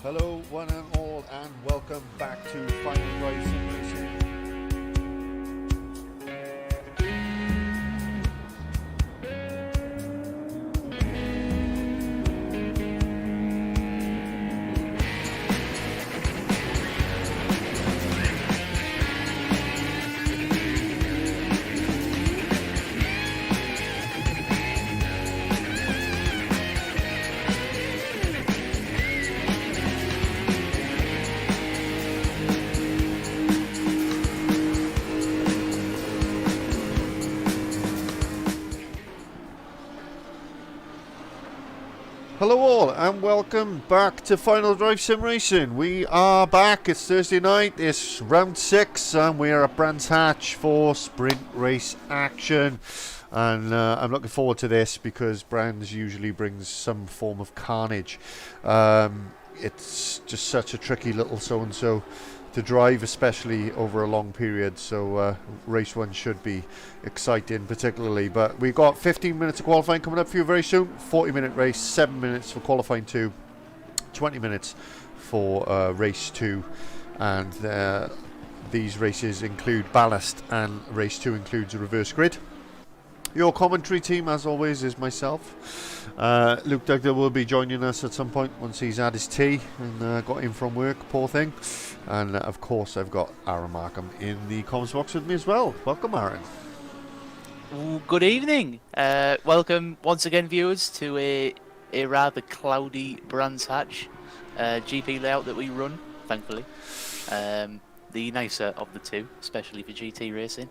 Hello one and all, and welcome back to Final Drive Sim Racing. Hello all and welcome back to Final Drive Sim Racing. We are back, it's Thursday night, it's round 6 and we are at Brands Hatch for sprint race action. And I'm looking forward to this because Brands usually brings some form of carnage. It's just such a tricky little so-and-so to drive, especially over a long period, so race 1 should be exciting particularly. But we've got 15 minutes of qualifying coming up for you very soon. 40-minute race, 7 minutes for qualifying 2, 20 minutes for race 2, and these races include ballast, and race 2 includes a reverse grid. Your commentary team, as always, is myself. Luke Dugdale will be joining us at some point once he's had his tea and got in from work, poor thing. And of course, I've got Aaron Markham in the comments box with me as well. Welcome, Aaron. Ooh, good evening. Welcome once again, viewers, to a rather cloudy Brands Hatch GP layout that we run, thankfully. The nicer of the two, especially for GT racing.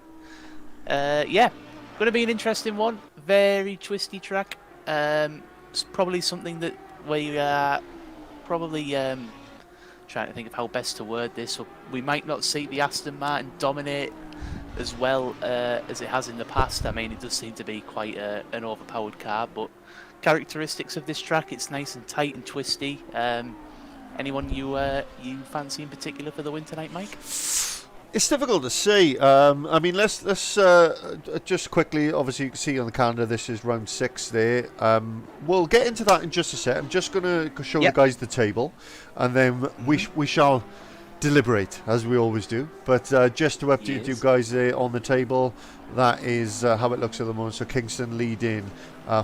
Yeah. Going to be an interesting one. Very twisty track. It's probably something that we are probably trying to think of how best to word this. So we might not see the Aston Martin dominate as well as it has in the past. I mean, it does seem to be quite an overpowered car, but characteristics of this track, it's nice and tight and twisty. Anyone you fancy in particular for the win tonight, Mike? It's difficult to say. I mean, let's just quickly. Obviously, you can see on the calendar this is round 6 there. We'll get into that in just a sec. I'm just going to show the guys the table, and then we shall deliberate as we always do. But just to update you guys there on the table, that is how it looks at the moment. So Kingston leading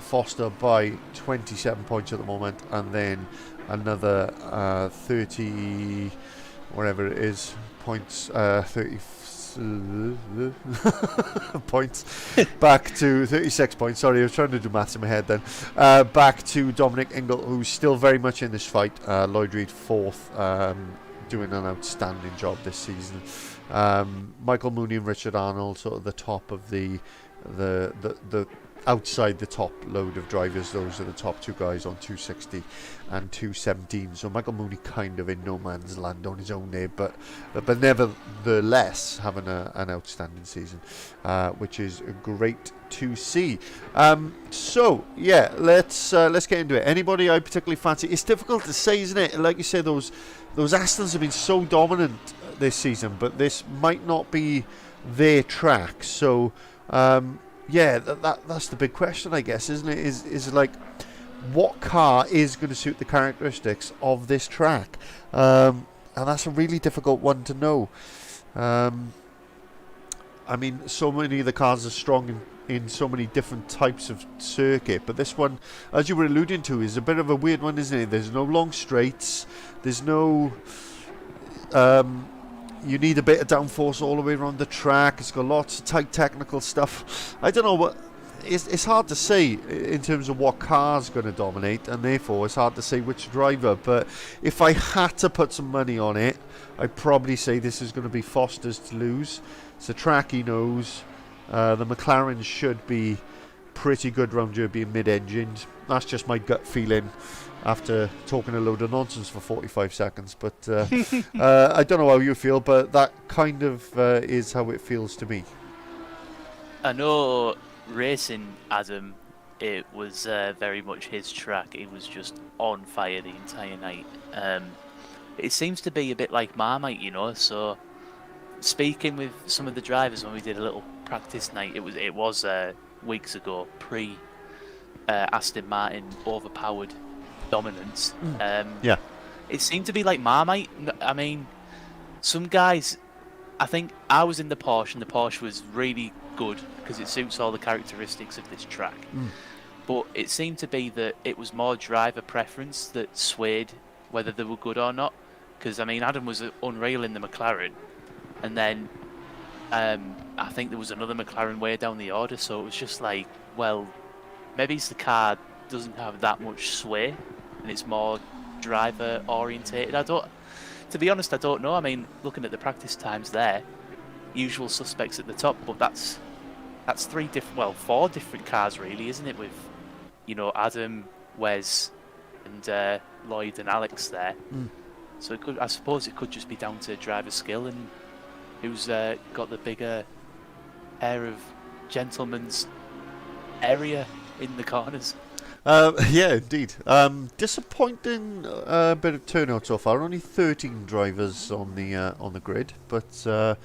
Foster by 27 points at the moment, and then another 30, whatever it is. Points, 30 points, back to 36 points. Sorry, I was trying to do maths in my head then. Back to Dominic Ingle, who's still very much in this fight. Lloyd Reed 4th, doing an outstanding job this season. Michael Mooney and Richard Arnold, sort of the top of the outside the top load of drivers. Those are the top 2 guys on 260 and 217. So Michael Mooney kind of in no man's land on his own there, but nevertheless having an outstanding season, which is great to see. So yeah, let's get into it. Anybody I particularly fancy? It's difficult to say, isn't it? Like you say, those Astons have been so dominant this season, but this might not be their track. So yeah, that's the big question, I guess, isn't it? Is like, what car is going to suit the characteristics of this track? And that's a really difficult one to know. I mean, so many of the cars are strong in so many different types of circuit, but this one, as you were alluding to, is a bit of a weird one, isn't it? There's no long straights. There's no... you need a bit of downforce all the way around the track. It's got lots of tight technical stuff. I don't know what... It's hard to say in terms of what car's going to dominate, and therefore it's hard to say which driver. But if I had to put some money on it, I'd probably say this is going to be Foster's to lose. It's a track he knows. The McLarens should be pretty good round here, being mid-engined. That's just my gut feeling after talking a load of nonsense for 45 seconds. But I don't know how you feel, but that kind of is how it feels to me. I know racing Adam, it was very much his track. He was just on fire the entire night. It seems to be a bit like Marmite, you know. So speaking with some of the drivers when we did a little practice night, it was weeks ago, pre Aston Martin overpowered dominance. Yeah, it seemed to be like Marmite. I mean, some guys, I think I was in the Porsche, and the Porsche was really good because it suits all the characteristics of this track. But it seemed to be that it was more driver preference that swayed whether they were good or not. Because I mean, Adam was unreal in the McLaren, and then I think there was another McLaren way down the order. So it was just like, well, maybe it's the car doesn't have that much sway, and it's more driver orientated. To be honest, I don't know. I mean, looking at the practice times there, usual suspects at the top, but that's four different cars really, isn't it? With, you know, Adam, Wes, and Lloyd and Alex there. Mm. So I suppose it could just be down to driver skill and who's got the bigger pair of gentlemen's area in the corners. Yeah, indeed. Disappointing bit of turnout so far. Only 13 drivers on the grid, but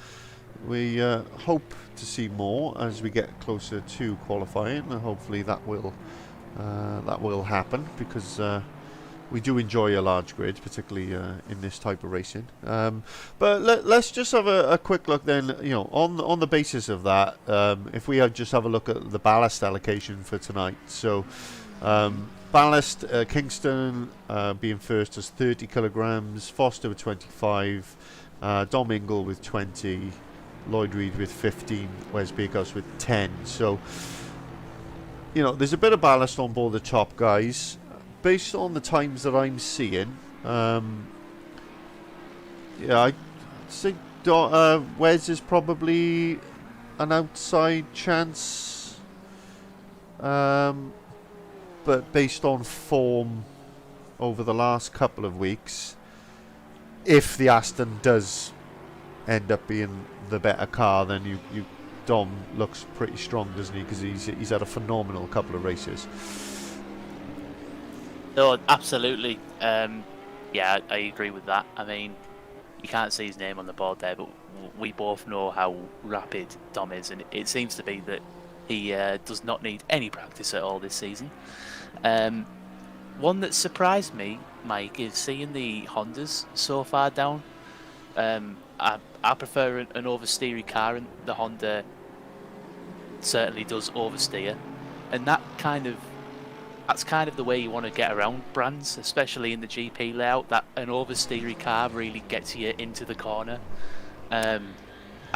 we hope to see more as we get closer to qualifying, and hopefully that will happen because we do enjoy a large grid, particularly in this type of racing. But let's just have a quick look then. On the basis of that, if we just have a look at the ballast allocation for tonight. So. Ballast, Kingston being first as 30 kilograms, Foster with 25, Dom Ingle with 20, Lloyd Reed with 15, Wes Bakehouse with 10. So, there's a bit of ballast on board the top guys. Based on the times that I'm seeing, I think Wes is probably an outside chance. But based on form over the last couple of weeks, if the Aston does end up being the better car, then Dom looks pretty strong, doesn't he? Because he's had a phenomenal couple of races. No, absolutely. Yeah, I agree with that. I mean, you can't see his name on the board there, but we both know how rapid Dom is, and it seems to be that he does not need any practice at all this season. One that surprised me, Mike, is seeing the Hondas so far down. I prefer an oversteery car, and the Honda certainly does oversteer, and that's kind of the way you want to get around brands, especially in the GP layout. That an oversteery car really gets you into the corner. I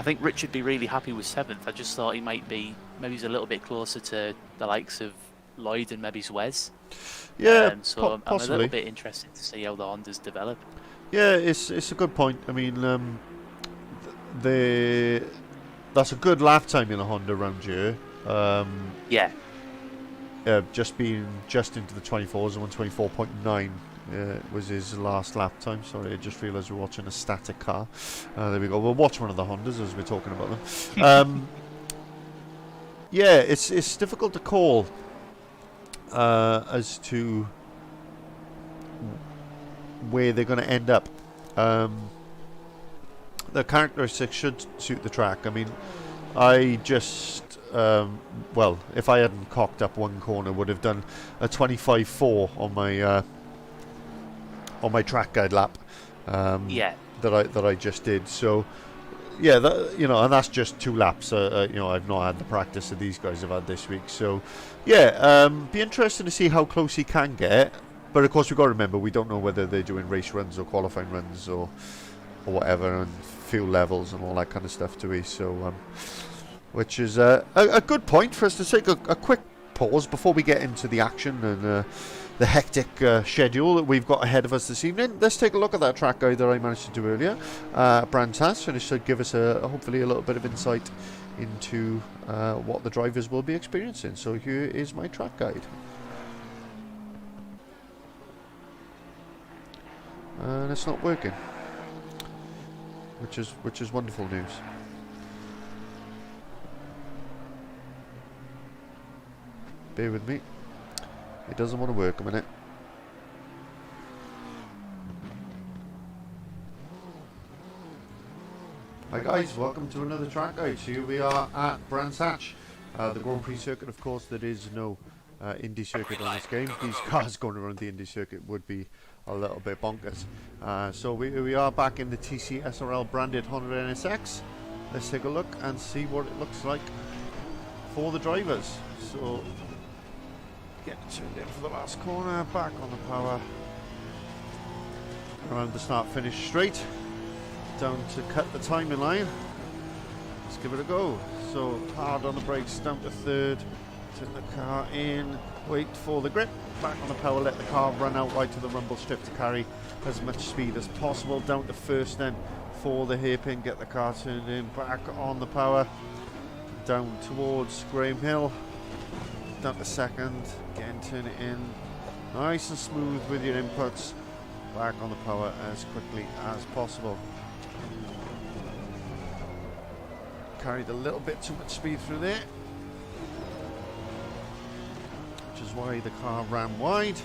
think Rich would be really happy with 7th. I just thought maybe he's a little bit closer to the likes of Lloyd and maybe Wes. Yeah, so I'm a possibly. little bit interested to see how the Hondas develop. Yeah, it's a good point. I mean, that's a good lap time in a Honda around here. Yeah. Just into the 24s, and 124.9 was his last lap time. Sorry, I just realised we're watching a static car. There we go. We'll watch one of the Hondas as we're talking about them. Yeah, it's difficult to call as to where they're going to end up. The characteristics should suit the track. I mean, I just if I hadn't cocked up one corner, would have done a 25.4 on my track guide lap. Yeah. That I just did. So yeah, and that's just 2 laps. I've not had the practice that these guys have had this week. So yeah, be interesting to see how close he can get. But of course, we've got to remember we don't know whether they're doing race runs or qualifying runs or whatever, and fuel levels and all that kind of stuff, do we? So which is a good point for us to take a quick pause before we get into the action and the hectic schedule that we've got ahead of us this evening. Let's take a look at that track guide that I managed to do earlier, Brands Hatch, and it should give us hopefully a little bit of insight into what the drivers will be experiencing. So here is my track guide. And it's not working, which is wonderful news. Bear with me. It doesn't want to work a minute. Hi guys, welcome to another track guide. So here we are at Brands Hatch, the Grand Prix circuit. Of course, there is no Indy circuit on this game. These cars going around the Indy circuit would be a little bit bonkers. So we are back in the TC/SRL branded Honda NSX. Let's take a look and see what it looks like for the drivers. So get turned in for the last corner, back on the power, around the start finish straight, down to cut the timing line. Let's give it a go. So hard on the brakes, down to 3rd, turn the car in, wait for the grip, back on the power, let the car run out right to the rumble strip to carry as much speed as possible, down to 1st then for the hairpin, get the car turned in, back on the power, down towards Graham Hill, down to 2nd, again turn it in, Nice and smooth with your inputs. Back on the power as quickly as possible. Carried a little bit too much speed through there, which is why the car ran wide.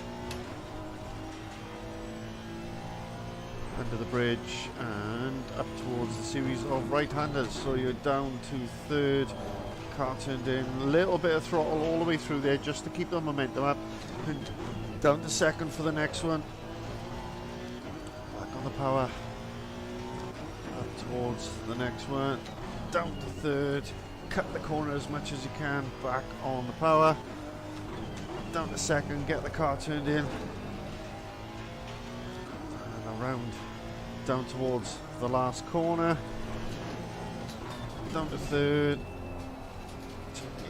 Under the bridge and up towards the series of right-handers. So you're down to third. Car turned in, a little bit of throttle all the way through there just to keep the momentum up. And down to second for the next one. Back on the power. Up towards the next one. Down to third. Cut the corner as much as you can. Back on the power. Down to second. Get the car turned in. And around. Down towards the last corner. Down to third.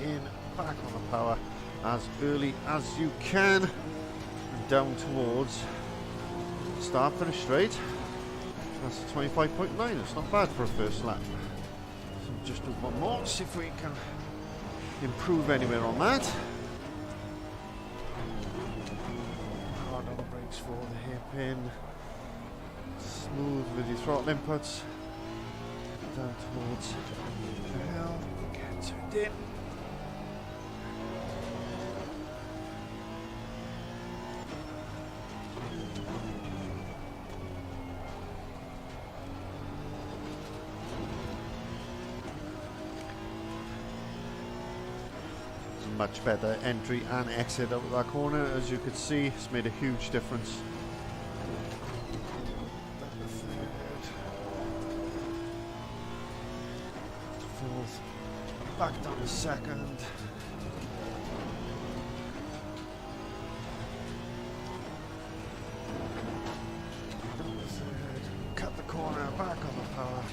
In. Back on the power. As early as you can. And down towards start finish straight. That's a 25.9. It's not bad for a first lap. So just do one more, see if we can improve anywhere on that. Hard on the brakes for the hairpin. Smooth with your throttle inputs. Down towards the hill. Get turned in. Much better entry and exit out of that corner, as you could see. It's made a huge difference. Fourth, back down to second. Down to third. Cut the corner, back on the power.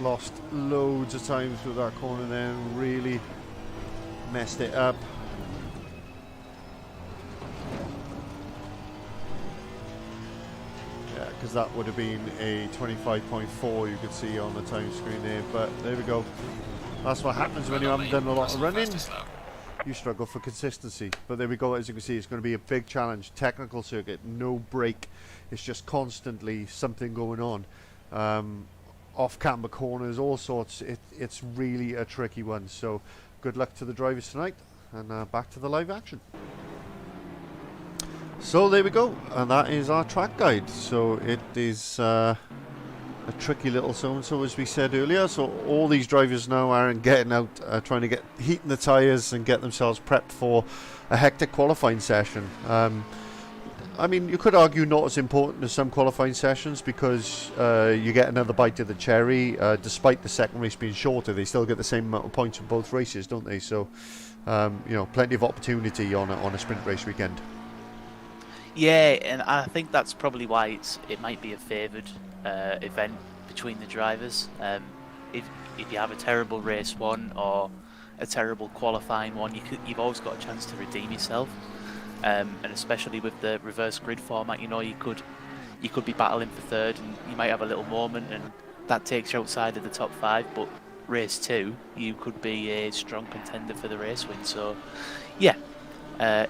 Lost loads of time through that corner then, really messed it up. Yeah, because that would have been a 25.4 you could see on the time screen there, but there we go. That's what happens when you haven't done a lot of running. You struggle for consistency, but there we go. As you can see, it's going to be a big challenge. Technical circuit, no break. It's just constantly something going on. Off-camber corners, all sorts. It's really a tricky one. So good luck to the drivers tonight, and back to the live action. So there we go, and that is our track guide. So it is a tricky little so-and-so, as we said earlier. So all these drivers now are getting out, trying to heating the tyres and get themselves prepped for a hectic qualifying session. I mean, you could argue not as important as some qualifying sessions, because you get another bite of the cherry. Despite the second race being shorter, they still get the same amount of points in both races, don't they? So, you know, plenty of opportunity on a sprint race weekend. Yeah, and I think that's probably why it might be a favoured event between the drivers. If you have a terrible race one or a terrible qualifying one, you've always got a chance to redeem yourself. And especially with the reverse grid format, you know, you could be battling for third, and you might have a little moment, and that takes you outside of the top 5. But race 2, you could be a strong contender for the race win. So, yeah,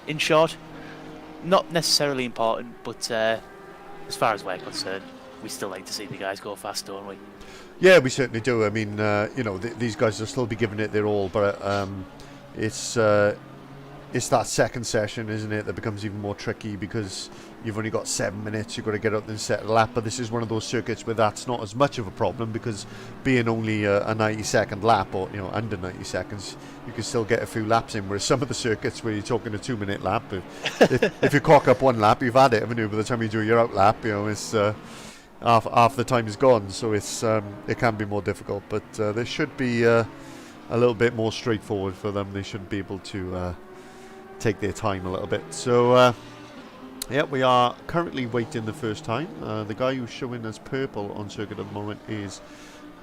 in short, not necessarily important, but as far as we're concerned, we still like to see the guys go fast, don't we? Yeah, we certainly do. I mean, you know, these guys will still be giving it their all, but it's that second session, isn't it, that becomes even more tricky, because you've only got 7 minutes. You've got to get up and set a lap. But this is one of those circuits where that's not as much of a problem, because being only a 90-second lap, or under 90 seconds, you can still get a few laps in. Whereas some of the circuits where you're talking a 2-minute lap, if you cock up one lap, you've had it, haven't you? By the time you do your out lap, it's half the time is gone. So it can be more difficult. But there should be a little bit more straightforward for them. They should be able to take their time a little bit. So yeah, we are currently waiting the first time. The guy who's showing us purple on circuit at the moment is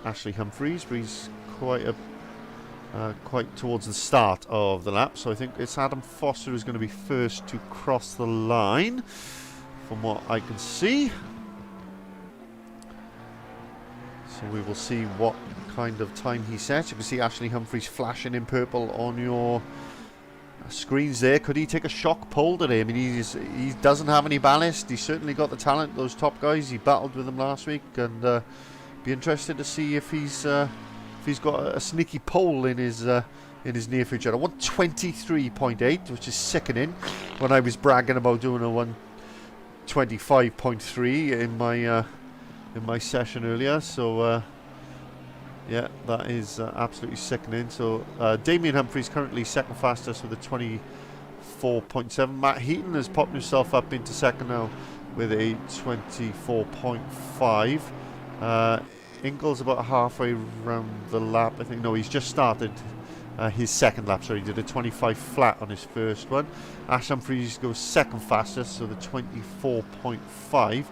Ashley Humphreys, but he's quite towards the start of the lap. So I think it's Adam Foster who's going to be first to cross the line, from what I can see. So we will see what kind of time he sets. You can see Ashley Humphries flashing in purple on your screens there. Could he take a shock pole today? I mean, he doesn't have any ballast. He's certainly got the talent. Those top guys, he battled with them last week, and be interested to see if he's got a sneaky pole in his near future. A 123.8, which is sickening. When I was bragging about doing a 125.3 in my session earlier, so yeah, that is absolutely sickening. So Damien Humphries currently second fastest with a 24.7. Matt Heaton has popped himself up into second now with a 24.5. Ingles about halfway around the lap, I think. No, he's just started his second lap, so he did a 25 flat on his first one. Ash Humphries goes second fastest, so the 24.5.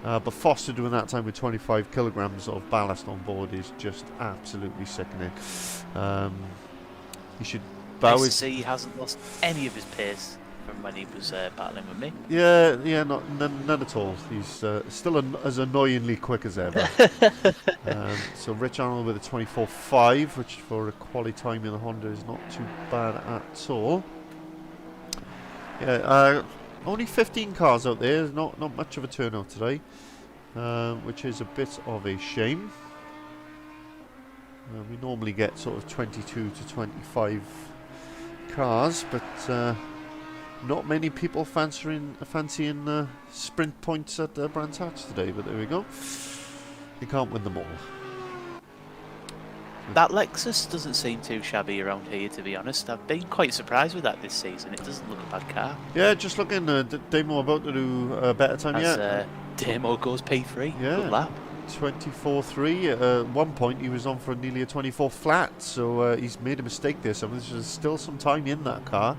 But Foster doing that time with 25 kilograms of ballast on board is just absolutely sickening. He should bow Nice to see he hasn't lost any of his pace from when he was battling with me. Yeah, none at all. He's still as annoyingly quick as ever. So Rich Arnold with a 24.5, which for a quality time in the Honda is not too bad at all. Yeah, only 15 cars out there. There's not much of a turnout today, which is a bit of a shame. We normally get sort of 22 to 25 cars, but not many people fancying sprint points at Brands Hatch today. But there we go. You can't win them all. That Lexus doesn't seem too shabby around here, to be honest. I've been quite surprised with that this season. It doesn't look a bad car. Yeah, just looking. Damo about to do a better time yet. Damo goes P3. Yeah. Good lap. 24.3. At one point, he was on for nearly a 24 flat, so he's made a mistake there. So there's still some time in that car.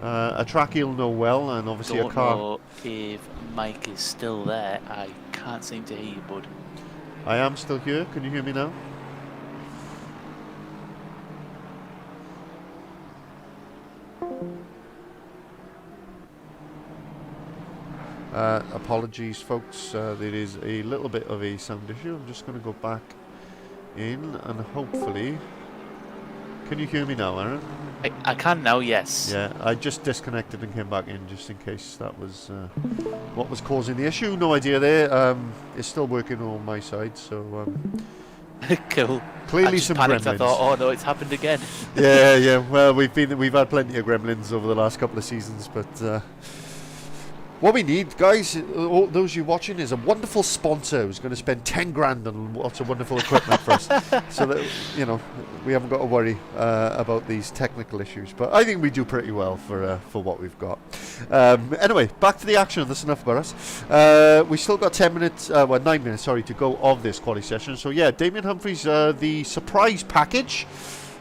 A track he'll know well, and obviously Don't a car. know if Mike is still there. I can't seem to hear you, bud. I am still here. Can you hear me now? Apologies, folks. There is a little bit of a sound issue. I'm just going to go back in and hopefully. Can you hear me now, Aaron? I can now, yes. Yeah, I just disconnected and came back in just in case that was what was causing the issue. No idea there. It's still working on my side, so Cool. clearly I just some panicked. gremlins. I thought, oh no, it's happened again. Yeah. Well, we've had plenty of gremlins over the last couple of seasons, but what we need, guys, all those you watching, is a wonderful sponsor who's going to spend 10 grand on lots of wonderful equipment for us, so that we haven't got to worry about these technical issues. But I think we do pretty well for what we've got. Anyway, back to the action. That's enough about us. We still got 9 minutes, to go of this quality session. So yeah, Damien Humphries, the surprise package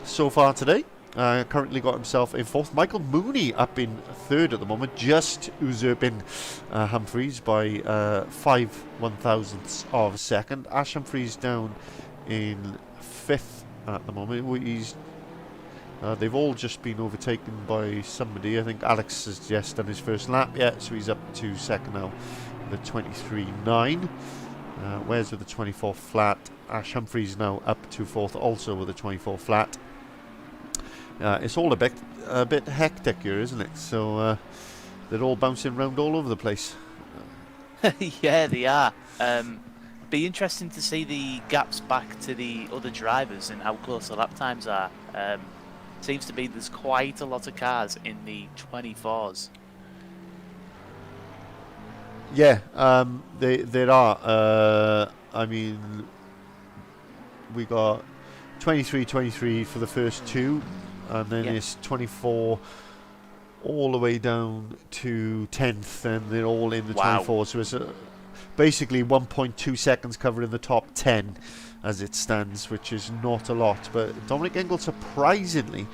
so far today. Currently got himself in fourth. Michael Mooney up in third at the moment, just usurping Humphries by 5/1000ths of a second. Ash Humphries down in fifth at the moment. They've all just been overtaken by somebody. I think Alex has just done his first lap yet, so he's up to second now with a 23.9. Where's with the 24 flat. Ash Humphries now up to fourth, also with a 24 flat. It's all a bit hectic here, isn't it? So they're all bouncing around all over the place. Yeah, they are. Be interesting to see the gaps back to the other drivers and how close the lap times are. Seems to be there's quite a lot of cars in the 24s. Yeah, there are. I mean, we got 23 for the first two. And then it's 24 all the way down to 10th, and they're all in the 24. So it's basically 1.2 seconds covering the top 10 as it stands, which is not a lot. But Dominic Engel, surprisingly,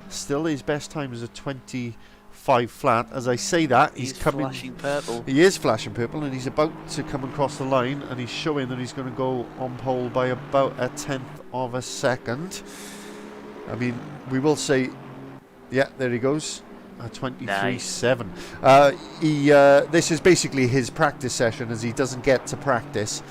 still his best time is a 25 flat. As I say that, he's coming. Flashing purple. He is flashing purple, and he's about to come across the line, and he's showing that he's going to go on pole by about a 10th of a second. I mean, we will say, yeah, there he goes, 23.7. Nice. This is basically his practice session, as he doesn't get to practice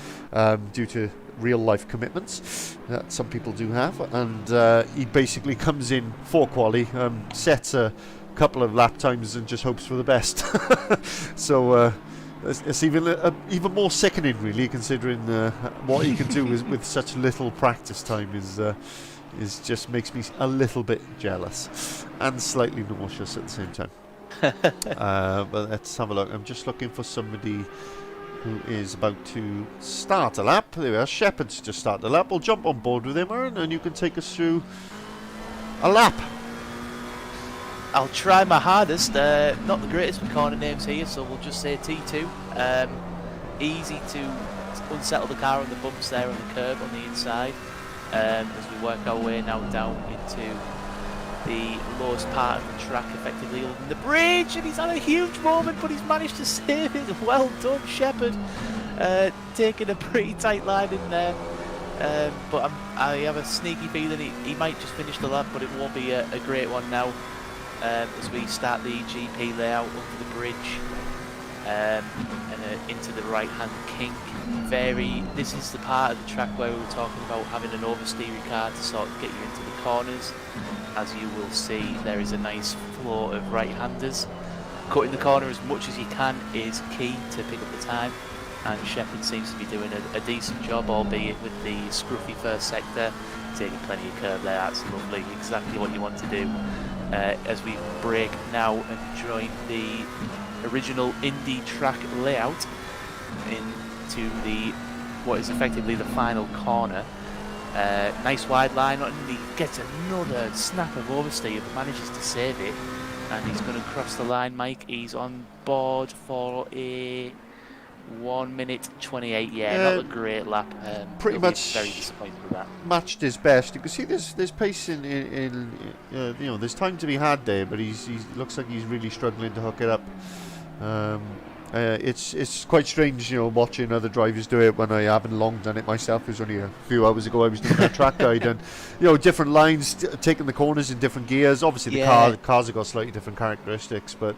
due to real life commitments that some people do have, and he basically comes in for quali, sets a couple of lap times and just hopes for the best. So it's even more sickening, really, considering what he can do with such little practice time. Is just makes me a little bit jealous and slightly nauseous at the same time. But let's have a look. I'm just looking for somebody who is about to start a lap. There we are. Shepard's just started a lap. We'll jump on board with him, Aaron, and you can take us through a lap. I'll try my hardest. Not the greatest with corner names here, so we'll just say T2. Easy to unsettle the car on the bumps there on the curb on the inside. As we work our way now down into the lowest part of the track, effectively on the bridge, and he's had a huge moment, but he's managed to save it. Well done, Shepard. Taking a pretty tight line in there. But I have a sneaky feeling he might just finish the lap, but it won't be a great one now. As we start the GP layout under the bridge and into the right-hand kink. This is the part of the track where we were talking about having an oversteery car to sort of get you into the corners. As you will see, there is a nice flow of right-handers. Cutting the corner as much as you can is key to pick up the time, and Shepard seems to be doing a decent job, albeit with the scruffy first sector, taking plenty of curb there. That's lovely, exactly what you want to do. As we brake now and join the original Indy track layout into what is effectively the final corner. Nice wide line, and he gets another snap of oversteer, but manages to save it, and he's going to cross the line. Mike, he's on board for a 1 minute 28. Not a great lap. Pretty much very disappointed with that. Matched his best. You can see there's pace in there's time to be had there, but he looks like he's really struggling to hook it up. It's quite strange, watching other drivers do it when I haven't long done it myself. It was only a few hours ago I was doing that track guide, and different lines, taking the corners in different gears. Obviously the cars have got slightly different characteristics, but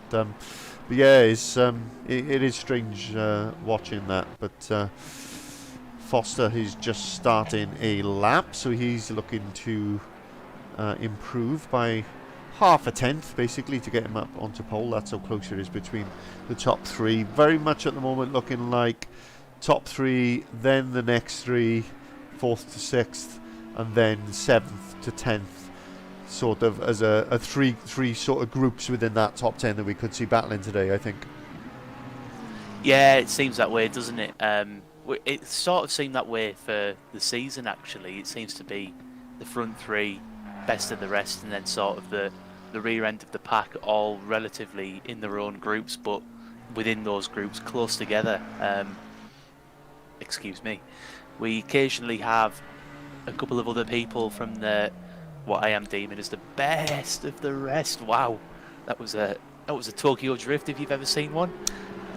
yeah, it is strange watching that. But Foster is just starting a lap, so he's looking to improve by half a tenth, basically, to get him up onto pole. That's how close it is between the top three. Very much at the moment looking like top three, then the next three, fourth to sixth, and then seventh to 10th, sort of as a three sort of groups within that top 10 that we could see battling today, I think. Yeah, it seems that way, doesn't it? It sort of seemed that way for the season, actually. It seems to be the front three, best of the rest, and then sort of the rear end of the pack, all relatively in their own groups, but within those groups close together. Excuse me. We occasionally have a couple of other people from what I am deeming as the best of the rest. Wow, that was a Tokyo drift if you've ever seen one.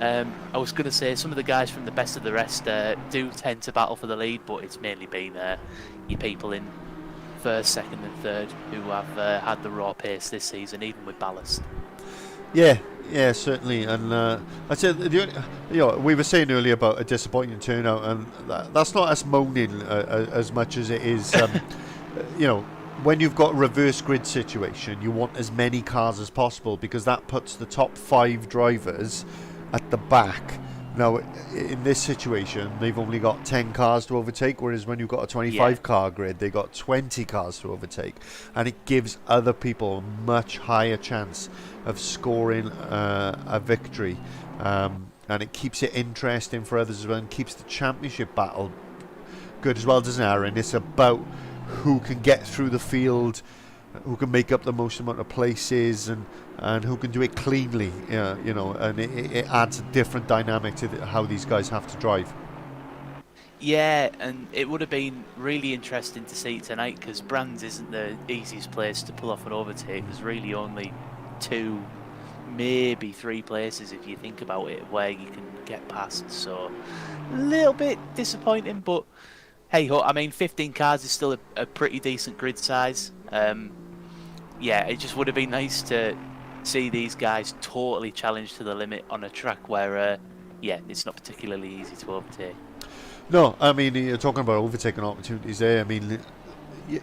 I was going to say some of the guys from the best of the rest do tend to battle for the lead, but it's mainly been your people in first, second and third who have had the raw pace this season, even with ballast. Yeah, certainly. And I said, we were saying earlier about a disappointing turnout, and that's not us moaning as much as it is, when you've got a reverse grid situation, you want as many cars as possible, because that puts the top 5 drivers at the back. Now, in this situation, they've only got 10 cars to overtake, whereas when you've got a 25-car grid, they've got 20 cars to overtake. And it gives other people a much higher chance of scoring a victory. And it keeps it interesting for others as well, and keeps the championship battle good as well, doesn't it, Aaron? It's about who can get through the field, who can make up the most amount of places, and who can do it cleanly, and it adds a different dynamic to how these guys have to drive. Yeah, and it would have been really interesting to see tonight, because Brands isn't the easiest place to pull off an overtake. There's really only 2, maybe 3 places, if you think about it, where you can get past. So a little bit disappointing, but hey ho, I mean 15 cars is still a pretty decent grid size. Yeah, it just would have been nice to see these guys totally challenged to the limit on a track where, it's not particularly easy to overtake. No, I mean, you're talking about overtaking opportunities there. I mean,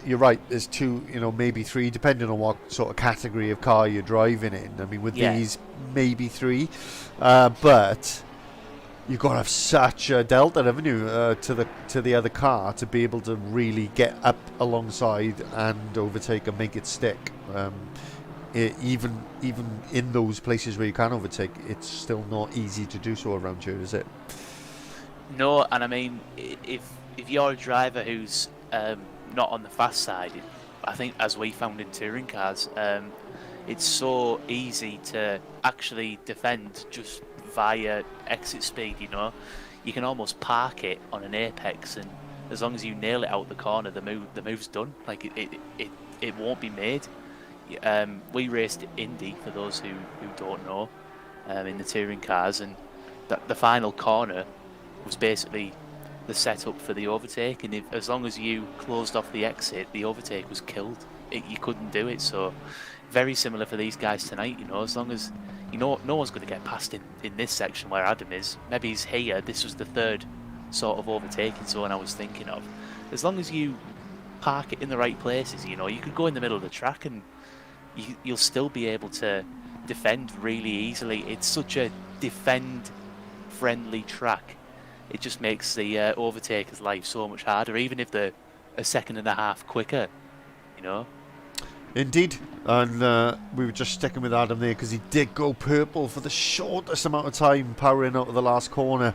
you're right. There's two, maybe three, depending on what sort of category of car you're driving in. I mean, with Yeah. these, maybe three, but you've got to have such a delta, haven't you, to the other car to be able to really get up alongside and overtake and make it stick. Even in those places where you can overtake, it's still not easy to do so around here, is it? No, and I mean, if you're a driver who's not on the fast side, I think as we found in touring cars, it's so easy to actually defend just via exit speed. You can almost park it on an apex, and as long as you nail it out the corner, the move's done. Like it won't be made. We raced Indy, for those who don't know, in the touring cars, and the final corner was basically the setup for the overtake, and as long as you closed off the exit, the overtake was killed. You couldn't do it. So very similar for these guys tonight. As long as no one's going to get past in this section where Adam is. Maybe he's here. This was the third sort of overtaking zone I was thinking of. As long as you park it in the right places, you could go in the middle of the track and you'll still be able to defend really easily. It's such a defend-friendly track. It just makes the overtaker's life so much harder, even if they're a second and a half quicker, Indeed. And we were just sticking with Adam there because he did go purple for the shortest amount of time powering out of the last corner.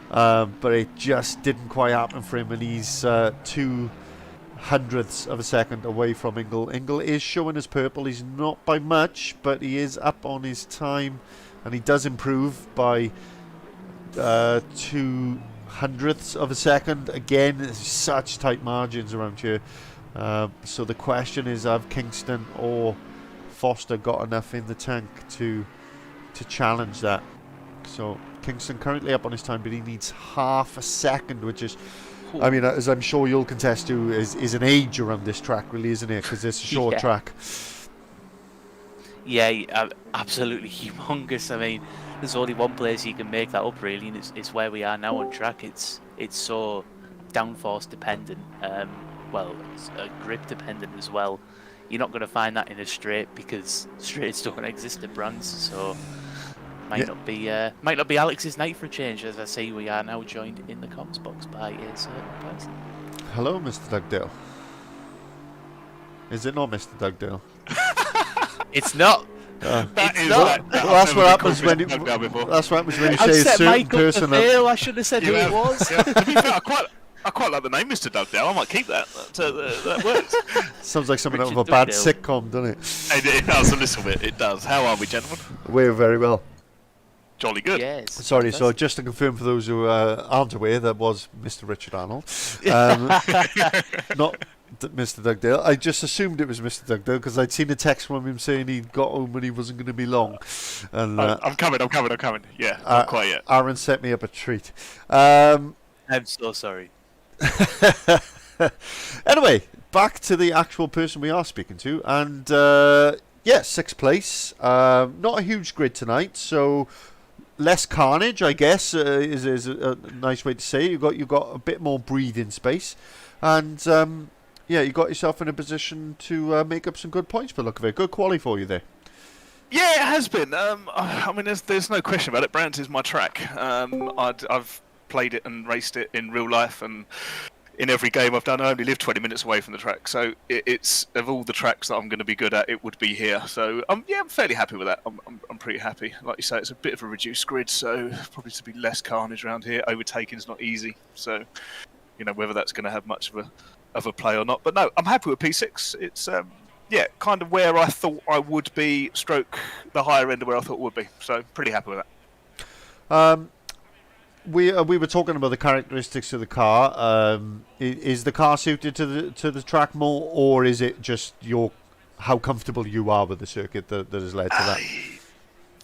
But it just didn't quite happen for him, and he's 2/100ths of a second away from Ingle. Ingle is showing as purple. He's not by much, but he is up on his time, and he does improve by 2/100ths of a second. Again, there's such tight margins around here. So the question is, have Kingston or Foster got enough in the tank to challenge that? So Kingston currently up on his time, but he needs half a second, which is, I mean, as I'm sure you'll contest to, is an age around this track, really, isn't it? Because it's a short track. Yeah, absolutely humongous. I mean, there's only one place you can make that up, really, and it's where we are now on track. It's so downforce dependent. It's grip dependent as well. You're not going to find that in a straight, because straights don't exist at Brands. So might not be Alex's night for a change. As I say, we are now joined in the comms box by a certain person. Hello, Mr. Dugdale. Is it not Mr. Dugdale? It's not. That's what happens when you. That's what happens when you say a certain person. I should have said who it was. Yeah. To be fair, I quite like the name Mr. Dugdale. I might keep that. That works. Sounds like something out of Richard a bad Dugdale. sitcom, doesn't it? It does a little bit. It does. How are we, gentlemen? We're very well. Jolly good. Yes. Sorry, so just to confirm for those who aren't aware, that was Mr. Richard Arnold. Not Mr. Dugdale. I just assumed it was Mr. Dugdale because I'd seen a text from him saying he'd got home and he wasn't going to be long. And I'm coming. Yeah, not quite yet. Aaron set me up a treat. I'm so sorry. Anyway, back to the actual person we are speaking to, and sixth place. Not a huge grid tonight, so less carnage, I guess, is a nice way to say it. You've got a bit more breathing space, and you got yourself in a position to make up some good points for the look of it. Good quality for you there. Yeah, it has been. I mean, there's no question about it. Brands is my track. I've played it and raced it in real life, and in every game I've done, I only live 20 minutes away from the track. So it's of all the tracks that I'm going to be good at, it would be here. So I'm fairly happy with that. I'm pretty happy. Like you say, it's a bit of a reduced grid, so probably to be less carnage around here. Overtaking's not easy, so whether that's going to have much of a play or not. But no, I'm happy with P6. It's kind of where I thought I would be, stroke the higher end of where I thought it would be. So pretty happy with that. We were talking about the characteristics of the car. Is the car suited to the track more, or is it just how comfortable you are with the circuit that has led to that?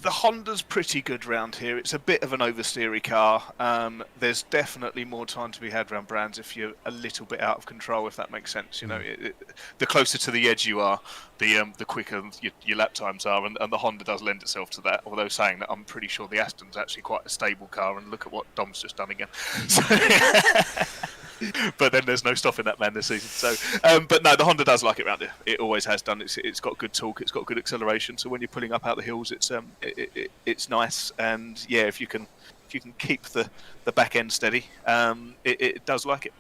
The Honda's pretty good round here. It's a bit of an oversteery car. There's definitely more time to be had around Brands if you're a little bit out of control, if that makes sense. You know, the closer to the edge you are, the quicker your lap times are, and the Honda does lend itself to that. Although saying that, I'm pretty sure the Aston's actually quite a stable car, and look at what Dom's just done again. So, but then there's no stopping that man this season. So, but no, the Honda does like it round here. It always has done. It's got good torque. It's got good acceleration. So when you're pulling up out the hills, it's nice. And yeah, if you can keep the back end steady, it does like it.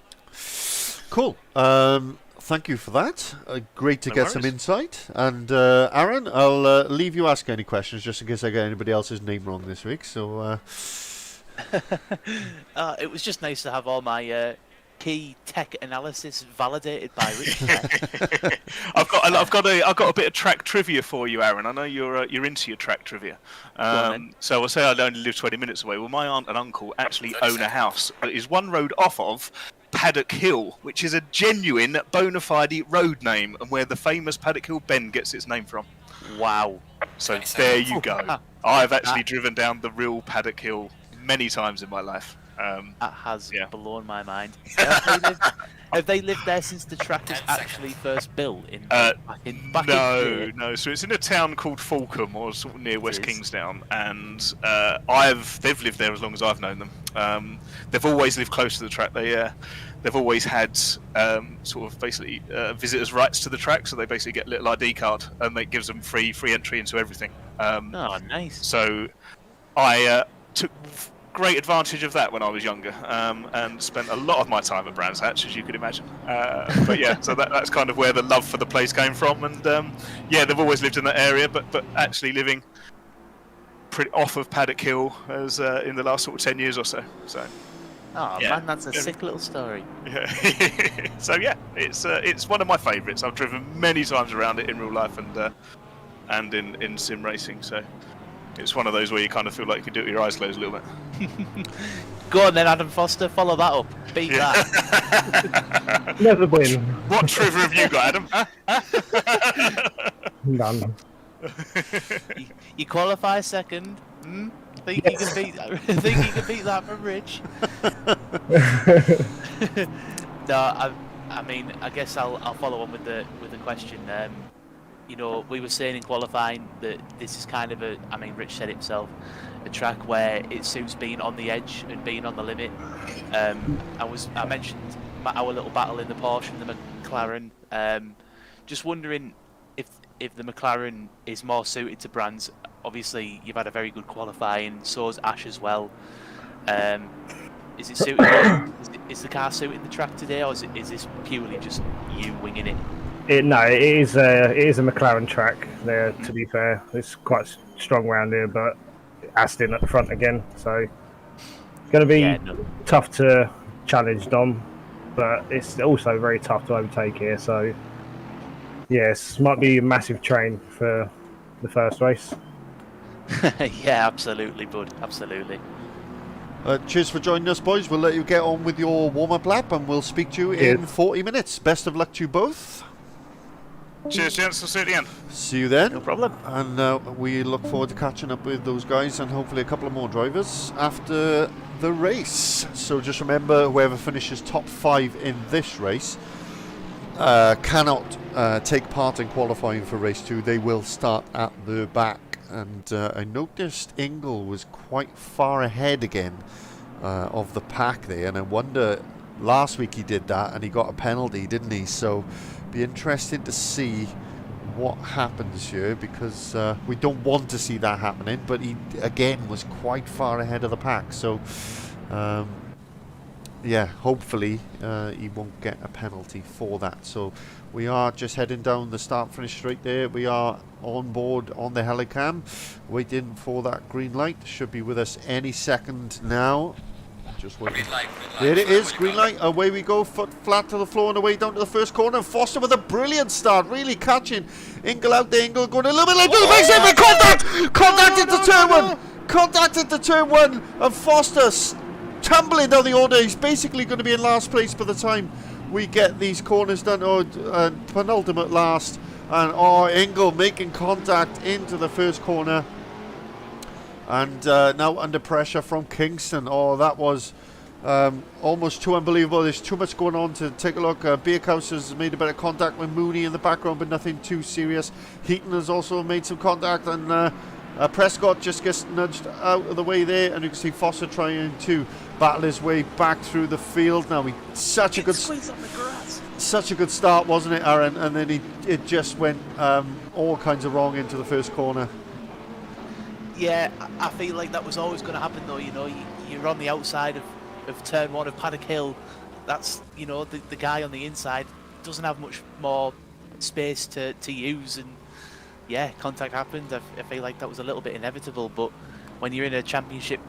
Cool. Thank you for that. Great to No get worries. some insight. And Aaron, I'll leave you ask any questions just in case I get anybody else's name wrong this week. So It was just nice to have all my key tech analysis validated by Rich. I've got a bit of track trivia for you, Aaron. I know you're into your track trivia. So I'll say I only live 20 minutes away. Well, my aunt and uncle actually own a house that is one road off of Paddock Hill, which is a genuine bona fide road name, and where the famous Paddock Hill bend gets its name from. Wow. So there you go. I've actually driven down the real Paddock Hill many times in my life. That has Yeah. blown my mind. Have they lived there since the track was actually first built back in No. So it's in a town called Fulkham, or sort of near West is. Kingsdown, and they've lived there as long as I've known them. They've always lived close to the track. They've always had sort of basically visitors' rights to the track, so they basically get a little ID card, and that gives them free entry into everything. Oh, nice. So I took great advantage of that when I was younger, and spent a lot of my time at Brands Hatch, as you could imagine. But yeah, so that's kind of where the love for the place came from, and yeah, they've always lived in that area, but actually living pretty off of Paddock Hill as in the last sort of 10 years or so. So Oh yeah. man, that's a sick little story. yeah, so yeah, it's one of my favourites. I've driven many times around it in real life and in sim racing. So it's one of those where you kind of feel like you can do it with your eyes closed a little bit. Go on then, Adam Foster, follow that up. Beat that. Never been. What trivia have you got, Adam? Huh? None. You qualify second. Think you can beat that? Think you can beat that from Rich? No, I mean, I guess I'll follow on with the question. You know, we were saying in qualifying that this is kind of Rich said it himself, a track where it suits being on the edge and being on the limit. I mentioned our little battle in the Porsche and the McLaren. Just wondering if the McLaren is more suited to Brands. Obviously, you've had a very good qualifying. So's Ash as well. Is it suited? Is the car suiting the track today, or is this purely just you winging it? It is a McLaren track there, to be fair. It's quite strong round here, but Aston at the front again, so it's going to be tough to challenge Dom, but it's also very tough to overtake here, so yes, might be a massive train for the first race. Yeah, absolutely, bud. Absolutely. cheers for joining us, boys. We'll let you get on with your warm-up lap, and we'll speak to you in 40 minutes. Best of luck to you both. Cheers, gents. We'll see you at the end. See you then. No problem. And we look forward to catching up with those guys and hopefully a couple of more drivers after the race. So just remember, whoever finishes top 5 in this race cannot take part in qualifying for race 2. They will start at the back. And I noticed Ingle was quite far ahead again of the pack there, and I wonder, last week he did that and he got a penalty, didn't he? So be interesting to see what happens here, because we don't want to see that happening, but he again was quite far ahead of the pack. So yeah, hopefully he won't get a penalty for that. So we are just heading down the start-finish straight there. We are on board on the helicam, waiting for that green light. Should be with us any second now. Just waiting. Green light, There it is, green light. Away we go, foot flat to the floor and away down to the first corner. Foster with a brilliant start, really catching. Ingle out there, Ingle going a little bit late. Makes it, contact! Contact into turn one! Contact into turn one, and Foster tumbling down the order. He's basically going to be in last place by the time we get these corners done. Penultimate last. And Ingle making contact into the first corner. And now under pressure from Kingston. Oh, that was almost too unbelievable. There's too much going on to take a look. Beerhouse has made a bit of contact with Mooney in the background, but nothing too serious. Heaton has also made some contact, and Prescott just gets nudged out of the way there, and you can see Foster trying to battle his way back through the field. Now, such a good start, wasn't it, Aaron? And then it just went all kinds of wrong into the first corner. Yeah, I feel like that was always going to happen, though. You know, you're on the outside of turn one of Paddock Hill. That's, you know, the guy on the inside doesn't have much more space to use, and yeah, contact happened. I feel like that was a little bit inevitable, but when you're in a championship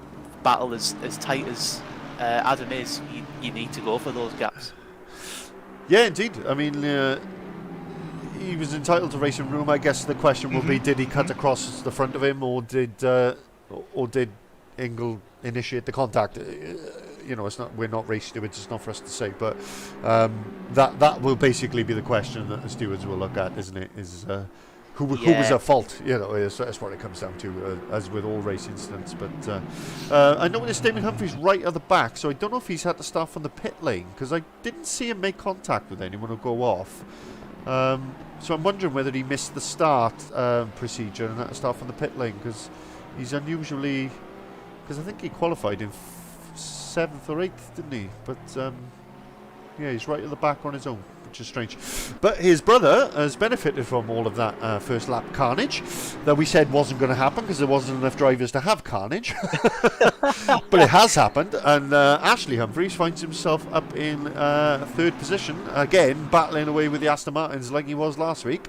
battle as tight as Adam is, you need to go for those gaps. Yeah, indeed. I mean, he was entitled to racing room. I guess the question will be: did he cut across the front of him, or did Ingle initiate the contact? You know, we're not race stewards. It's not for us to say, but that will basically be the question that the stewards will look at, isn't it? Is who was at fault? You know, that's what it comes down to, as with all race incidents. But I noticed Damien Humphries right at the back, so I don't know if he's had to start from the pit lane, because I didn't see him make contact with anyone or go off. So I'm wondering whether he missed the start procedure and had to start from the pit lane, because he's unusually, because I think he qualified in 7th or 8th, didn't he? But yeah, he's right at the back on his own, which is strange. But his brother has benefited from all of that first lap carnage that we said wasn't going to happen because there wasn't enough drivers to have carnage. But it has happened, and Ashley Humphries finds himself up in 3rd position, again battling away with the Aston Martins like he was last week.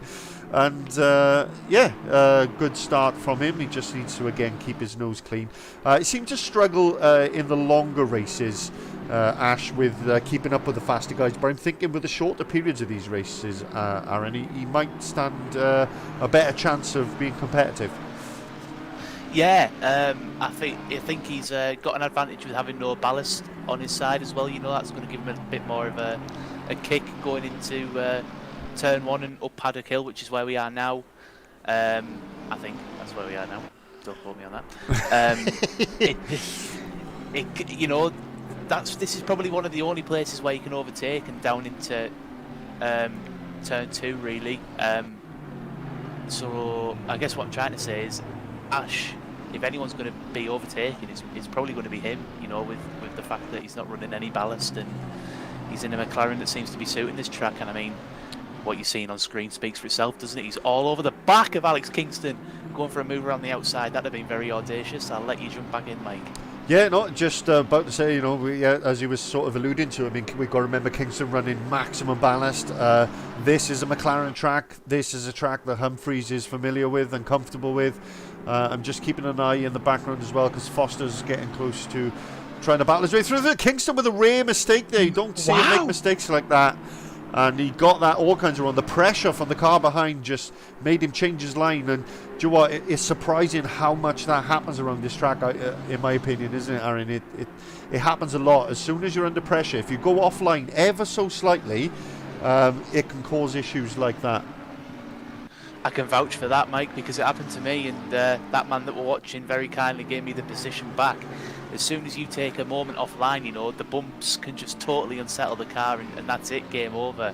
And good start from him. He just needs to again keep his nose clean. He seemed to struggle in the longer races, Ash, with keeping up with the faster guys, but I'm thinking with the shorter periods of these races, Aaron, he might stand a better chance of being competitive. Yeah, I think he's got an advantage with having no ballast on his side as well. You know, that's going to give him a bit more of a kick going into turn one and up Paddock Hill, which is where we are now. I think that's where we are now. Don't quote me on that. You know, this is probably one of the only places where you can overtake, and down into turn two, really. So I guess what I'm trying to say is, Ash, if anyone's going to be overtaken, it's probably going to be him. You know, with the fact that he's not running any ballast and he's in a McLaren that seems to be suiting this track. And I mean, what you're seeing on screen speaks for itself, doesn't it? He's all over the back of Alex Kingston, going for a move around the outside. That'd have been very audacious. I'll let you jump back in, Mike. Yeah, no, just about to say, you know, as he was sort of alluding to, I mean, we've got to remember Kingston running maximum ballast. This is a McLaren track. This is a track that Humphries is familiar with and comfortable with. I'm just keeping an eye in the background as well, because Foster's getting close to trying to battle his way through. Kingston with a rare mistake there. You don't see him make mistakes like that. And he got that all kinds of wrong. The pressure from the car behind just made him change his line. And do you know what? It's surprising how much that happens around this track, in my opinion, isn't it, Aaron? It happens a lot. As soon as you're under pressure, if you go offline ever so slightly, it can cause issues like that. I can vouch for that, Mike, because it happened to me, and that man that we're watching very kindly gave me the position back. As soon as you take a moment offline, you know, the bumps can just totally unsettle the car, and that's it, game over,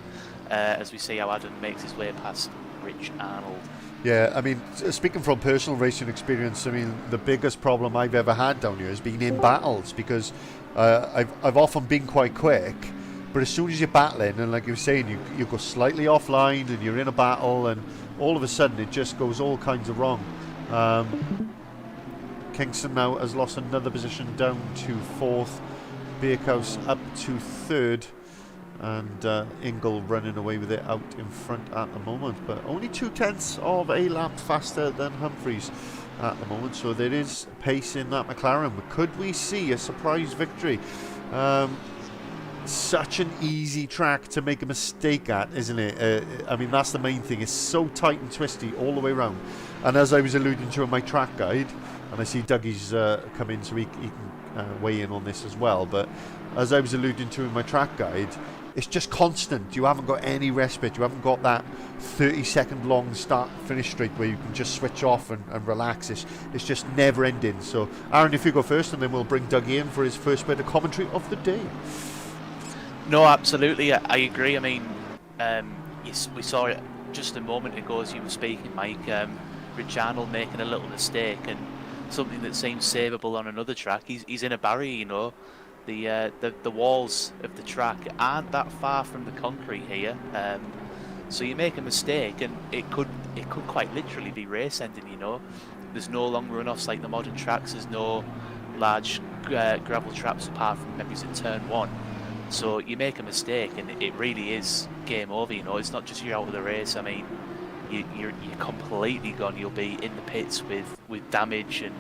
as we see how Adam makes his way past Rich Arnold. Yeah, I mean, speaking from personal racing experience, I mean, the biggest problem I've ever had down here has been in battles, because I've often been quite quick, but as soon as you're battling, and like you were saying, you go slightly offline and you're in a battle, and all of a sudden it just goes all kinds of wrong. Kingston now has lost another position down to 4th, Beerhouse up to 3rd, and Ingle running away with it out in front at the moment, but only 0.2 of a lap faster than Humphries at the moment, so there is pace in that McLaren. But could we see a surprise victory? Such an easy track to make a mistake at, isn't it? I mean, that's the main thing. It's so tight and twisty all the way around. And as I was alluding to in my track guide, and I see Dougie's come in so he can weigh in on this as well, but as I was alluding to in my track guide, it's just constant. You haven't got any respite. You haven't got that 30-second long start-finish straight where you can just switch off and relax. It's just never ending. So, Aaron, if you go first, and then we'll bring Dougie in for his first bit of commentary of the day. No, absolutely, I agree. I mean, we saw it just a moment ago as you were speaking, Mike. Rich Arnold making a little mistake and something that seems savable on another track. He's in a barrier, you know. The walls of the track aren't that far from the concrete here, so you make a mistake and it could quite literally be race ending. You know, there's no long runoffs like the modern tracks. There's no large gravel traps apart from maybe at turn 1. So you make a mistake and it really is game over. You know, it's not just you're out of the race. I mean, you're completely gone. You'll be in the pits with damage and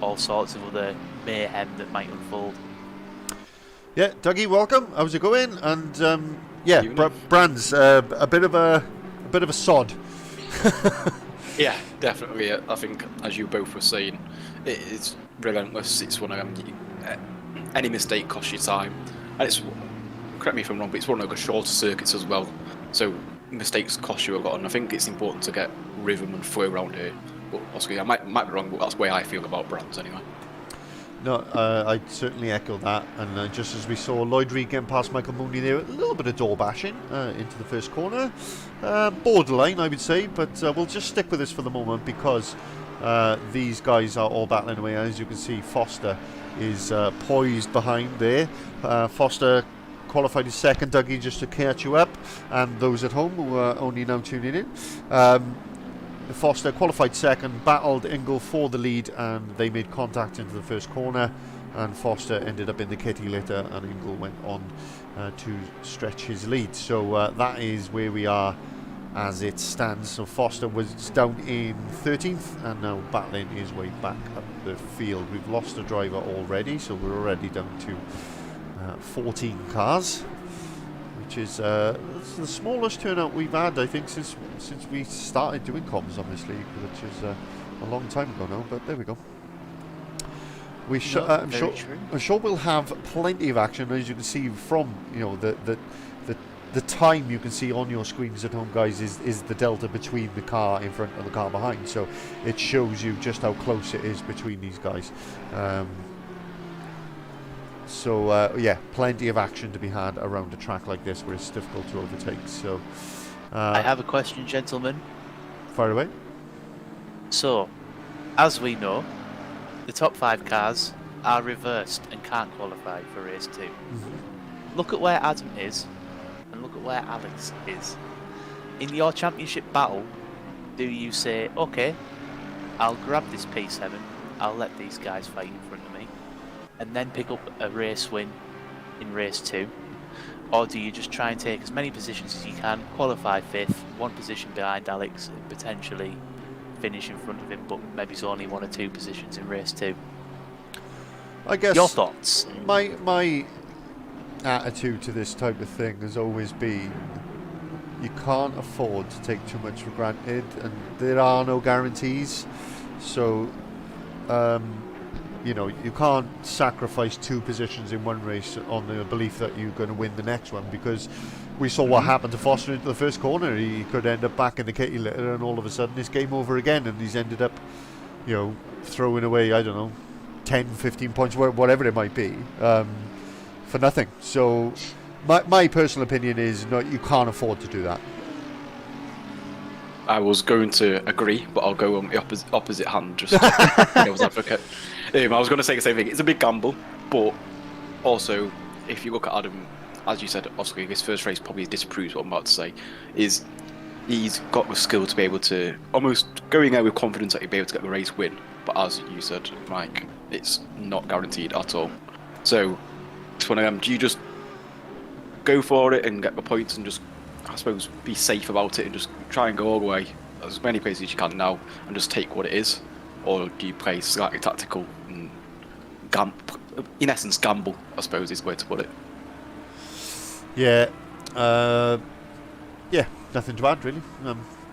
all sorts of other mayhem that might unfold. Yeah, Dougie, welcome. How's it going? And Brands, a bit of a sod. Yeah, definitely. I think, as you both were saying, it's relentless. It's one of them. Any mistake costs you time, and it's, correct me if I'm wrong, but it's one of the shorter circuits as well. So mistakes cost you a lot, and I think it's important to get rhythm and flow around here. But possibly I might be wrong, but that's the way I feel about Brands anyway. No, I certainly echo that. And just as we saw Lloyd Reed getting past Michael Mooney there, a little bit of door bashing into the first corner. Borderline, I would say, but we'll just stick with this for the moment because these guys are all battling away. As you can see, Foster is poised behind there. Foster qualified his second, Dougie, just to catch you up, and those at home who are only now tuning in. Foster qualified second, battled Ingle for the lead, and they made contact into the first corner, and Foster ended up in the kitty litter, and Ingle went on to stretch his lead. So that is where we are as it stands. So Foster was down in 13th and now battling his way back up the field. We've lost a driver already, so we're already down to 14 cars, which is the smallest turnout we've had, I think, since we started doing comms on this league, which is a long time ago now. But there we go. I'm sure we'll have plenty of action, as you can see from the time you can see on your screens at home, guys, is the delta between the car in front and the car behind. So it shows you just how close it is between these guys. Yeah, plenty of action to be had around a track like this where it's difficult to overtake. So I have a question, gentlemen. Fire away. So, as we know, the top 5 cars are reversed and can't qualify for race 2. Mm-hmm. Look at where Adam is, and look at where Alex is. In your championship battle, do you say, okay, I'll grab this P7, I'll let these guys fight in front of me, and then pick up a race win in race 2? Or do you just try and take as many positions as you can, qualify 5th, 1 position behind Alex, and potentially finish in front of him, but maybe it's only 1 or 2 positions in race 2? I guess your thoughts? My attitude to this type of thing has always been, you can't afford to take too much for granted, and there are no guarantees. So you can't sacrifice 2 positions in one race on the belief that you're going to win the next one, because we saw what happened to Foster into the first corner. He could end up back in the kitty litter, and all of a sudden it's game over again, and he's ended up, throwing away, I don't know, 10, 15 points, whatever it might be, for nothing. So my personal opinion is, no, you can't afford to do that. I was going to agree, but I'll go on the opposite hand, just devil's advocate. I was going to say the same thing. It's a big gamble, but also, if you look at Adam, as you said, Oscar, his first race probably disproves what I'm about to say, is he's got the skill to be able to almost going there with confidence that he'll be able to get the race win. But as you said, Mike, it's not guaranteed at all. So, it's one of them, do you just go for it and get the points and just, I suppose, be safe about it and just try and go all the way as many places as you can now and just take what it is? Or do you play slightly tactical and in essence gamble, I suppose is the way to put it? Yeah, nothing to add really.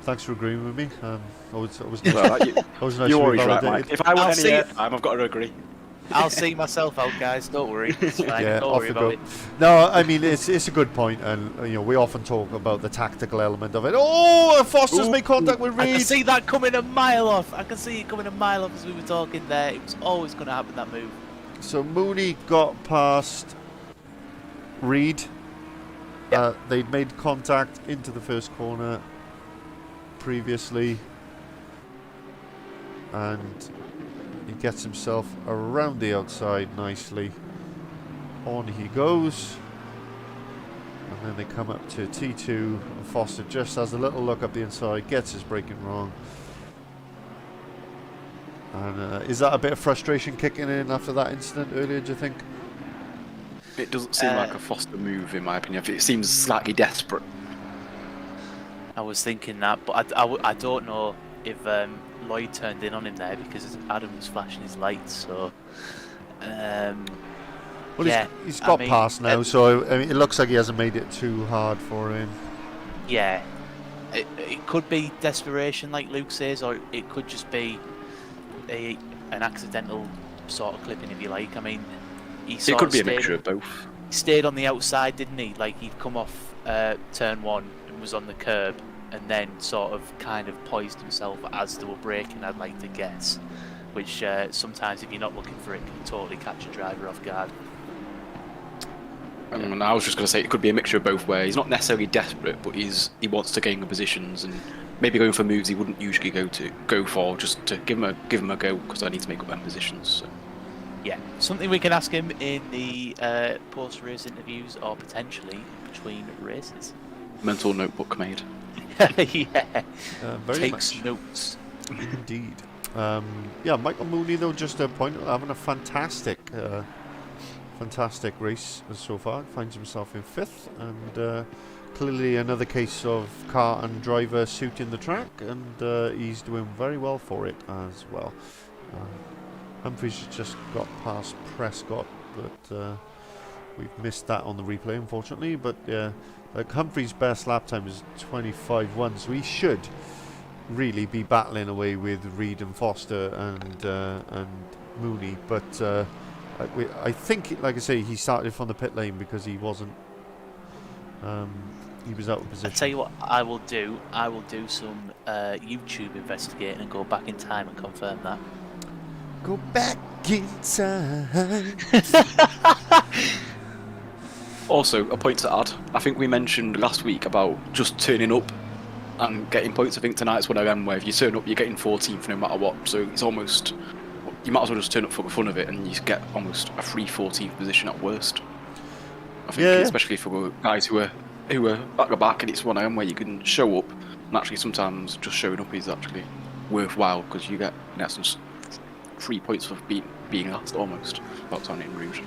Thanks for agreeing with me. I was nice You're always right, Mike. If I want any time, I've got to agree. I'll see myself out, guys. Don't worry. It's fine. Yeah, Don't off worry you about go. it. No, I mean it's a good point, and we often talk about the tactical element of it. Oh, Foster's made contact with I can Reed. see that coming a mile off. I can see it coming a mile off as we were talking there. It was always going to happen, that move. So Mooney got past Reed. Yep. They'd made contact into the first corner previously, and he gets himself around the outside nicely. On he goes, and then they come up to T2, and Foster just has a little look up the inside, gets his braking wrong. And is that a bit of frustration kicking in after that incident earlier, do you think? It doesn't seem like a Foster move, in my opinion. It seems slightly desperate. I was thinking that, but I don't know if Lloyd turned in on him there because Adam was flashing his lights. So, Well, yeah, he's got past now, so I mean, it looks like he hasn't made it too hard for him. Yeah, it could be desperation, like Luke says, or it could just be an accidental sort of clipping, if you like. I mean, it could be a mixture of both. He stayed on the outside, didn't he? Like he'd come off turn 1 and was on the curb, and then sort of kind of poised himself as they were braking, I'd like to guess. Which sometimes, if you're not looking for it, can totally catch a driver off guard. And I was just going to say it could be a mixture of both, where he's not necessarily desperate, but he wants to gain the positions and maybe going for moves he wouldn't usually go for, just to give him a go because I need to make up them positions. So. Yeah, something we can ask him in the post-race interviews or potentially between races. Mental notebook made. Yeah, Very takes much. notes. Indeed. Yeah, Michael Mooney, though, just a point, having a fantastic race so far. Finds himself in 5th, and clearly another case of car and driver suiting the track, and he's doing very well for it as well. Humphries just got past Prescott, but we've missed that on the replay, unfortunately. But like Humphries' best lap time is 25.1, so he should really be battling away with Reed and Foster and Mooney. But I think, like I say, he started from the pit lane because he wasn't. He was out of position. I'll tell you what I will do. I will do some YouTube investigating and go back in time and confirm that. Go back in time. Also, a point to add. I think we mentioned last week about just turning up and getting points. I think tonight's one of them where if you turn up, you're getting 14th no matter what. So it's almost, you might as well just turn up for the fun of it, and you get almost a free 14th position at worst. I think, especially for guys who are at the back, and it's one of them where you can show up, and actually sometimes just showing up is actually worthwhile because you get, in essence, 3 points for being last almost, without sounding rude.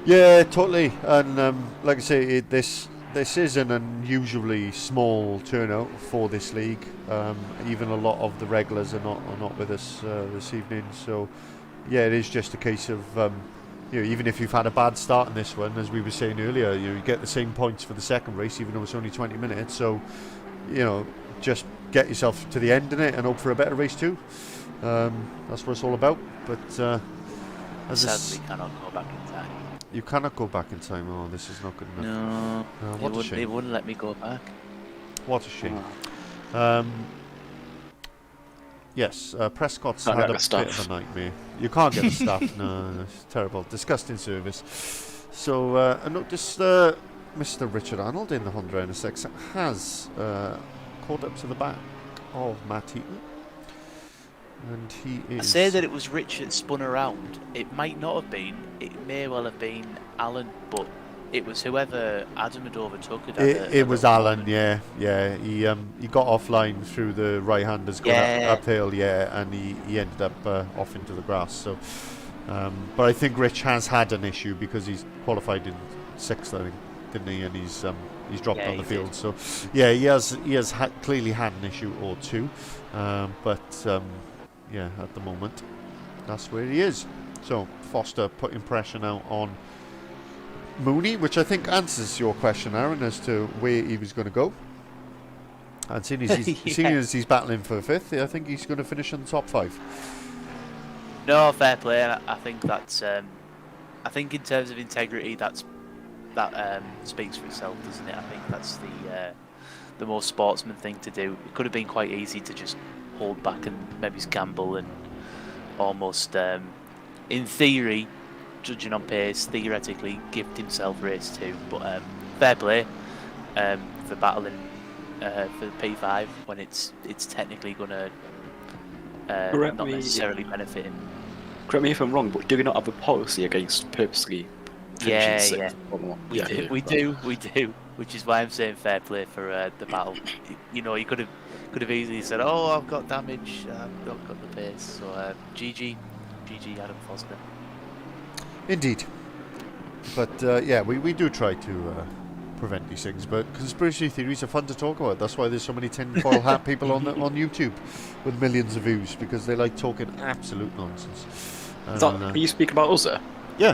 Yeah, totally. And like I say, this is an unusually small turnout for this league. Even a lot of the regulars are not with us this evening. So yeah, it is just a case of even if you've had a bad start in this one, as we were saying earlier, you get the same points for the second race, even though it's only 20 minutes. So just get yourself to the end in it and hope for a better race too. That's what it's all about. But sadly, cannot go back in time. You cannot go back in time. Oh, this is not good enough. No, what a shame. They wouldn't let me go back. What a shame. Yes, Prescott's Can't had get a the stuff. bit of a nightmare. You can't get the stuff. No, it's terrible. Disgusting service. So I noticed Mr. Richard Arnold in the Honda NSX has caught up to the back of Matt Heaton. And he is... I say that it was Richard spun around. It might not have been. It may well have been Alan, but it was whoever Adam had overtook. It was Alan, yeah. He got offline through the right-handers going uphill, and he ended up off into the grass. So, but I think Rich has had an issue because he's qualified in 6th, I think, didn't he? And he's dropped on the field. Did. So, yeah, he has clearly had an issue or two, but. Yeah, at the moment, that's where he is. So Foster putting pressure now on Mooney, which I think answers your question, Aaron, as to where he was going to go. And seeing as he's battling for 5th, I think he's going to finish in the top 5. No, fair play. I think that's. I think in terms of integrity, that speaks for itself, doesn't it? I think that's the more sportsman thing to do. It could have been quite easy to just hold back and maybe gamble and almost, in theory, judging on pace, theoretically gift himself race 2. But fair play for battling for the P5 when it's technically going to not necessarily benefit him. Correct me if I'm wrong, but do we not have a policy against purposely finishing sixth? We do, which is why I'm saying fair play for the battle. You know, he could have easily said, "Oh, I've got damage, I've not got the pace." So GG Adam Foster. Indeed. But yeah, we do try to prevent these things. But conspiracy theories are fun to talk about. That's why there's so many tinfoil hat people on YouTube with millions of views, because they like talking absolute nonsense. Are you speaking about us there? Yeah.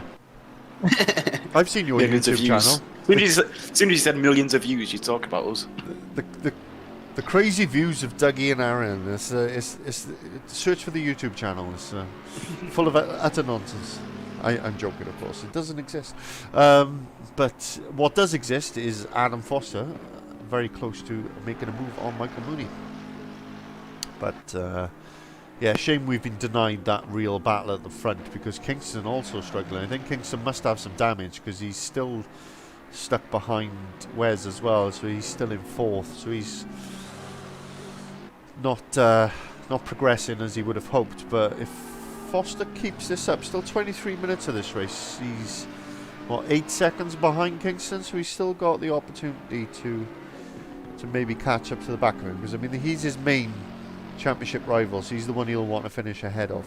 I've seen your millions YouTube channel. As soon as you said millions of views, you talk about us. The crazy views of Dougie and Aaron. It's search for the YouTube channel. It's full of utter nonsense. I'm joking, of course. It doesn't exist. But what does exist is Adam Foster, very close to making a move on Michael Mooney. But yeah, shame we've been denied that real battle at the front, because Kingston also struggling. I think Kingston must have some damage because he's still stuck behind Wes as well, so he's still in 4th. So he's not progressing as he would have hoped. But if Foster keeps this up, still 23 minutes of this race, he's 8 seconds behind Kingston, so he's still got the opportunity to maybe catch up to the back of him, because I mean he's his main championship rival, so he's the one he'll want to finish ahead of.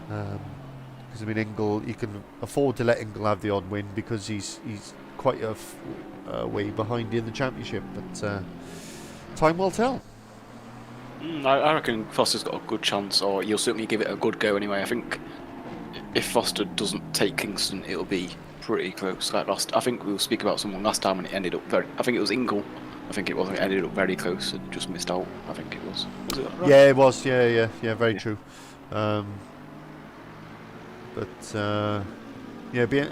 Because I mean Ingle, he can afford to let Ingle have the odd win because he's quite a way behind in the championship, but time will tell. I reckon Foster's got a good chance, or he'll certainly give it a good go anyway. I think if Foster doesn't take Kingston, it'll be pretty close. Like I think we will speak about someone last time and it ended up I think it was Ingle. I think it was. It ended up very close and just missed out. I think it was. Was it right? Yeah, it was. Yeah, very true. Yeah,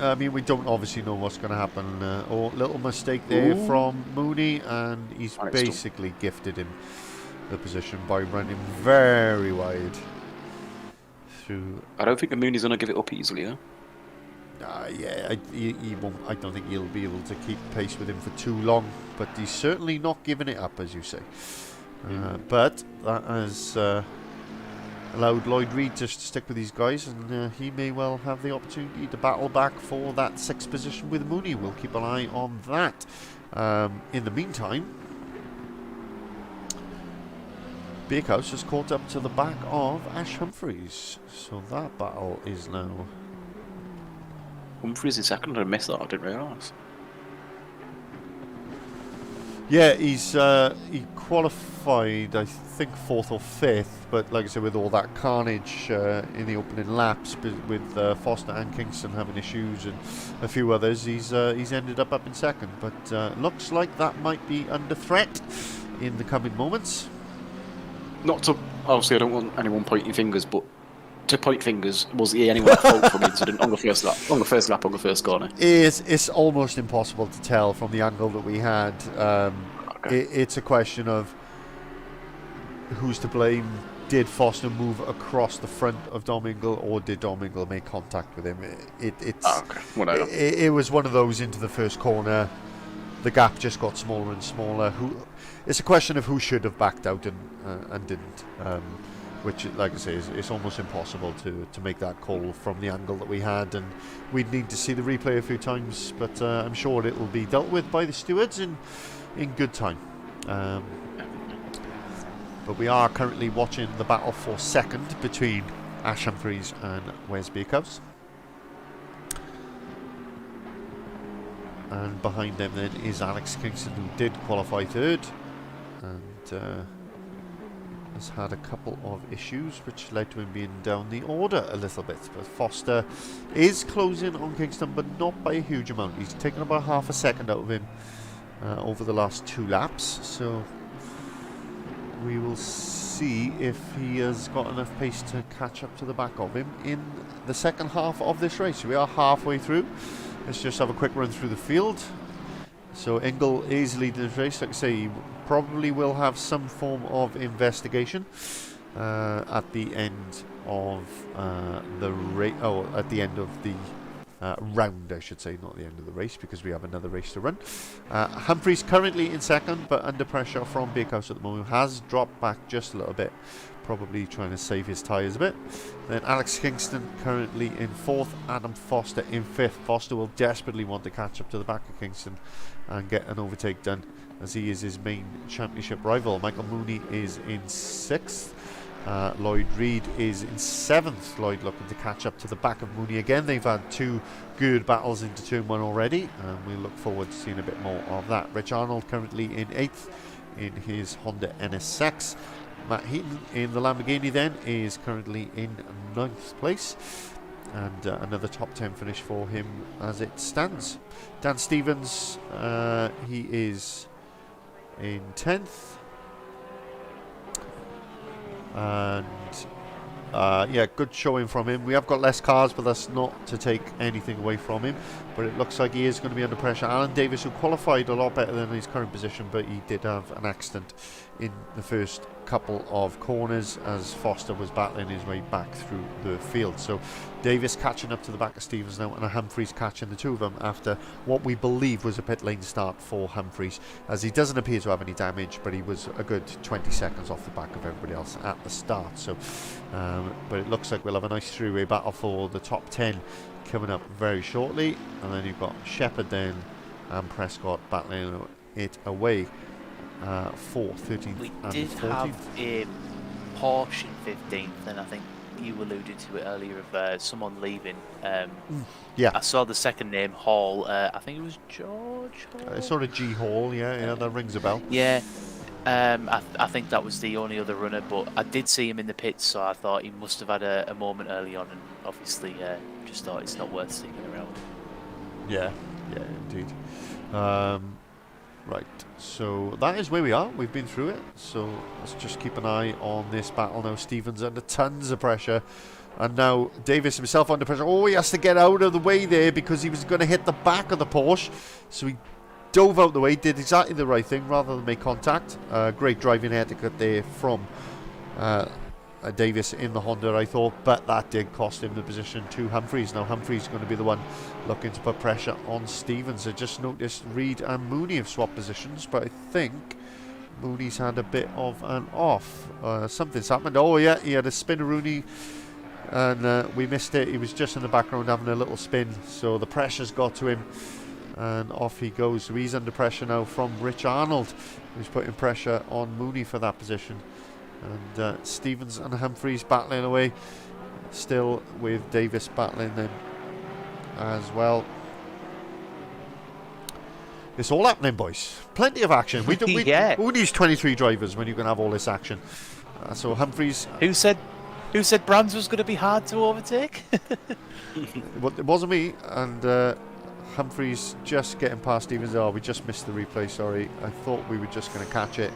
I mean, we don't obviously know what's going to happen. Or little mistake there from Mooney, and he's basically gifted him the position by running very wide through. I don't think the Mooney's going to give it up easily, though. Yeah, he won't. I don't think he'll be able to keep pace with him for too long. But he's certainly not giving it up, as you say. But that has allowed Lloyd Reid to stick with these guys, and he may well have the opportunity to battle back for that 6th position with Mooney. We'll keep an eye on that. In the meantime, Bakehouse has caught up to the back of Ash Humphreys, so that battle is now. Humphreys in second. I missed that. I didn't realise. Yeah, he qualified, I think 4th or 5th, but like I said, with all that carnage in the opening laps, with Foster and Kingston having issues and a few others, he's ended up in 2nd. But looks like that might be under threat in the coming moments. Not to obviously, I don't want anyone pointing fingers, but to point fingers, was anyone at fault for the incident on the first lap, on the first corner? It's almost impossible to tell from the angle that we had. Okay. It's a question of who's to blame. Did Foster move across the front of Dom Ingle, or did Dom Ingle make contact with him? It was one of those into the first corner. The gap just got smaller and smaller. It's a question of who should have backed out and didn't. Which, like I say, it's almost impossible to make that call from the angle that we had, and we'd need to see the replay a few times, but I'm sure it will be dealt with by the stewards in good time. But we are currently watching the battle for 2nd between Ash Humphreys and Wes Bakehouse. And behind them then is Alex Kingston, who did qualify 3rd, and has had a couple of issues which led to him being down the order a little bit. But Foster is closing on Kingston, but not by a huge amount. He's taken about ½ second out of him over the last 2 laps, so we will see if he has got enough pace to catch up to the back of him in the second half of this race. We are halfway through. Let's just have a quick run through the field. So Engel is leading this race. Like I say, he probably will have some form of investigation at the end of the race. Oh, at the end of the round, I should say, not the end of the race, because we have another race to run. Humphreys currently in second, but under pressure from Bakehouse at the moment. Has dropped back just a little bit, probably trying to save his tyres a bit. Then Alex Kingston currently in fourth, Adam Foster in fifth. Foster will desperately want to catch up to the back of Kingston and get an overtake done, as he is his main championship rival. Michael Mooney is in sixth. Lloyd Reed is in seventh. Lloyd looking to catch up to the back of Mooney again. They've had two good battles into turn one already, and we look forward to seeing a bit more of that. Rich Arnold currently in eighth in his Honda NSX. Matt Heaton in the Lamborghini then is currently in ninth place, and another top 10 finish for him as it stands. Dan Stevens, he is in 10th. And yeah, good showing from him. We have got less cars, but that's not to take anything away from him. But it looks like he is going to be under pressure. Alan Davis, who qualified a lot better than his current position, but he did have an accident in the first couple of corners as Foster was battling his way back through the field. So Davis catching up to the back of Stevens now, and Humphreys catching the two of them after what we believe was a pit lane start for Humphreys, as he doesn't appear to have any damage, but he was a good 20 seconds off the back of everybody else at the start. So but it looks like we'll have a nice three-way battle for the top 10 coming up very shortly. And then you've got Shepherd then and Prescott battling it away for 13th We and did 14th. have a Porsche in 15th, and I think you alluded to it earlier of someone leaving. Yeah. I saw the second name, Hall. I think it was George Hall. Sort of G Hall, yeah, that rings a bell. Yeah. I think that was the only other runner, but I did see him in the pits, so I thought he must have had a moment early on, and obviously just thought it's not worth sticking around. Yeah, indeed. Right, so that is where we are. We've been through it, so let's just keep an eye on this battle now. Stevens under tons of pressure, and now Davis himself under pressure. Oh, he has to get out of the way there because he was going to hit the back of the Porsche, so he dove out the way, did exactly the right thing rather than make contact. Great driving etiquette there from Davis in the Honda, I thought, but that did cost him the position to Humphreys. Now Humphreys is going to be the one looking to put pressure on Stevens. I just noticed Reed and Mooney have swapped positions, but I think Mooney's had a bit of an off. Something's happened. Oh yeah, he had a spinneroonie and we missed it. He was just in the background having a little spin, so the pressure's got to him and off he goes. So he's under pressure now from Rich Arnold, who's putting pressure on Mooney for that position. And Stevens and Humphreys battling away, still with Davis battling them as well. It's all happening, boys. Plenty of action. Yeah. Who needs 23 drivers when you can have all this action? So Humphreys. Who said Brands was going to be hard to overtake? It wasn't me. And Humphreys just getting past Stevens. Oh, we just missed the replay. Sorry, I thought we were just going to catch it,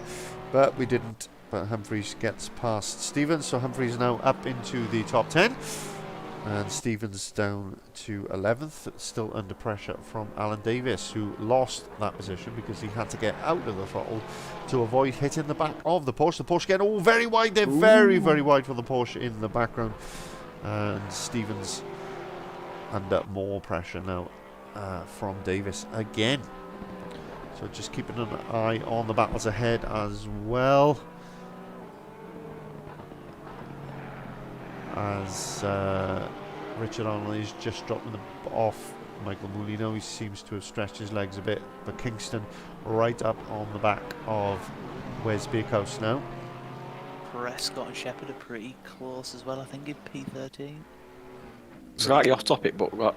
but we didn't. But Humphreys gets past Stevens, so Humphreys now up into the top 10, and Stevens down to 11th, still under pressure from Alan Davis, who lost that position because he had to get out of the throttle to avoid hitting the back of the Porsche. The Porsche getting very wide there, very wide for the Porsche in the background, and Stevens under more pressure now from Davis again. So just keeping an eye on the battles ahead as well. As Richard Arnold is just dropping them off Michael Mooney now. He seems to have stretched his legs a bit, but Kingston right up on the back of Wes Bakehouse now. Prescott and Shepherd are pretty close as well, I think, in P13. Slightly off topic, but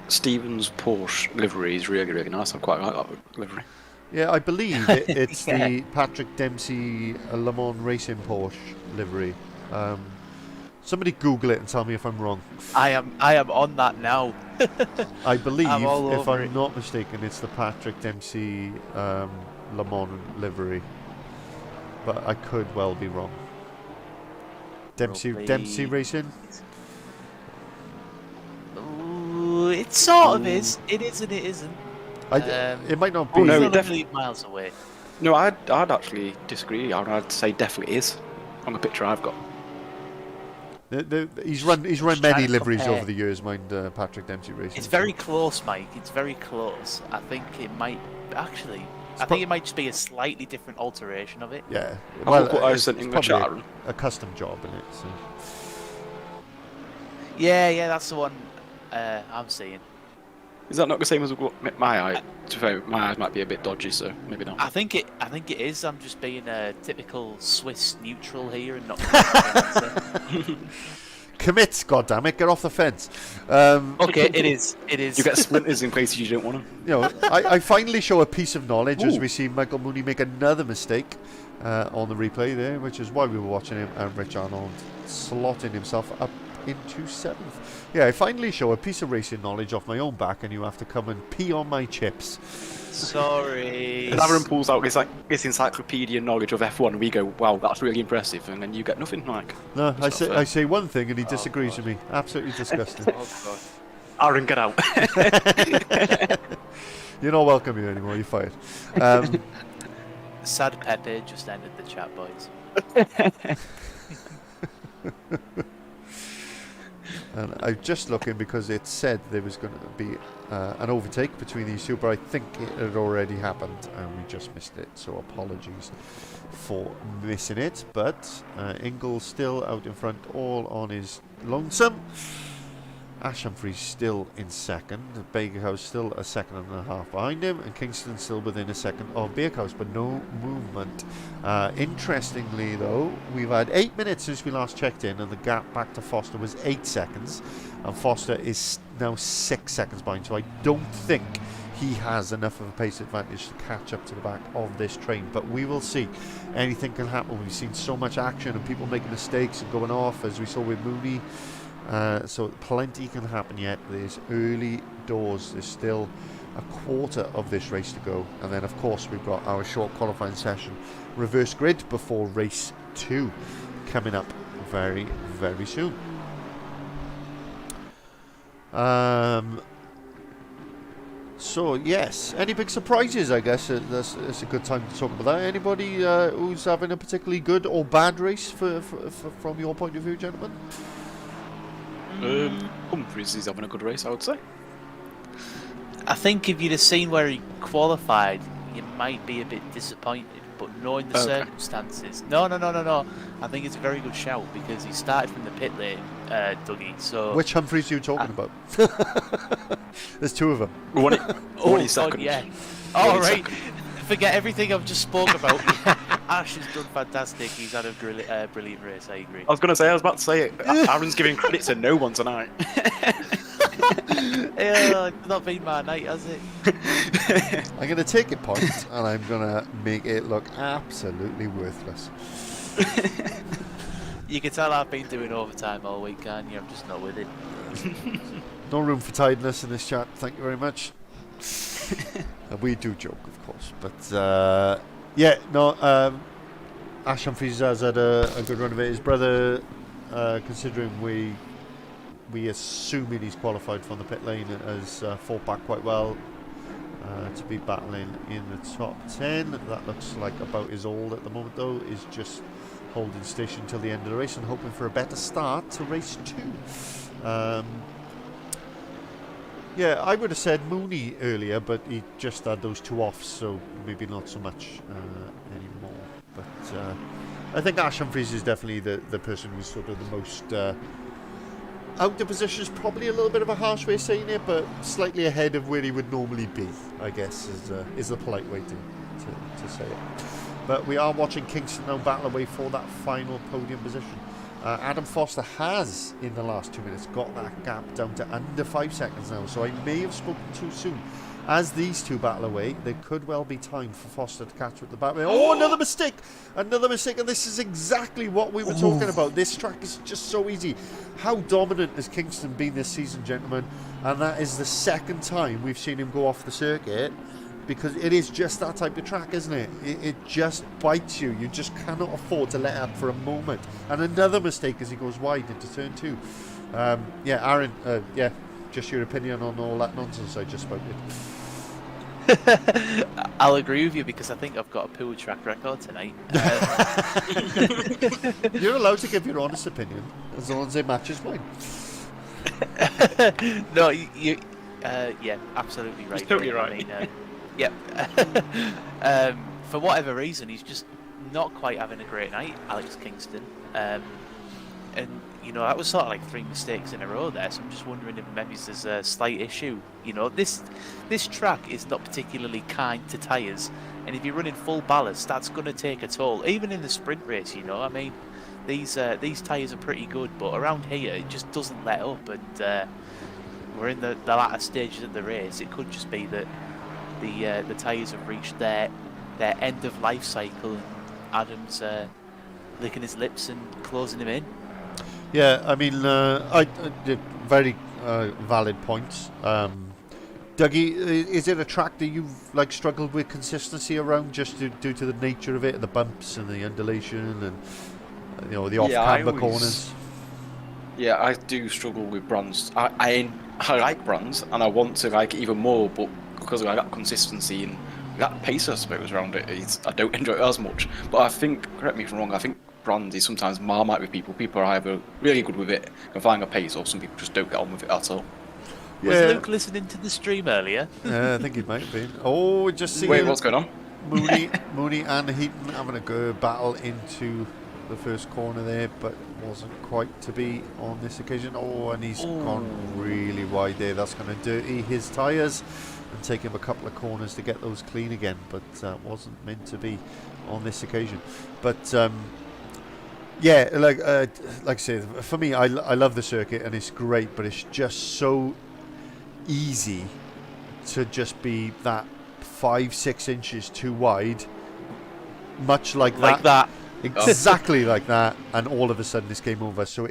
Stevens' Porsche livery is really, really nice. I quite like that livery. Yeah, I believe it's Yeah. the Patrick Dempsey Le Mans Racing Porsche livery. Somebody Google it and tell me if I'm wrong. I am on that now. I believe, I'm all if over I'm it. not mistaken, it's the Patrick Dempsey Le Mans livery. but I could well be wrong. Dempsey Racing? Ooh, it sort of is. It is and it isn't. It might not be. Oh, no, It's it not a million miles away. No, I'd actually disagree. I'd say definitely is on the picture I've got. He's run trying many to liveries compare. over the years, mind Patrick Dempsey Racing. It's very close, Mike. It's very close. I think it might actually. I think it might just be a slightly different alteration of it. Yeah. Well, what I it's sent in the probably chat. a custom job in it. So. Yeah, that's the one I'm seeing. Is that not the same as what my eye? To be fair, my eyes might be a bit dodgy, so maybe not. I think it is. I'm just being a typical Swiss neutral here and not. Commit, goddammit, get off the fence. Okay, it is. You get splinters in places you don't want them. You know, I finally show a piece of knowledge as we see Michael Mooney make another mistake on the replay there, which is why we were watching him, and Rich Arnold slotting himself up into 7th. Yeah, I finally show a piece of racing knowledge off my own back, and you have to come and pee on my chips. Sorry. And Aaron pulls out this encyclopedia knowledge of F1, and we go, "Wow, that's really impressive," and then you get nothing. Like, No, I not fair. say one thing, and he disagrees with me. Absolutely disgusting. Oh, Aaron, get out. You're not welcome here anymore. You're fired. Sad Pepe just ended the chat, boys. And I'm just looking because it said there was going to be an overtake between these two, but I think it had already happened and we just missed it. So apologies for missing it. But Ingles still out in front, all on his lonesome. Ash Humphries still in second. Bakerhouse still a second and a half behind him, and Kingston still within a second of Bakerhouse, but no movement. Interestingly, though, we've had 8 minutes since we last checked in, and the gap back to Foster was 8 seconds, and Foster is now 6 seconds behind. So I don't think he has enough of a pace advantage to catch up to the back of this train, but we will see. Anything can happen. We've seen so much action and people making mistakes and going off, as we saw with Mooney. So plenty can happen yet. There's early doors. There's still a quarter of this race to go, and then of course we've got our short qualifying session, reverse grid, before race 2 coming up very, very soon. So yes, any big surprises? I guess that's a good time to talk about that. Anybody who's having a particularly good or bad race from your point of view, gentlemen? Humphries is having a good race, I would say. I think if you'd have seen where he qualified, you might be a bit disappointed. But knowing the circumstances, no. I think it's a very good shout because he started from the pit lane, Dougie. So Which Humphries are you talking about? There's 2 of them. One second. Yeah. All right. Forget everything I've just spoke about. Ash has done fantastic. He's had a brilliant race. I agree. I was about to say it. Aaron's giving credit to no one tonight. It's not been my night, has it? I'm going to take a point and I'm going to make it look absolutely worthless. You can tell I've been doing overtime all week, can't you? I'm just not with it. No room for tidiness in this chat. Thank you very much. We do joke, of course, but Ash Humphries has had a good run of it. His brother, considering we assuming he's qualified from the pit lane, has fought back quite well to be battling in the top 10. That looks like about his all at the moment, though. Is just holding station till the end of the race and hoping for a better start to race 2. Yeah, I would have said Mooney earlier, but he just had those 2 offs, so maybe not so much anymore. But I think Ash Humphries is definitely the person who's sort of the most out of position. Is probably a little bit of a harsh way of saying it, but slightly ahead of where he would normally be, I guess, is the polite way to say it. But we are watching Kingston now battle away for that final podium position. Adam Foster has, in the last 2 minutes, got that gap down to under 5 seconds now, so I may have spoken too soon. As these two battle away, there could well be time for Foster to catch up the back. Oh, another mistake! Another mistake, and this is exactly what we were talking about. This track is just so easy. How dominant has Kingston been this season, gentlemen? And that is the second time we've seen him go off the circuit because it is just that type of track, isn't it? It just bites you. You just cannot afford to let up for a moment. And another mistake as he goes wide into turn 2. Aaron, just your opinion on all that nonsense I just spoke with. I'll agree with you because I think I've got a poor track record tonight. You're allowed to give your honest opinion as long as it matches mine. No, you absolutely right. He's totally mate. right. I mean, for whatever reason, he's just not quite having a great night, Alex Kingston. And that was sort of like 3 mistakes in a row there. So I'm just wondering if maybe there's a slight issue. This track is not particularly kind to tyres, and if you're running full ballast, that's going to take a toll. Even in the sprint race, I mean. These tyres are pretty good, but around here it just doesn't let up, and we're in the latter stages of the race. It could just be that the tyres have reached their end of life cycle, and Adam's licking his lips and closing him in. Yeah, I mean, I did very valid points. Dougie, is it a track that you've struggled with consistency around just due to the nature of it, the bumps and the undulation and the off-camber corners? Yeah, I do struggle with Brands. I like Brands, and I want to like it even more, but because of that consistency and that pace, I suppose, around it, I don't enjoy it as much. But I think, correct me if I'm wrong, I think Brands is sometimes Marmite with people. People are either really good with it and find a pace, or some people just don't get on with it at all. Was Luke listening to the stream earlier? Yeah, I think he might have been. Oh, just see. Wait, what's going on? Mooney and Heaton having a good battle into the first corner there, but wasn't quite to be on this occasion. Oh, and he's gone really wide there. That's going to dirty his tyres and take him a couple of corners to get those clean again, but wasn't meant to be on this occasion. But like I say, for me, I love the circuit and it's great, but it's just so easy to just be that 5-6 inches too wide, much like that. Exactly like that, and all of a sudden it's game over. So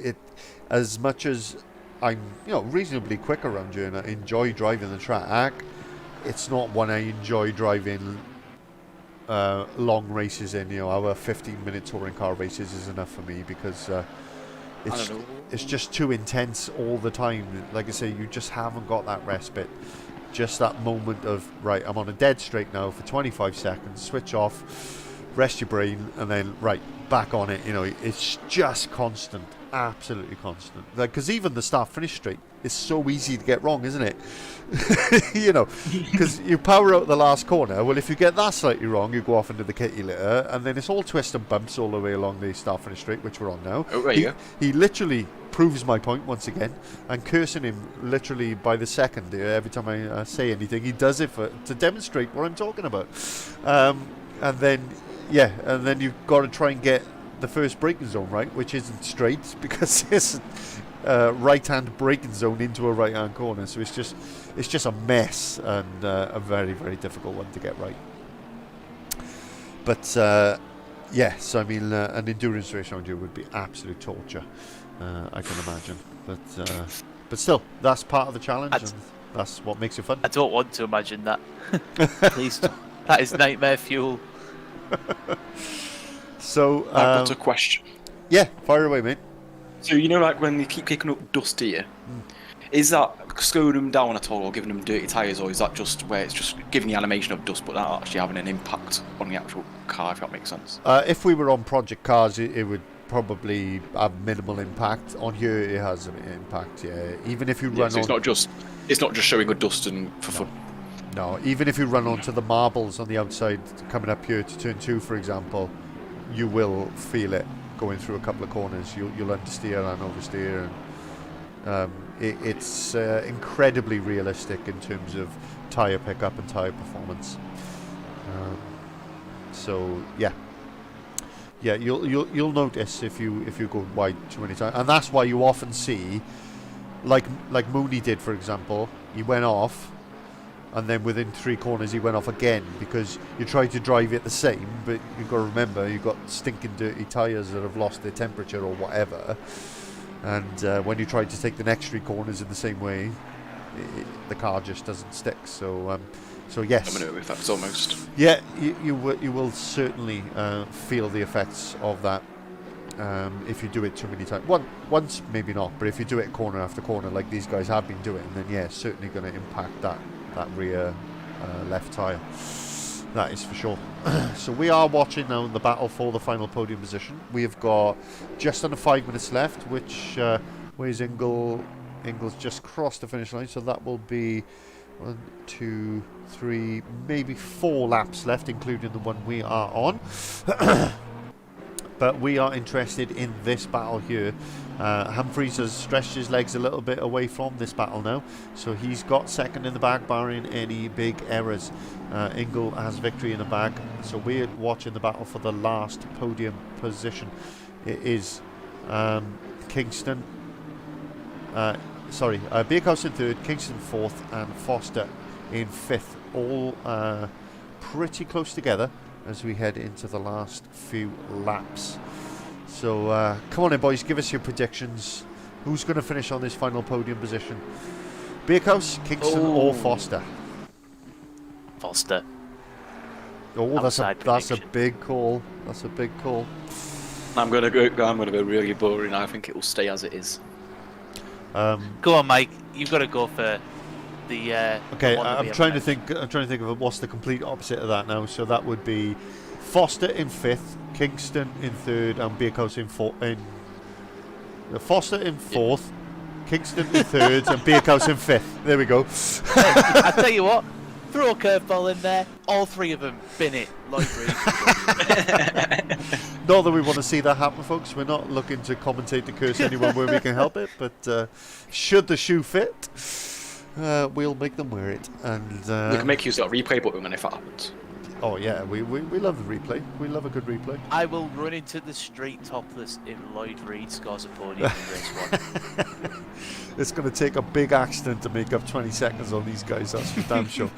as much as I'm reasonably quick around here and I enjoy driving the track, it's not one I enjoy driving long races in. Our 15-minute touring car races is enough for me because it's just too intense all the time. Like I say, you just haven't got that respite, just that moment of, right, I'm on a dead straight now for 25 seconds, switch off, rest your brain, and then back on it. It's just constant, absolutely constant. Because even the start finish straight is so easy to get wrong, isn't it? Because you power out the last corner. Well, if you get that slightly wrong, you go off into the kitty litter, and then it's all twists and bumps all the way along the start finish straight, which we're on now. Oh, there you go. He literally proves my point once again. I'm cursing him literally by the second every time I say anything. He does it to demonstrate what I'm talking about. And then you've got to try and get the first braking zone right, which isn't straight because it's right-hand braking zone into a right-hand corner. So it's just a mess and a very, very difficult one to get right. But yes, I mean, an endurance race around here would be absolute torture. I can imagine. But still, that's part of the challenge, and that's what makes it fun. I don't want to imagine that. Please, that is nightmare fuel. So I've got a question. Yeah, fire away, mate. So when they keep kicking up dust here, is that slowing them down at all, or giving them dirty tyres, or is that just where it's just giving the animation of dust, but not actually having an impact on the actual car? If that makes sense. If we were on project cars, it would probably have minimal impact. On here, it has an impact. Yeah, even if you run. So it's not just showing good dust and for fun. No, even if you run onto the marbles on the outside, coming up here to turn 2, for example, you will feel it going through a couple of corners. You'll understeer and oversteer, and it's incredibly realistic in terms of tyre pickup and tyre performance. So yeah, you'll notice if you go wide too many times, and that's why you often see, like Mooney did, for example, he went off. And then within 3 corners he went off again because you try to drive it the same, but you've got to remember you've got stinking dirty tyres that have lost their temperature or whatever. And when you try to take the next 3 corners in the same way, the car just doesn't stick. So So yes, domino effects almost. yeah, you will certainly feel the effects of that if you do it too many times. Once maybe not, but if you do it corner after corner like these guys have been doing, then yeah, certainly going to impact that rear left tyre. That is for sure. So we are watching now the battle for the final podium position. We have got just under 5 minutes left, which where's Ingle? Ingle's just crossed the finish line, so that will be 1, 2, 3, maybe 4 laps left, including the one we are on. But we are interested in this battle here. Humphries has stretched his legs a little bit away from this battle now, so he's got second in the bag barring any big errors. Ingle has victory in the bag, so we're watching the battle for the last podium position. It is Kingston, Beerhouse in third, Kingston fourth, and Foster in fifth, all pretty close together as we head into the last few laps. So come on in, boys, give us your predictions. Who's going to finish on this final podium position? Beerhouse, Kingston, or Foster? Foster. Oh, that's a Outside big call. That's a big call. I'm gonna go really boring. I think it will stay as it is. Go on, Mike. You've got to go for the. Okay, the one that we I'm have trying to mentioned. think. I'm trying to think of what's the complete opposite of that now. So that would be Foster in fifth, Kingston in third, and Beerhouse in fourth. Foster in fourth, Kingston in third, and Beerhouse in fifth. There we go. I tell you what, throw a curveball in there. All three of them bin it. Lloyd Reed. Not that we want to see that happen, folks. We're not looking to commentate to curse anyone where we can help it, but should the shoe fit, we'll make them wear it. And We can make use of that replay button if that happens. oh yeah, we love the replay. We love a good replay. I will run into the street topless if Lloyd Reed scores a podium in race 1. It's going to take a big accident to make up 20 seconds on these guys, that's for damn sure.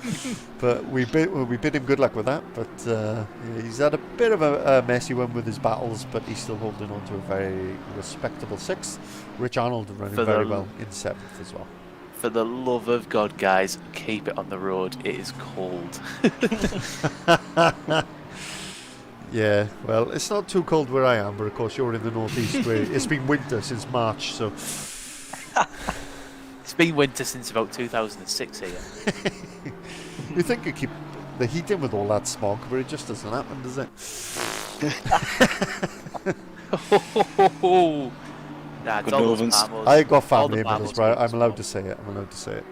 But we bid him good luck with that. But yeah, he's had a bit of a messy one with his battles, but he's still holding on to a very respectable 6th. Rich Arnold running very well in 7th as well. For the love of God, guys, keep it on the road. It is cold. Yeah, well, it's not too cold where I am, but of course you're in the northeast where it's been winter since March, so... It's been winter since about 2006 here. You think you keep the heat in with all that smog, but it just doesn't happen, does it? Nah, it's Good all those Northerns. Parmos. I got All family the in Middlesbrough, Parmos I'm allowed go. to say it, I'm allowed to say it.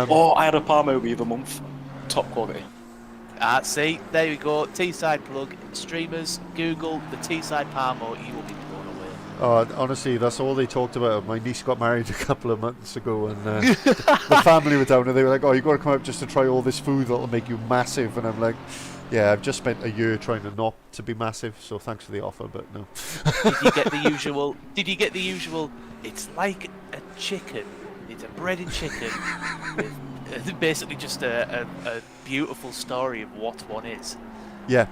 Oh, I had a Parmo the other month. Top quality. See, there we go. Teesside plug. Streamers, Google the Teesside Parmo. You will be blown away. Oh, honestly, that's all they talked about. My niece got married a couple of months ago, and the family were down, and they were like, "Oh, you got to come out just to try all this food that'll make you massive." And I'm like, "Yeah, I've just spent a year trying to not to be massive, so thanks for the offer, but no." Did you get the usual? Did you get the usual? It's like a chicken. It's a breaded chicken with basically just a beautiful story of what one is. Yeah.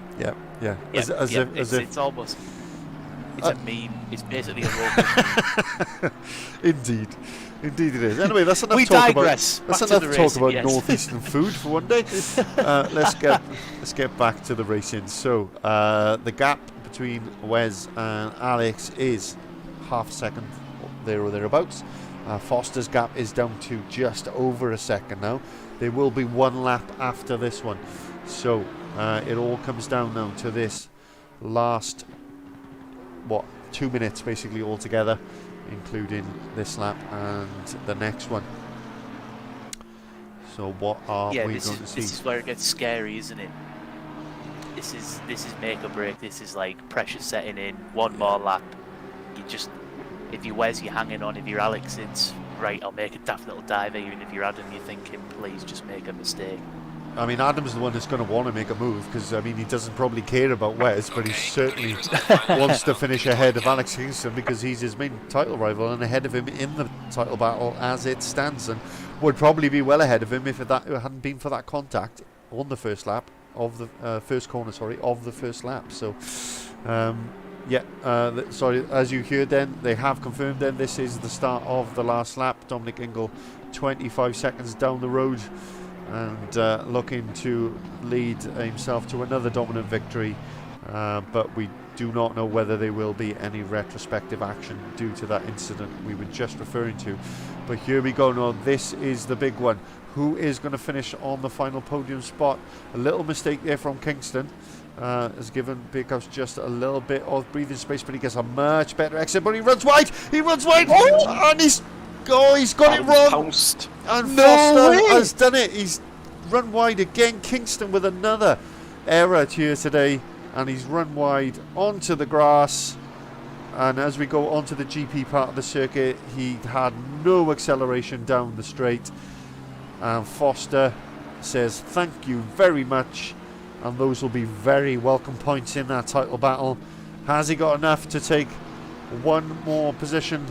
It's almost. It's a meme. It's basically a robot. Indeed it is. Anyway, that's enough We talk digress. about. That's Back to enough the talk racing, about yes. northeastern food for one day. Let's get back to the racing. So the gap between Wes and Alex is half a second there or thereabouts. Foster's gap is down to just over a second now. There will be one lap after this one. So it all comes down now to this last 2 minutes basically altogether, including this lap and the next one. So what are we going to see? This is where it gets scary, isn't it? This is make or break. This is like pressure setting in. One more lap. You just, if you're Wes, you're hanging on. If you're Alex, it's right. I'll make a daft little dive here. And if you're Adam, you're thinking, please just make a mistake. I mean, Adam's the one that's going to want to make a move because, I mean, he doesn't probably care about Wes, but he certainly wants to finish ahead of Alex Kingston because he's his main title rival and ahead of him in the title battle as it stands, and would probably be well ahead of him if that hadn't been for that contact on the first lap of the first corner, of the first lap. So, sorry, as you heard then, they have confirmed then this is the start of the last lap. Dominic Ingle 25 seconds down the road. and looking to lead himself to another dominant victory, but we do not know whether there will be any retrospective action due to that incident we were just referring to. But here we go now, this is the big one. Who is going to finish on the final podium spot? A little mistake there from Kingston has given Bakehouse just a little bit of breathing space, but he gets a much better exit, but he runs wide, and he's got it wrong. Pounced. And Foster has done it. He's run wide again. Kingston with another error here today, and he's run wide onto the grass. And as we go onto the GP part of the circuit, he had no acceleration down the straight. And Foster says thank you very much, and those will be very welcome points in that title battle. Has he got enough to take one more position?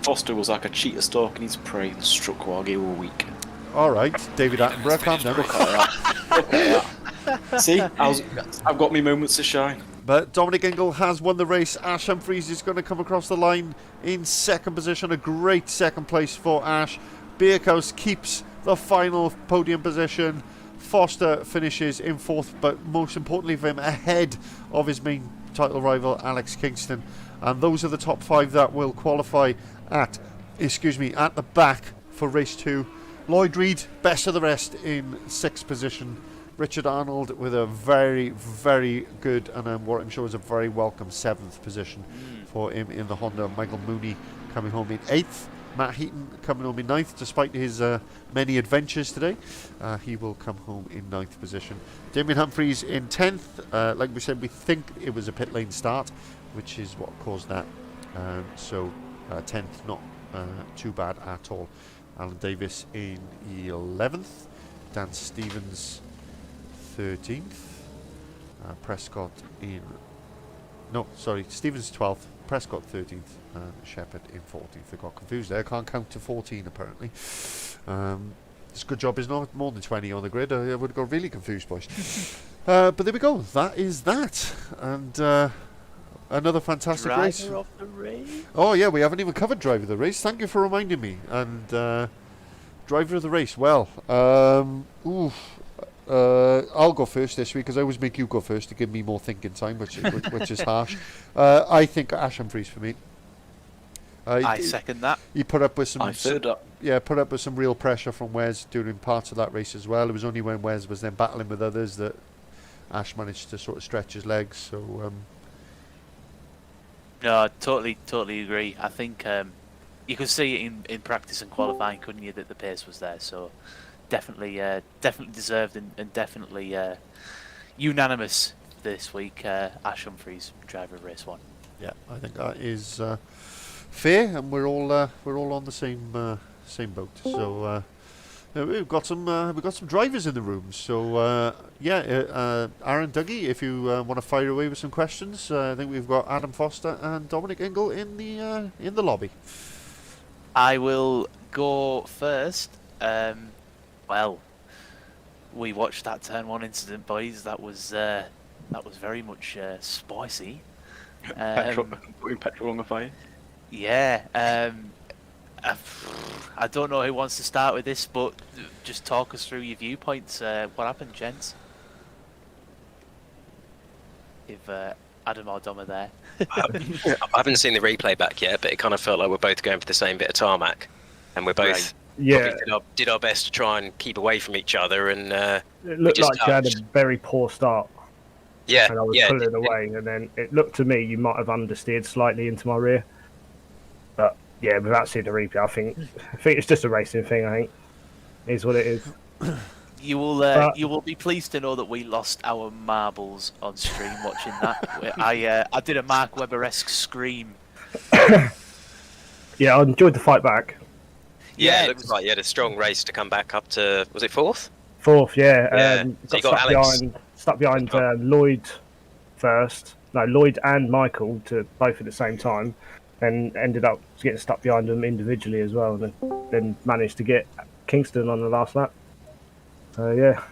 Foster was like a cheetah stalking his prey and struck while they were weak. All right, David Attenborough, calm down. Look at that. See, I've got me moments to shine. But Dominic Ingle has won the race. Ash Humphries is going to come across the line in second position. A great second place for Ash. Bakehouse keeps the final podium position. Foster finishes in fourth, but most importantly for him, ahead of his main title rival, Alex Kingston. And those are the top 5 that will qualify at the back for race 2. Lloyd Reed, best of the rest, in 6th position. Richard Arnold with a very, very good, and what I'm sure is a very welcome 7th position for him in the Honda. Michael Mooney coming home in 8th. Matt Heaton coming home in 9th, despite his many adventures today. He will come home in 9th position. Damien Humphries in 10th. Like we said, we think it was a pit lane start, which is what caused that. So 10th, not too bad at all. Alan Davis in 11th. Dan Stevens 13th. Prescott in... No, sorry, Stevens 12th. Prescott 13th. And Shepherd in 14th. I got confused there. I can't count to 14 apparently. It's a good job there's not more than 20 on the grid. I would have got really confused, boys. But there we go. That is that. And... another fantastic race. Driver of the race. Oh yeah, we haven't even covered driver of the race. Thank you for reminding me. And driver of the race. Well, I'll go first this week because I always make you go first to give me more thinking time, which is harsh. I think Ash Humphries for me. I second that. He put up with some. Put up with some real pressure from Wes during parts of that race as well. It was only when Wes was then battling with others that Ash managed to sort of stretch his legs. So. No, I totally agree. I think you could see it in practice and qualifying, couldn't you, that the pace was there. So definitely deserved and definitely unanimous this week. Ash Humphries, driver of race 1. Yeah, I think that is fair, and we're all on the same boat. So we've got some drivers in the room. So Aaron, Dougie, if you want to fire away with some questions, I think we've got Adam Foster and Dominic Ingle in the lobby. I will go first. Well, we watched that turn 1 incident, boys. That was very much spicy. Putting petrol on the fire. Yeah. I don't know who wants to start with this, but just talk us through your viewpoints. What happened, gents? If Adam or Dom are there. I haven't seen the replay back yet, but it kind of felt like we're both going for the same bit of tarmac, and we're both did our best to try and keep away from each other. And it looked like you had a very poor start. Yeah, and I was pulling away, and then it looked to me you might have understeered slightly into my rear. But yeah, without seeing the replay, I think it's just a racing thing. I think is what it is. You will be pleased to know that we lost our marbles on stream watching that. I did a Mark Webber-esque scream. Yeah, I enjoyed the fight back. Yeah, it looks like you had a strong race to come back up to, was it 4th? 4th, yeah. So you got Alex. Stuck behind Lloyd first. No, Lloyd and Michael to both at the same time, and ended up getting stuck behind them individually as well, and then managed to get Kingston on the last lap. So yeah,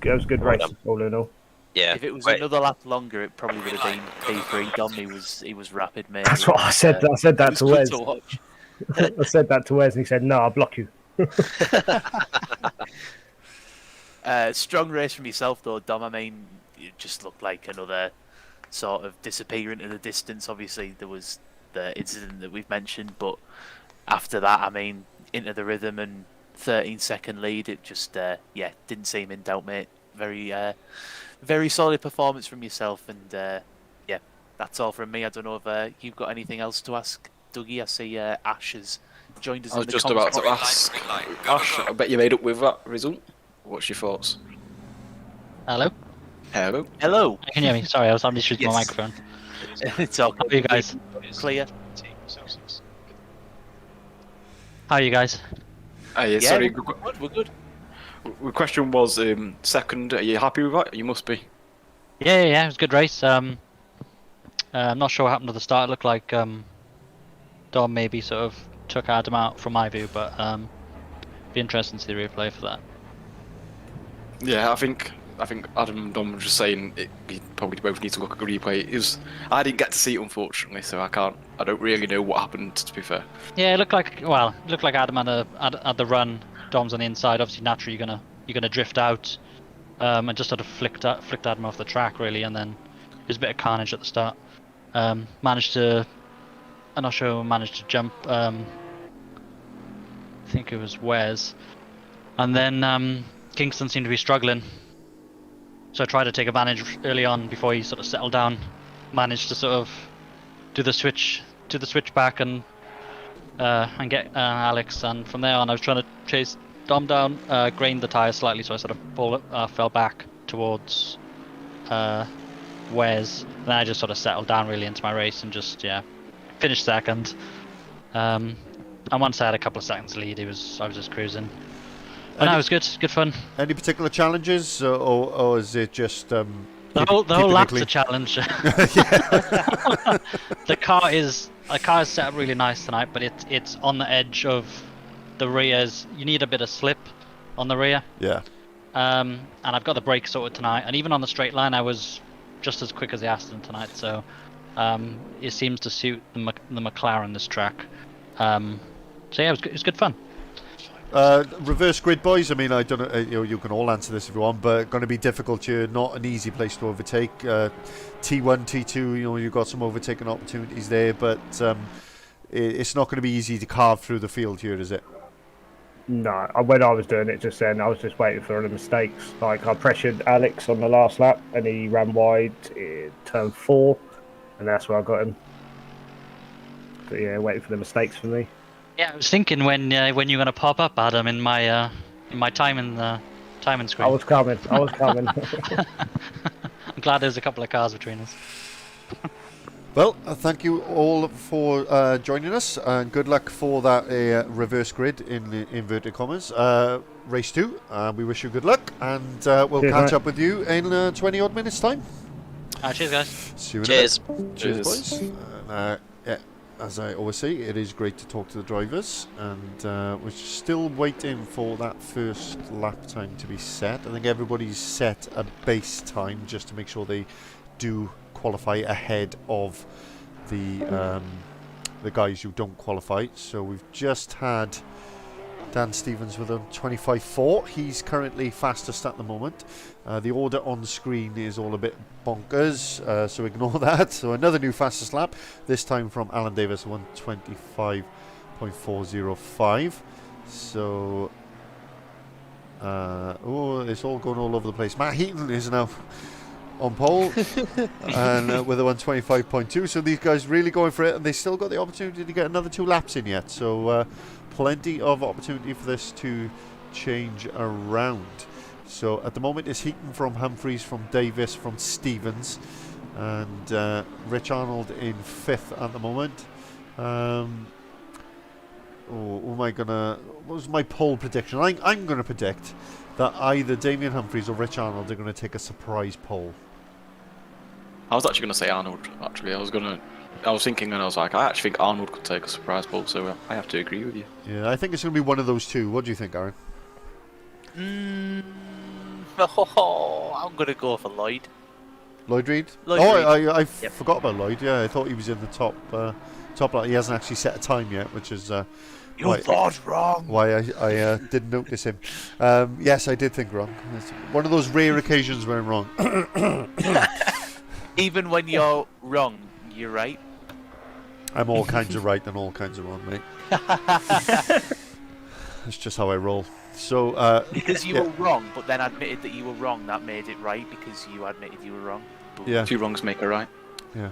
it was a good race all in all. Yeah. If it was another lap longer, it probably would have been P3. Dom, he was rapid, mate. That's what I said. I said that to Wes. I said that to Wes, and he said, "No, I'll block you." Strong race from yourself, though, Dom. I mean, you just looked like another sort of disappear into the distance. Obviously, there was the incident that we've mentioned, but after that, I mean, into the rhythm and 13-second lead, it just, didn't seem in doubt, mate. Very solid performance from yourself, and yeah, that's all from me. I don't know if you've got anything else to ask, Dougie. I see Ash has joined us. I was just about to ask, Ash, I bet you made up with that result. What's your thoughts? Hello? Hello? Hello. Can you hear me? Sorry, I was on shooting my microphone. It's all How are you guys? clear. How are you guys? Yeah, sorry. We're good. The question was, second, are you happy with that? You must be. Yeah, it was a good race. I'm not sure what happened at the start. It looked like Dom maybe sort of took Adam out from my view, but be interesting to see the replay for that. Yeah, I think Adam and Dom were just saying we probably both need to look at the replay. I didn't get to see it, unfortunately, so I don't really know what happened, to be fair. Yeah, it looked like Adam had the run. Dom's on the inside. Obviously, naturally you're gonna drift out, and just sort of flicked Adam off the track really, and then there's a bit of carnage at the start. I'm not sure who managed to jump. I think it was Wes, and then Kingston seemed to be struggling. So I tried to take advantage early on before he sort of settled down. Managed to sort of do the switch back and get Alex. And from there on, I was trying to chase Dom down, grained the tyre slightly, so I sort of fell back towards Wes. Then I just sort of settled down really into my race and just finished second. And once I had a couple of seconds lead, I was just cruising. And it was good fun. Any particular challenges, or is it just the whole lap's a challenge? The car is set up really nice tonight, but it's on the edge of the rears. You need a bit of slip on the rear. Yeah. And I've got the brakes sorted tonight, and even on the straight line, I was just as quick as the Aston tonight. So it seems to suit the McLaren this track. So yeah, it was good fun. Reverse grid, boys. I mean, I don't know. You can all answer this if you want, but going to be difficult here. Not an easy place to overtake. T1, T2. You've got some overtaking opportunities there, but it's not going to be easy to carve through the field here, is it? No, when I was doing it just then, I was just waiting for the mistakes. Like I pressured Alex on the last lap, and he ran wide in turn 4, and that's where I got him. But yeah, waiting for the mistakes for me. Yeah, I was thinking when you're gonna pop up, Adam, in my timing screen. I was coming. I'm glad there's a couple of cars between us. Well, thank you all for joining us, and good luck for that reverse grid in inverted commas. Race 2. We wish you good luck, and we'll catch up with you in 20 odd minutes time. Cheers, guys. See you in Cheers. a bit. Cheers, boys. As I always say, it is great to talk to the drivers, and we're still waiting for that first lap time to be set. I think everybody's set a base time just to make sure they do qualify ahead of the guys who don't qualify. So we've just had Dan Stevens with a 25.4. He's currently fastest at the moment. The order on the screen is all a bit bonkers, so ignore that. So another new fastest lap, this time from Alan Davis, 125.405. So, it's all going all over the place. Matt Heaton is now on pole and with a 125.2. So these guys really going for it, and they still got the opportunity to get another 2 laps in yet. So plenty of opportunity for this to change around. So at the moment it's Heaton from Humphreys, from Davis, from Stevens, and Rich Arnold in 5th at the moment. What was my poll prediction? I'm gonna predict that either Damien Humphreys or Rich Arnold are gonna take a surprise pole. I was actually going to say Arnold. Actually, I was thinking, and I was like, I actually think Arnold could take a surprise pole. So I have to agree with you. Yeah, I think it's going to be one of those two. What do you think, Aaron? I'm gonna go for Lloyd. Lloyd Reed? Lloyd Reed. I Yep. forgot about Lloyd. Yeah, I thought he was in the top line. He hasn't actually set a time yet, which is You thought wrong. why I didn't notice him. Yes, I did think wrong. It's one of those rare occasions where I'm wrong. Even when you're wrong, you're right. I'm all kinds of right and all kinds of wrong, mate. That's just how I roll. So Because you were wrong, but then admitted that you were wrong, that made it right because you admitted you were wrong. yeah, 2 wrongs make a right. yeah.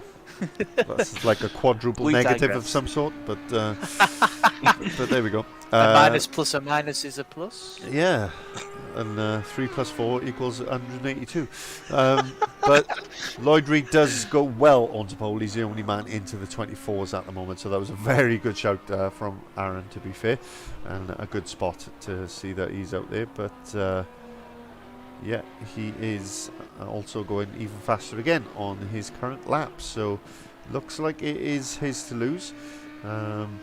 That's like a quadruple We negative digress. of some sort, but there we go. A minus plus a minus is a plus. Yeah, and 3 plus 4 equals 182. But Lloyd Reed does go well onto pole. He's the only man into the 24s at the moment, so that was a very good shout from Aaron, to be fair, and a good spot to see that he's out there. But yeah, he is also going even faster again on his current lap, so looks like it is his to lose.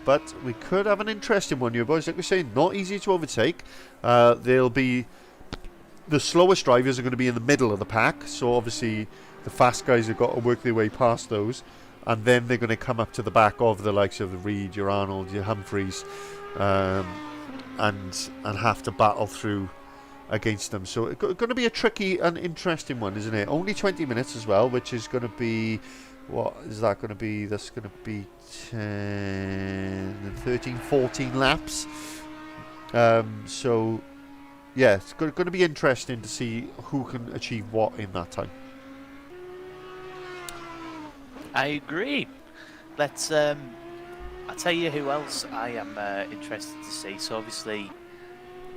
But we could have an interesting one here, boys. Like we say, not easy to overtake. They'll be the slowest drivers are going to be in the middle of the pack, so obviously the fast guys have got to work their way past those, and then they're going to come up to the back of the likes of the Reed, your Arnold, your Humphreys, and have to battle through against them. So it's going to be a tricky and interesting one, isn't it? Only 20 minutes as well, which is going to be, what is that going to be? That's going to be 10, 13, 14 laps. So yeah, it's going to be interesting to see who can achieve what in that time. I agree. Let's I'll tell you who else I am interested to see. So obviously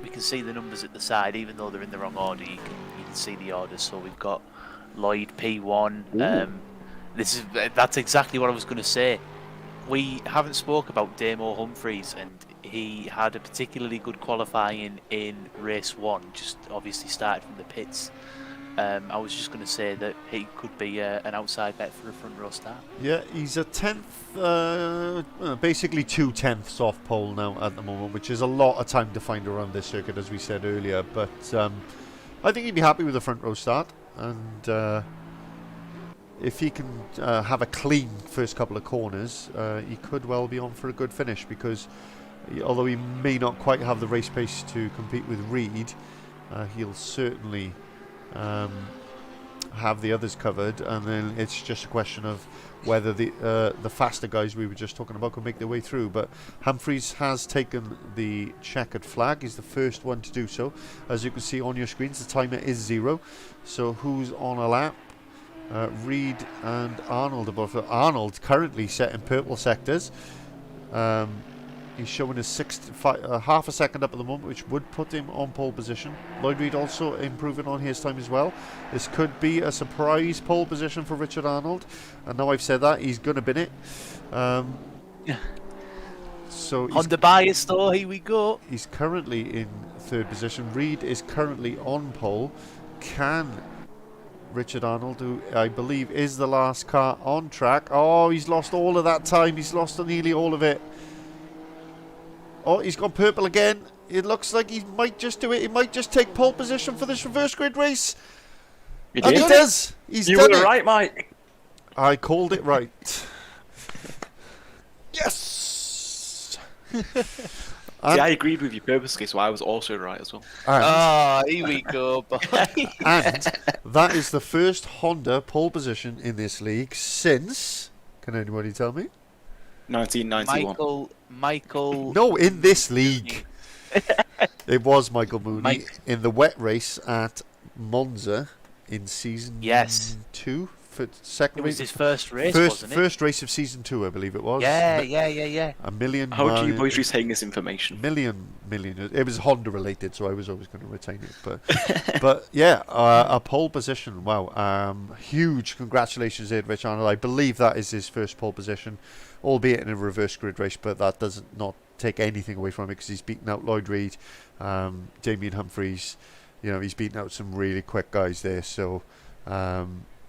we can see the numbers at the side, even though they're in the wrong order. You can see the orders. So we've got Lloyd P1. That's exactly what I was going to say. We haven't spoke about Damo Humphreys, and he had a particularly good qualifying in race 1. Just obviously started from the pits. I was just going to say that he could be an outside bet for a front row start. Yeah, he's a 10th, basically 2 tenths off pole now at the moment, which is a lot of time to find around this circuit, as we said earlier. But I think he'd be happy with a front row start, and if he can have a clean first couple of corners, he could well be on for a good finish, because although he may not quite have the race pace to compete with Reed, he'll certainly have the others covered, and then it's just a question of whether the faster guys we were just talking about can make their way through. But Humphreys has taken the checkered flag. He's the first one to do so. As you can see on your screens, the timer is 0. So who's on a lap? Reed and Arnold above. Arnold currently set in purple sectors. He's showing us half a second up at the moment, which would put him on pole position. Lloyd Reed also improving on his time as well. This could be a surprise pole position for Richard Arnold. And now I've said that, he's going to bin it. So on the bias though, here we go. He's currently in 3rd position. Reed is currently on pole. Can Richard Arnold, who I believe is the last car on track. Oh, he's lost all of that time. He's lost nearly all of it. Oh, he's gone purple again. It looks like he might just do it. He might just take pole position for this reverse grid race. He and he does. He's you done were it. right, Mike. I called it right. Yes. See, I agreed with you purposely, so I was also right as well. Here we go, boy. And that is the first Honda pole position in this league since, can anybody tell me? 1991. Michael. No, in this league. It was Michael Mooney in the wet race at Monza in season 2. For second it was race. His first race, wasn't it? First race of season 2, I believe it was. Yeah. A million. How do you boys retain this information? Million. It was Honda related, so I was always going to retain it. But, but yeah, a pole position. Wow. Huge congratulations, there, Rich Arnold. I believe that is his first pole position, albeit in a reverse grid race. But that does not take anything away from it, because he's beaten out Lloyd Reed, Damien Humphreys. You know, he's beaten out some really quick guys there. So.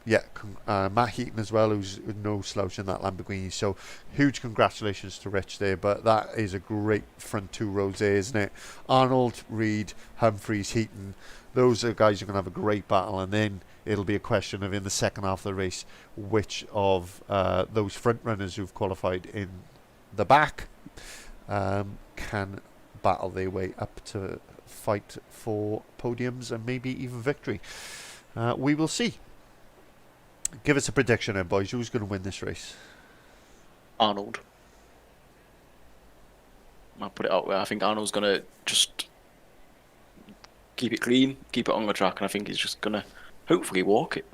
Yeah, Matt Heaton as well, who's no slouch in that Lamborghini. So huge congratulations to Rich there. But that is a great front 2 rows there, isn't it? Arnold, Reed, Humphreys, Heaton. Those are guys who are going to have a great battle. And then it'll be a question of, in the second half of the race, which of those front runners who've qualified in the back can battle their way up to fight for podiums and maybe even victory. We will see. Give us a prediction then, boys. Who's going to win this race? Arnold. I'll put it out there. I think Arnold's going to just keep it clean, keep it on the track, and I think he's just going to hopefully walk it.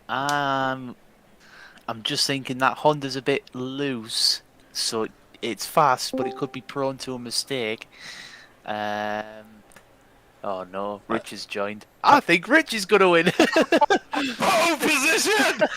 I'm just thinking that Honda's a bit loose, so it's fast, but it could be prone to a mistake. Oh no, Rich has joined. I think Rich is going to win. Pole position!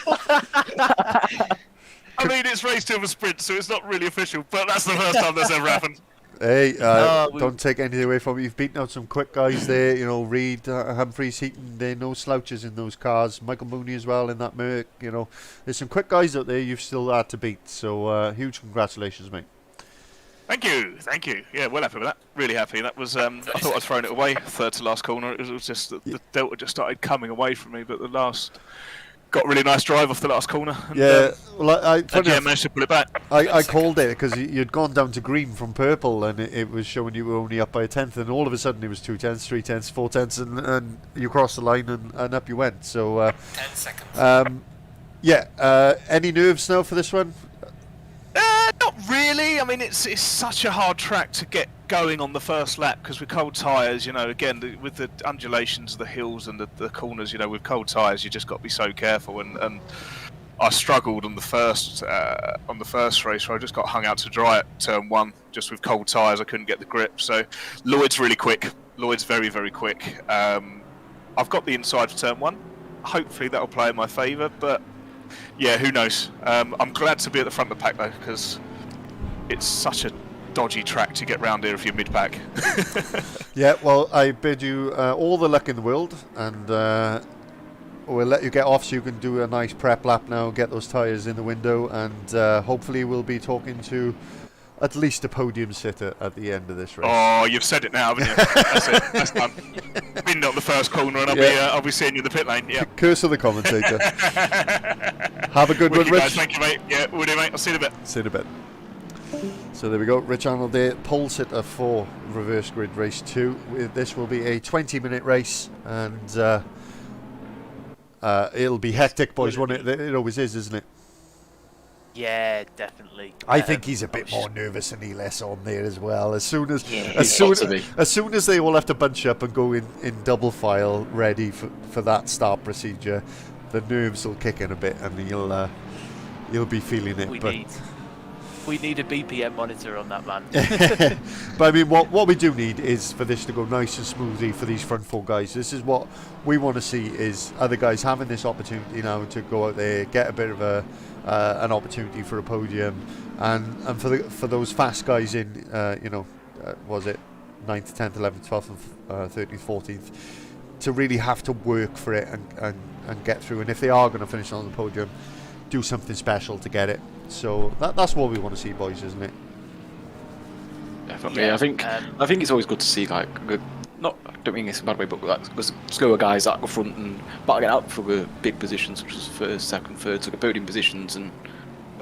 I mean, it's race to a sprint, so it's not really official, but that's the first time that's ever happened. Hey, don't take anything away from it. You've beaten out some quick guys there. You know, Reed, Humphreys, Heaton, they're no slouches in those cars. Michael Mooney as well in that Merc. You know, there's some quick guys out there you've still had to beat. So, huge congratulations, mate. Thank you. Yeah, well happy with that. Really happy. That was, I thought I'd thrown it away, third to last corner. It was just that the Delta just started coming away from me, but the last... got a really nice drive off the last corner. And, well, I managed to pull it back. I called it because you'd gone down to green from purple, and it was showing you were only up by a tenth, and all of a sudden it was 2 tenths, 3 tenths, 4 tenths, and you crossed the line and up you went. So 10 seconds. Any nerves now for this one? Not really. I mean, it's such a hard track to get going on the first lap because with cold tyres, you know, again with the undulations of the hills and the corners, you know, with cold tyres, you just got to be so careful. And I struggled on the first race where I just got hung out to dry at turn 1 just with cold tyres. I couldn't get the grip. So Lloyd's really quick. Lloyd's very, very quick. I've got the inside for turn 1. Hopefully that'll play in my favour, but. Yeah, who knows? I'm glad to be at the front of the pack though, because it's such a dodgy track to get round here if you're mid-pack. Yeah, well, I bid you all the luck in the world, and we'll let you get off so you can do a nice prep lap now, get those tyres in the window, and hopefully we'll be talking to at least a podium sitter at the end of this race. Oh, you've said it now, haven't you? That's it. That's done. Been on the first corner, and I'll be seeing you in the pit lane. Yeah. Curse of the commentator. Have a good one, Rich. Guys, thank you, mate. Yeah, we'll do, mate. I'll see you in a bit. See you in a bit. So there we go. Rich Arnold there, pole sitter for Reverse Grid Race 2. This will be a 20-minute race, and it'll be hectic, boys, won't it? It always is, isn't it? Yeah, definitely. I think he's a bit more nervous than Elis on there as well. As soon as they all have to bunch up and go in double file, ready for that start procedure, the nerves will kick in a bit, and you'll be feeling it. We need a BPM monitor on that, man. But I mean, what we do need is for this to go nice and smoothly for these front 4 guys. This is what we want to see, is other guys having this opportunity now to go out there, get a bit of an opportunity for a podium, and for those fast guys in, was it 9th, 10th, 11th, 12th, and 13th, 14th, to really have to work for it and get through. And if they are going to finish on the podium, do something special to get it. So that's what we want to see, boys, isn't it? Definitely. Yeah. I think it's always good to see, like, not, I don't mean this in a bad way, but like slower guys at the front and battling out for the big positions, such as first, second, third, so the podium positions, and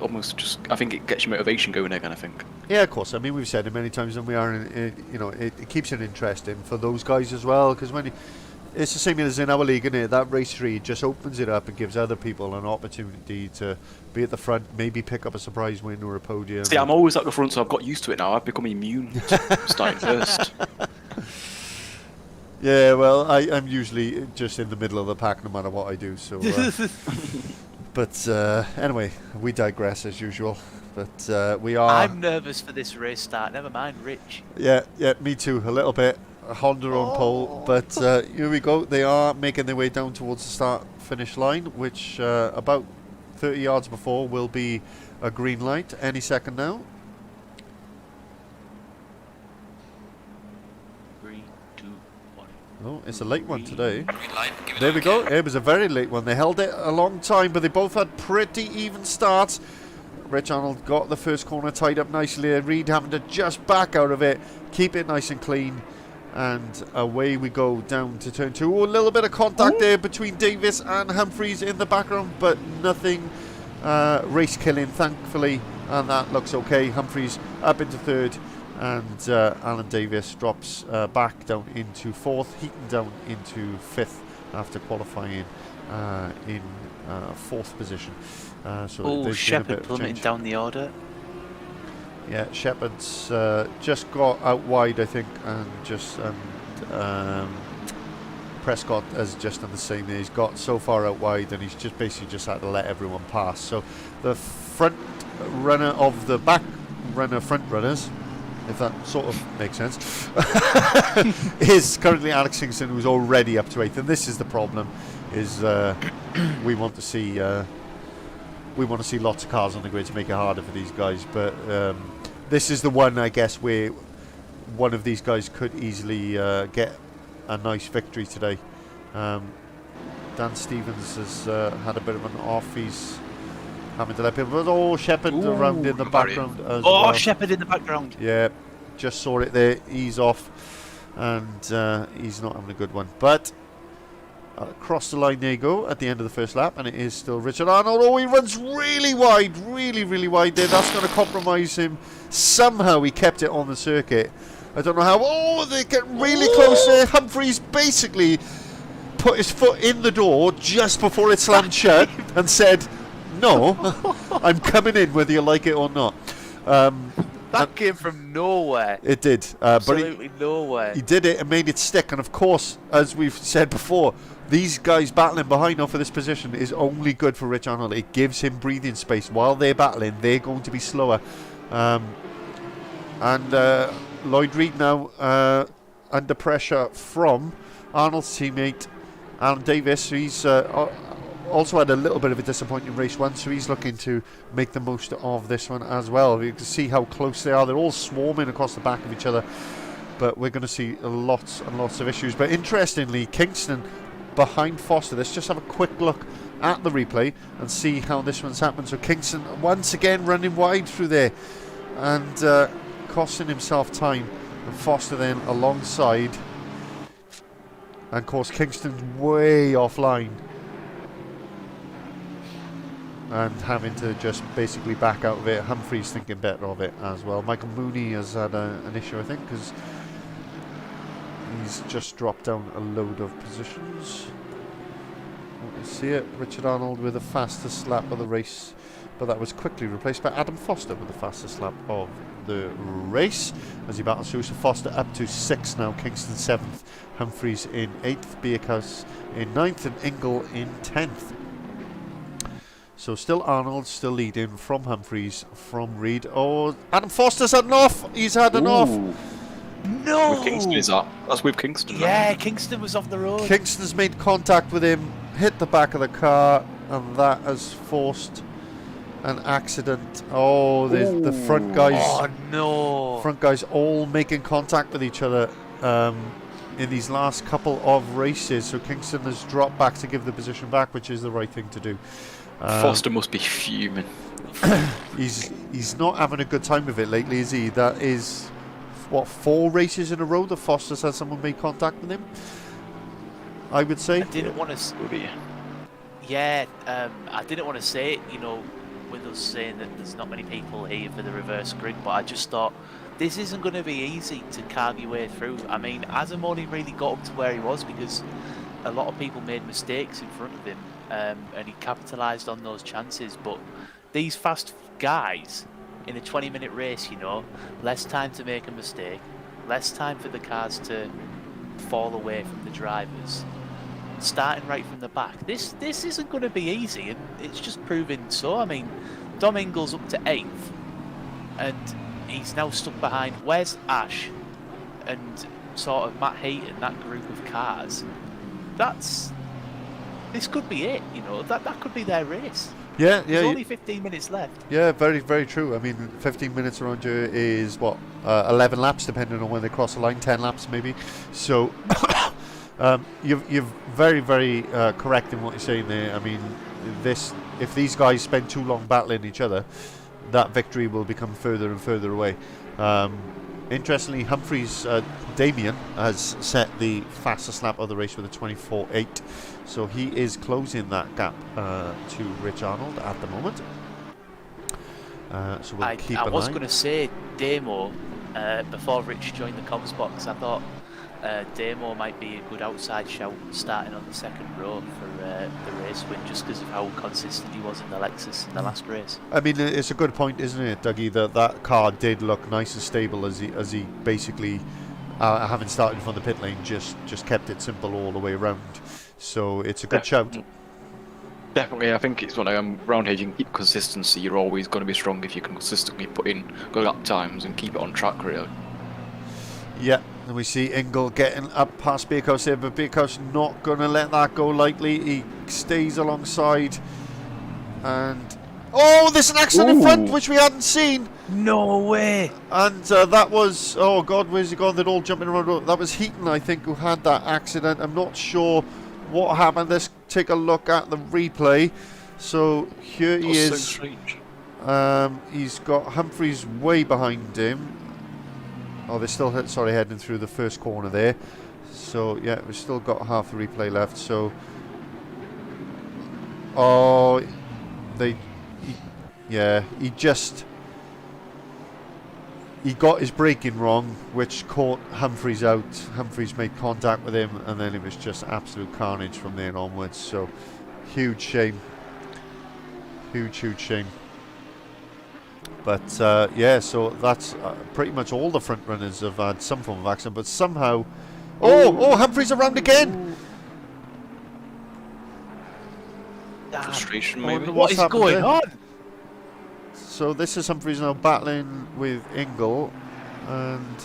almost just, I think it gets your motivation going again, I think. Yeah, of course. I mean, we've said it many times, and we are, it keeps it interesting for those guys as well, because it's the same as in our league, isn't it? That race 3 just opens it up and gives other people an opportunity to be at the front, maybe pick up a surprise win or a podium. See, I'm always at the front, so I've got used to it now. I've become immune to starting first. Yeah, well, I'm usually just in the middle of the pack no matter what I do. So, but anyway, we digress as usual. But we are. I'm nervous for this race start. Never mind, Rich. Yeah, me too. A little bit. Honda on pole, but here we go. They are making their way down towards the start-finish line, which about 30 yards before will be a green light any second now. 3, 2, 1. Oh, it's a late one today. Green light, give it There a we go. It was a very late one. They held it a long time, but they both had pretty even starts. Rich Arnold got the first corner tied up nicely. Reed having to just back out of it, keep it nice and clean. And away we go down to turn 2. Oh, a little bit of contact there between Davis and Humphreys in the background, but nothing race killing, thankfully, and that looks okay. Humphreys up into 3rd, and Alan Davis drops back down into 4th. Heaton down into 5th after qualifying in 4th position. So Shepherd plummeting down the order. Yeah, Shepherd's just got out wide, I think, and Prescott has just done the same. He's got so far out wide, and he's just basically just had to let everyone pass. So the front runner of the back runner front runners, if that sort of makes sense, is currently Alex Kingston, who's already up to 8th. And this is the problem: is we want to see lots of cars on the grid to make it harder for these guys. But this is the one, I guess, where one of these guys could easily get a nice victory today. Dan Stevens has had a bit of an off. He's having to let people. Oh, Shepherd around in the background as well. Oh, Shepherd in the background. Yeah, just saw it there. He's off, and he's not having a good one. But across the line they go at the end of the first lap, and it is still Richard Arnold. Oh, he runs really wide, really wide there. That's going to compromise him. Somehow he kept it on the circuit. I don't know how. Oh, they get really close there. Humphreys basically put his foot in the door just before it slammed shut and said, "No, I'm coming in whether you like it or not." That came from nowhere. It did. Absolutely nowhere. He did it and made it stick. And of course, as we've said before, these guys battling behind now for this position is only good for Rich Arnold. It gives him breathing space. While they're battling, they're going to be slower. Lloyd Reed now under pressure from Arnold's teammate Alan Davis. He's also had a little bit of a disappointing race 1, so he's looking to make the most of this one as well. You can see how close they are. They're all swarming across the back of each other, but we're going to see lots and lots of issues. But interestingly, Kingston behind Foster. Let's just have a quick look at the replay and see how this one's happened. So Kingston once again running wide through there and costing himself time, and Foster then alongside, and of course Kingston's way offline and having to just basically back out of it. Humphreys thinking better of it as well. Michael Mooney has had an issue, I think, because he's just dropped down a load of positions. You see it, Richard Arnold with the fastest lap of the race, but that was quickly replaced by Adam Foster with the fastest lap of the race as he battles through. So Foster up to 6th now, Kingston 7th, Humphreys in 8th, Bierkhaus in 9th, and Ingle in 10th. So still Arnold, still leading from Humphreys, from Reed. Oh, Adam Foster's had an off. He's had an off. No! With Kingston is that? That's with Kingston. Yeah, right? Kingston was off the road. Kingston's made contact with him, hit the back of the car, and that has forced an accident. Oh, the front guys. Oh no! Front guys all making contact with each other in these last couple of races. So Kingston has dropped back to give the position back, which is the right thing to do. Foster must be fuming. He's not having a good time with it lately, is he? That is, what, 4 races in a row that Foster's had someone make contact with him, I would say. I didn't want to. Yeah, I didn't want to say it, you know, with us saying that there's not many people here for the reverse grid, but I just thought this isn't going to be easy to carve your way through. I mean, Azam only really got up to where he was because a lot of people made mistakes in front of him, and he capitalised on those chances. But these fast guys in a 20-minute race, you know, less time to make a mistake, less time for the cars to fall away from the drivers, starting right from the back. This isn't going to be easy, and it's just proving so. I mean, Dom Ingles up to 8th, and he's now stuck behind. Where's Ash and sort of Matt Heaton, that group of cars? This could be it, you know. That could be their race. Yeah. There's only 15 minutes left. Yeah, very, very true. I mean, 15 minutes around you is, what, 11 laps, depending on when they cross the line, 10 laps maybe. So, you're very, very correct in what you're saying there. I mean, if these guys spend too long battling each other, that victory will become further and further away. Interestingly, Humphreys, Damien has set the fastest lap of the race with a 24.8, so he is closing that gap to Rich Arnold at the moment. So we'll keep an eye. I was going to say Damo before Rich joined the comms box. I thought Damo might be a good outside shout starting on the second row for the race win, just because of how consistent he was in the Lexus in the last race. I mean, it's a good point, isn't it, Dougie, that car did look nice and stable as he basically, having started from the pit lane, just kept it simple all the way around. So it's a good shout. Definitely, I think it's one of them round here. You can keep consistency. You're always going to be strong if you can consistently put in good lap times and keep it on track, really. Yeah, and we see Ingle getting up past Bakehouse here, but Bakehouse not going to let that go lightly. He stays alongside, and there's an accident in front which we hadn't seen. No way! And that was, oh God, where's he gone? They're all jumping around. That was Heaton, I think, who had that accident. I'm not sure what happened. Let's take a look at the replay. So here he is. So strange. He's got Humphreys way behind him. Oh, they're still heading through the first corner there. So yeah, we've still got half the replay left. So he got his braking wrong, which caught Humphreys out. Humphreys made contact with him, and then it was just absolute carnage from there onwards. So, huge shame. Huge shame. But, yeah, so that's pretty much all the front runners have had some form of accident, but somehow... Oh, Humphreys around again! Frustration, maybe? What is going on? So this is Humphreys now battling with Ingle, and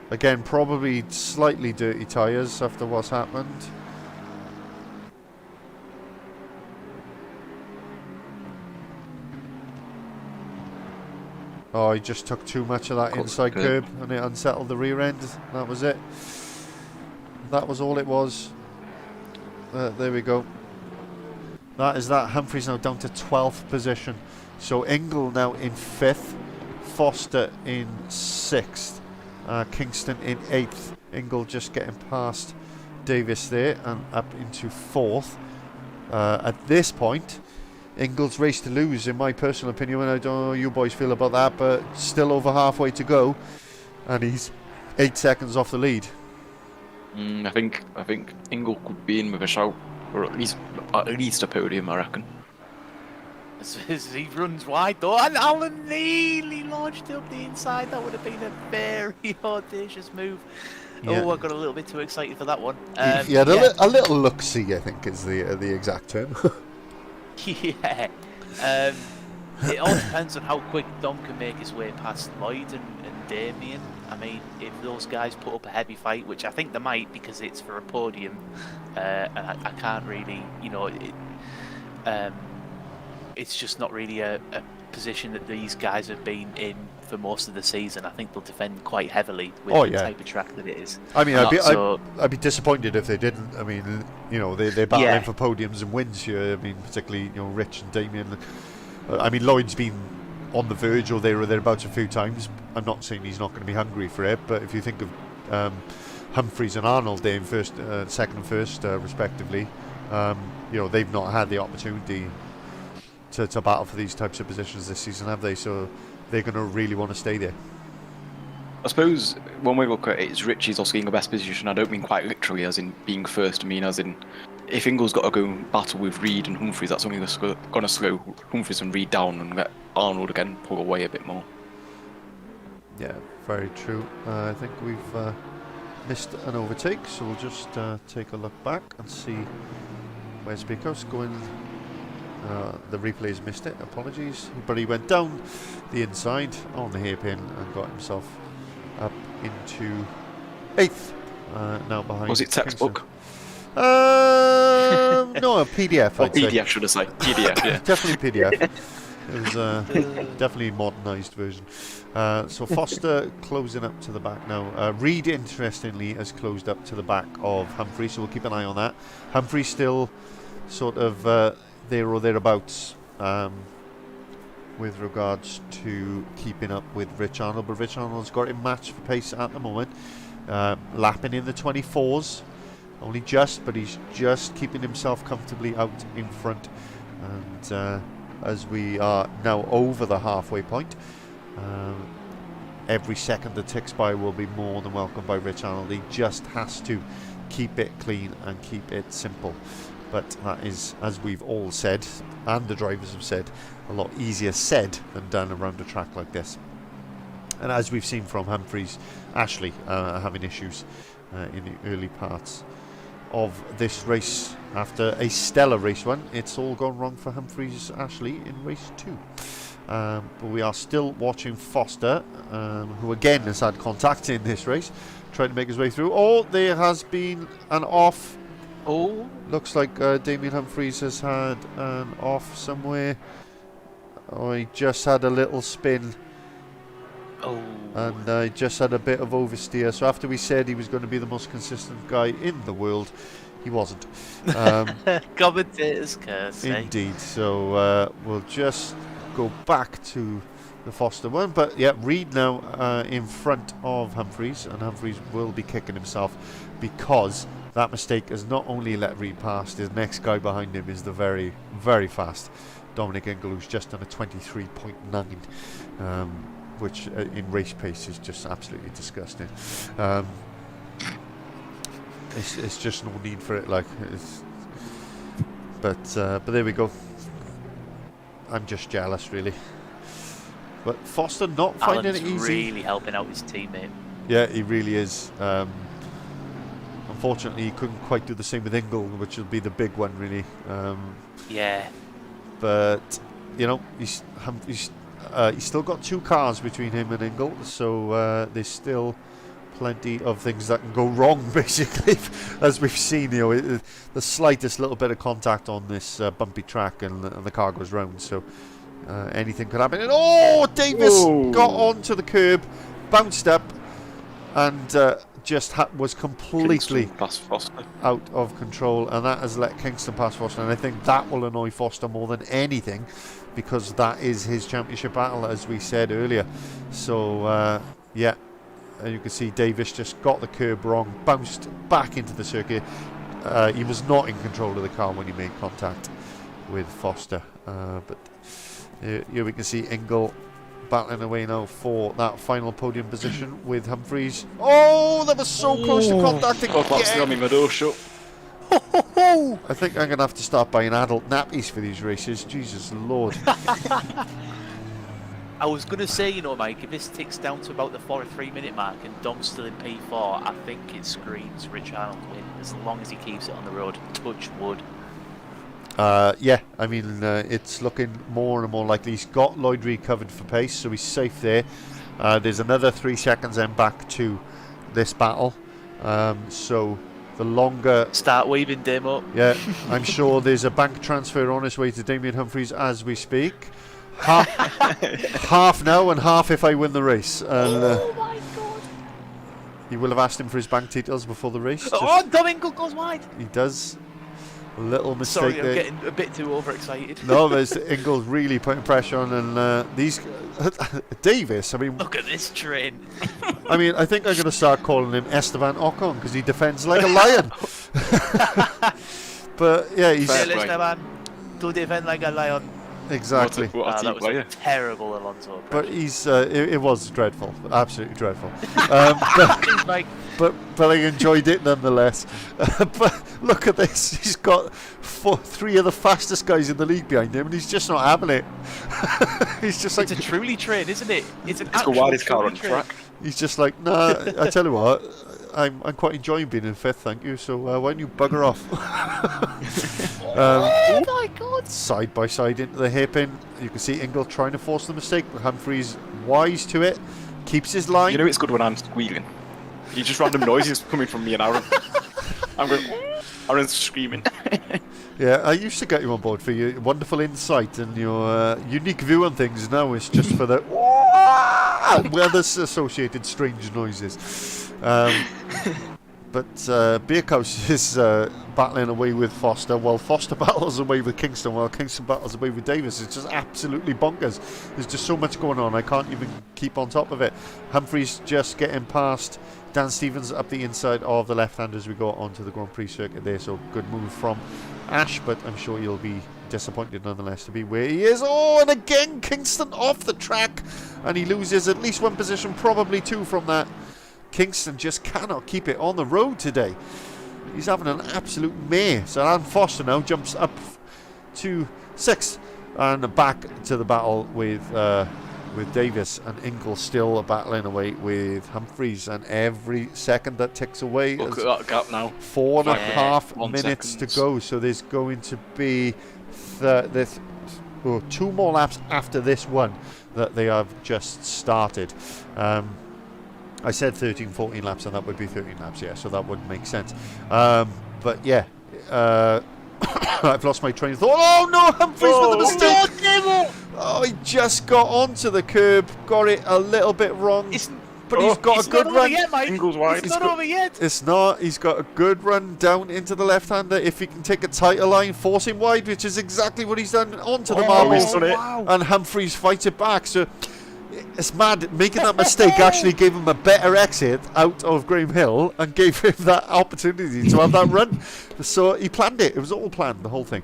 again probably slightly dirty tyres after what's happened. Oh, he just took too much of that inside curb and it unsettled the rear end. That was it. That was all it was. There we go. That is that. Humphreys now down to 12th position. So Ingle now in 5th, Foster in 6th, Kingston in 8th. Ingle just getting past Davis there and up into 4th. At this point, Ingle's race to lose, in my personal opinion. I don't know how you boys feel about that, but still over halfway to go, and he's 8 seconds off the lead. I think Ingle could be in with a shout, or at least a podium, I reckon. As he runs wide though, and Alan nearly launched up the inside. That would have been a very audacious move. Yeah. Oh, I got a little bit too excited for that one. He had a little look-see, I think is the exact term. Yeah. It all depends on how quick Dom can make his way past Lloyd and Damien. I mean, if those guys put up a heavy fight, which I think they might because it's for a podium, and I can't really, it's just not really a position that these guys have been in for most of the season. I think they'll defend quite heavily with the type of track that it is. I mean, I'd be disappointed if they didn't. I mean, they're battling for podiums and wins here. I mean, particularly, Rich and Damien. I mean, Lloyd's been on the verge or there or thereabouts a few times. I'm not saying he's not going to be hungry for it, but if you think of Humphreys and Arnold there in second and first, respectively, they've not had the opportunity to battle for these types of positions this season, have they? So they're going to really want to stay there. I suppose when we look at it, it's Richie's also in the best position. I don't mean quite literally as in being first. I mean as in if Ingle's got to go and battle with Reed and Humphreys, that's only going to slow Humphreys and Reed down and let Arnold again pull away a bit more. Yeah, very true. I think we've missed an overtake, so we'll just take a look back and see where's Bakehouse going. The replay's missed it, apologies. But he went down the inside on the hairpin and got himself up into 8th, now behind. Was it textbook? No, a PDF. Or PDF, should I say? PDF, yeah. Definitely PDF. It was definitely a modernised version. So Foster closing up to the back now. Reed, interestingly, has closed up to the back of Humphrey, so we'll keep an eye on that. Humphrey still sort of there or thereabouts with regards to keeping up with Rich Arnold, but Rich Arnold's got him matched for pace at the moment, lapping in the 24s, only just, but he's just keeping himself comfortably out in front. And as we are now over the halfway point, every second that ticks by will be more than welcome by Rich Arnold. He just has to keep it clean and keep it simple. But that is, as we've all said, and the drivers have said, a lot easier said than done around a track like this. And as we've seen from Humphries, Ashley having issues in the early parts of this race. After a stellar race one, it's all gone wrong for Humphries Ashley in race 2. But we are still watching Foster, who again has had contact in this race, trying to make his way through. Oh, there has been an off. Oh, looks like Damien Humphries has had an off somewhere. Oh, he just had a little spin. Oh. And he just had a bit of oversteer. So after we said he was going to be the most consistent guy in the world, he wasn't. Commentators curse. Indeed. So we'll just go back to the Foster one. But yeah, Reed now in front of Humphries, and Humphries will be kicking himself because that mistake has not only let Reed past, his next guy behind him is the very, very fast Dominic Ingle, who's just done a 23.9, which in race pace is just absolutely disgusting. It's just no need for it, like. But there we go. I'm just jealous, really. But Foster not finding it easy. Really helping out his teammate. Yeah, he really is. Unfortunately, he couldn't quite do the same with Ingle, which will be the big one, really. Yeah. But you know, he's still got 2 cars between him and Ingle, so there's still plenty of things that can go wrong, basically, as we've seen. You know, the slightest little bit of contact on this bumpy track, and the car goes round. So anything could happen. And oh, Davis got onto the curb, bounced up, and just was completely out of control, and that has let Kingston pass Foster. And I think that will annoy Foster more than anything, because that is his championship battle, as we said earlier. So yeah, and you can see Davis just got the curb wrong, bounced back into the circuit. He was not in control of the car when he made contact with Foster. But here we can see Ingle battling away now for that final podium position with Humphries. Oh, that was so close to contact again. I think I'm going to have to start buying adult nappies for these races. Jesus Lord. I was going to say, you know, Mike, if this ticks down to about the 43-minute mark and Dom's still in P4, I think it screams Rich Arnold win, as long as he keeps it on the road. Touch wood. Yeah, I mean, it's looking more and more likely. He's got Lloyd Reed covered for pace, so he's safe there. There's another 3 seconds then back to this battle. So the longer... Start weaving Dim up. Yeah, I'm sure there's a bank transfer on its way to Damien Humphries as we speak. Half now and half if I win the race. And, oh my God! You will have asked him for his bank details before the race. Oh, Domingo goes wide. He does. A little mistake. Sorry, there. I'm getting a bit too overexcited. No, there's Ingle's really putting pressure on, and these Davis. I mean, look at this train. I mean, I think I'm going to start calling him Esteban Ocon because he defends like a lion. But yeah, he's Esteban to defend like a lion. Exactly. That was a terrible Alonso. But he's it was dreadful, absolutely dreadful. But I enjoyed it nonetheless. But look at this, he's got 3 of the fastest guys in the league behind him, and he's just not having it. He's just like, it's a truly train, isn't it? It's an the widest car on track. He's just like, nah. I tell you what, I'm quite enjoying being in 5th, thank you. So why don't you bugger off? Oh my God! Side by side into the hairpin. You can see Ingle trying to force the mistake, but Humphries wise to it, keeps his line. You know it's good when I'm squealing. You just random noises coming from me and Aaron. I'm going. Aaron's screaming. Yeah, I used to get you on board for your wonderful insight and your unique view on things. Now it's just for the with associated strange noises. But but Bierkhaus is battling away with Foster, while Foster battles away with Kingston, while Kingston battles away with Davis. It's just absolutely bonkers. There's just so much going on. I can't even keep on top of it. Humphries just getting past Dan Stevens up the inside of the left hand as we go onto the Grand Prix circuit there. So good move from Ash, but I'm sure you'll be disappointed nonetheless to be where he is. Oh, and again Kingston off the track, and he loses at least one position, probably two from that. Kingston just cannot keep it on the road today. He's having an absolute mare. So Alan Foster now jumps up to 6th and back to the battle with Davis, and Ingle still battling away with Humphries, and every second that ticks away Look at that gap now. 4.5 minutes to go. So there's going to be 2 more laps after this one that they have just started. I said 13-14 laps, and that would be 13 laps, yeah, so that would make sense. But yeah, I've lost my train of thought. Oh no, Humphries with a mistake! Oh, he just got onto the curb, got it a little bit wrong, but he's got a good run. Ingle's wide. It's not over yet. It's not. He's got a good run down into the left-hander. If he can take a tighter line, force him wide, which is exactly what he's done onto the marbles. And Humphries fights it back. So it's mad. Making that mistake actually gave him a better exit out of Graham Hill and gave him that opportunity to have that run. So he planned it. It was all planned, the whole thing.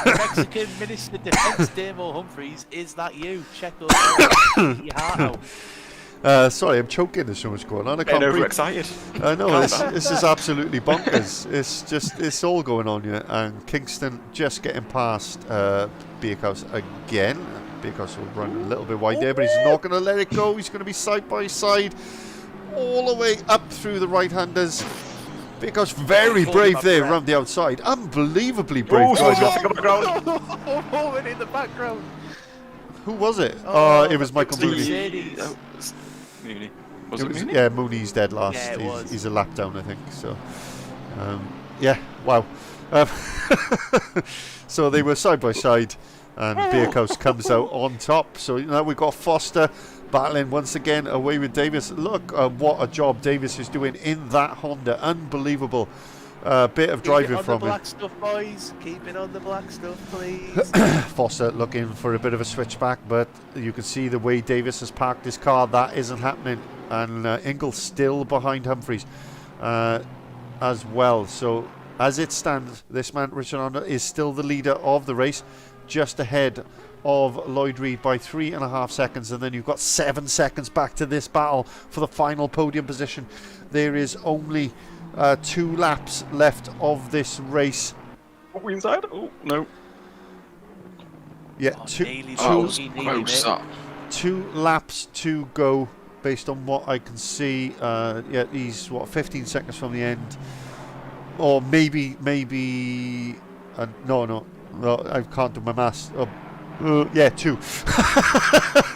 Mexican Minister of Defence Damo Humphries, is that you? Check over your heart out. Sorry, I'm choking. There's so much going on. I can't breathe. Overexcited. I know, this is absolutely bonkers. It's all going on here. And Kingston just getting past Bierkhaus again. Bierkhaus will run a little bit wide there, but he's not going to let it go. He's going to be side by side all the way up through the right-handers. Bierkhaus very brave there around the outside. Unbelievably brave. Oh, someone's got the ground. Woman in the background. Who was it? It was Michael Mooney. Mooney. Yeah, Mooney's dead last. Yeah, he's a lap down, I think. So, yeah, wow. So they were side by side, and Bierkhaus comes out on top. So now we've got Foster battling once again away with Davis. Look what a job Davis is doing in that Honda. Unbelievable. Bit of driving from him. Keep it on the black stuff, boys. Keep it on the black stuff, please. Foster looking for a bit of a switchback, but you can see the way Davis has parked his car. That isn't happening. And Ingle's still behind Humphries as well. So as it stands, this man, Richard Honda, is still the leader of the race, just ahead of Lloyd Reed by 3.5 seconds. And then you've got 7 seconds back to this battle for the final podium position. There is only 2 laps left of this race. What were we inside? Oh, no. Yeah, two laps to go based on what I can see. Yeah, he's, 15 seconds from the end. Or maybe, no, I can't do my maths. Yeah, 2.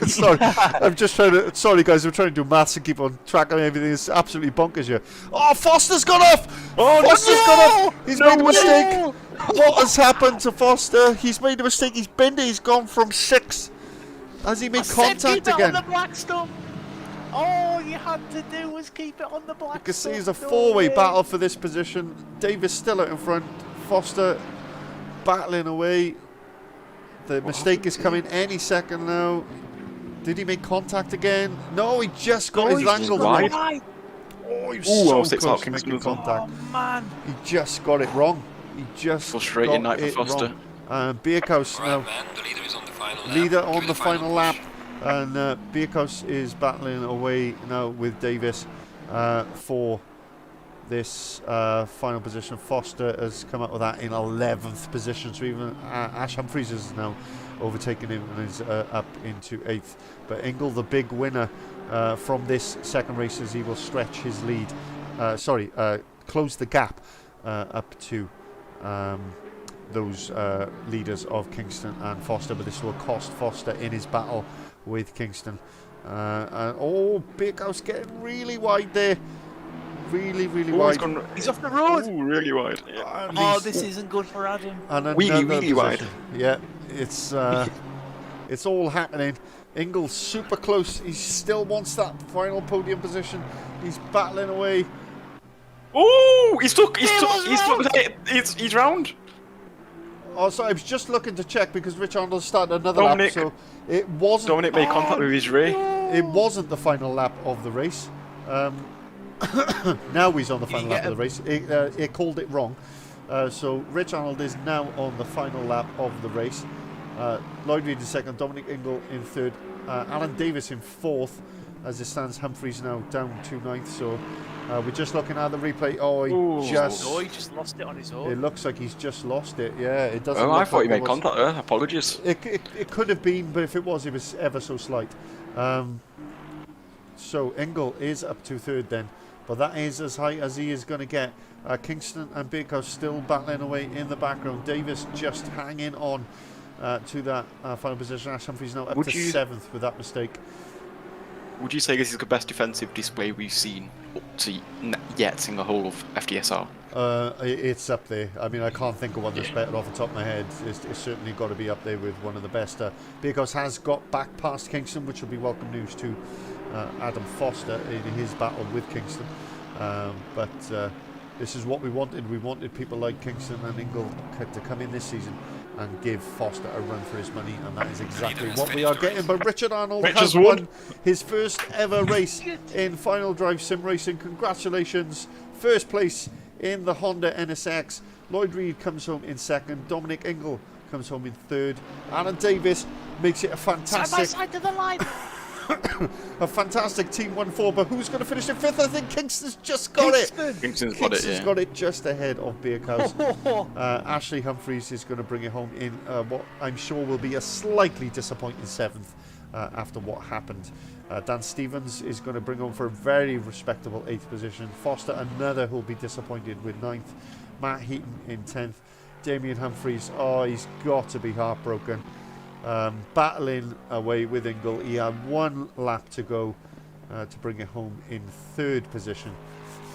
Sorry, I'm just trying to. Sorry, guys, I'm trying to do maths and keep on track of everything. It's absolutely bonkers here. Oh, Foster's gone off! Oh, Foster's gone off! He's made a mistake. What has happened to Foster? He's made a mistake. He's been there. He's gone from 6. Has he made contact again? On the black stuff. All you had to do was keep it on the black. You can see it's a 4-way battle for this position. Davis still out in front. Foster battling away. The mistake is coming any second now. Did he make contact again? No, he just got his angle wrong. Oh, he was so close to making contact. Oh, man. He just got it wrong. He just frustrating got night for it Foster. wrong. Bierkhaus now. Leader on the final lap. And Bierkhaus is battling away now with Davis for this final position. Foster has come up with that in 11th position, so even Ash Humphries is now overtaken him and is up into 8th. But Ingle, the big winner from this second race, as he will stretch his lead, close the gap up to those leaders of Kingston and Foster, but this will cost Foster in his battle with Kingston. Bierkhaus getting really wide there. Really wide. He's off the road. Ooh, really wide. Yeah. This isn't good for Adam. And really wide. Yeah, it's all happening. Ingle's super close. He still wants that final podium position. He's battling away. Oh, he's round. Oh, sorry, I was just looking to check because Rich Arnold started another Dominic. lap, so it wasn't. Dominic made contact with his rear. It wasn't the final lap of the race. Now he's on the final lap of the race. It called it wrong. So Rich Arnold is now on the final lap of the race. Lloyd Reed in second, Dominic Ingle in third, Alan Davis in fourth. As it stands, Humphreys now down to ninth. So we're just looking at the replay. Oh, he just lost it on his own. It looks like he's just lost it. Yeah, it doesn't. Oh, look I thought like he made contact there. Apologies. It could have been, but if it was ever so slight. So Ingle is up to third then, but that is as high as he is going to get. Kingston and Bakehouse still battling away in the background. Davis just hanging on to that final position. Ash Humphreys now up to seventh with that mistake. Would you say this is the best defensive display we've seen yet in the whole of FDSR? It's up there. I mean, I can't think of one that's better off the top of my head. It's certainly got to be up there with one of the best. Bakehouse has got back past Kingston, which will be welcome news to Adam Foster in his battle with Kingston. But this is what we wanted. We wanted people like Kingston and Ingle to come in this season and give Foster a run for his money, and that is exactly what we are getting. But Richard Arnold has won his first ever race in Final Drive Sim Racing. Congratulations. First place in the Honda NSX. Lloyd Reed comes home in second. Dominic Ingle comes home in third. Alan Davis makes it a fantastic... Side by side to the line. A fantastic Team 1-4, but who's going to finish in fifth? I think Kingston's just got it. Kingston's got it just ahead of Bakehouse. Ashley Humphreys is going to bring it home in what I'm sure will be a slightly disappointing seventh after what happened. Dan Stevens is going to bring home for a very respectable eighth position. Foster, another who'll be disappointed with ninth. Matt Heaton in 10th. Damien Humphreys, he's got to be heartbroken. Battling away with Ingle. He had one lap to go to bring it home in third position,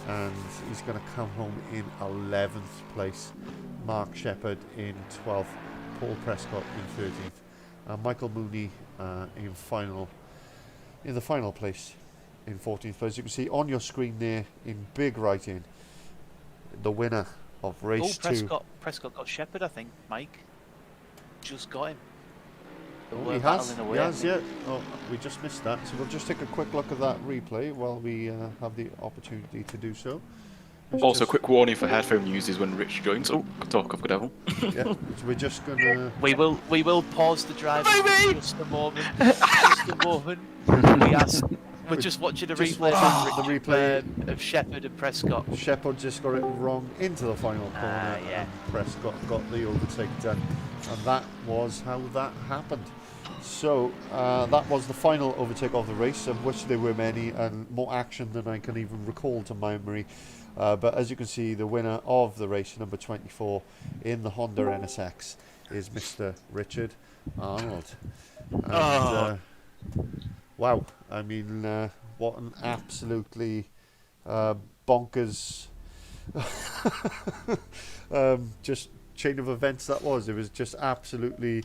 and he's going to come home in 11th place. Mark Shepherd in 12th, Paul Prescott in 13th, Michael Mooney in the final place in 14th place. You can see on your screen there in big writing the winner of race 2. Prescott got Shepherd, I think. Mike just got him. He has, yeah. Oh, we just missed that. So we'll just take a quick look at that replay while we have the opportunity to do so. Also, quick warning for headphone users when Rich joins. Oh, talk of the devil. Yeah, so we're just gonna. We will pause the drive for just a moment. Just a moment. We're just watching a replay of Shepherd and Prescott. Shepherd just got it wrong into the final corner, and Prescott got the overtake done, and that was how that happened. So that was the final overtake of the race, of which there were many and more action than I can even recall to my memory. But as you can see, the winner of the race, number 24 in the Honda NSX, is Mr. Richard Arnold. And, wow, I mean, what an absolutely bonkers just chain of events that was. It was just absolutely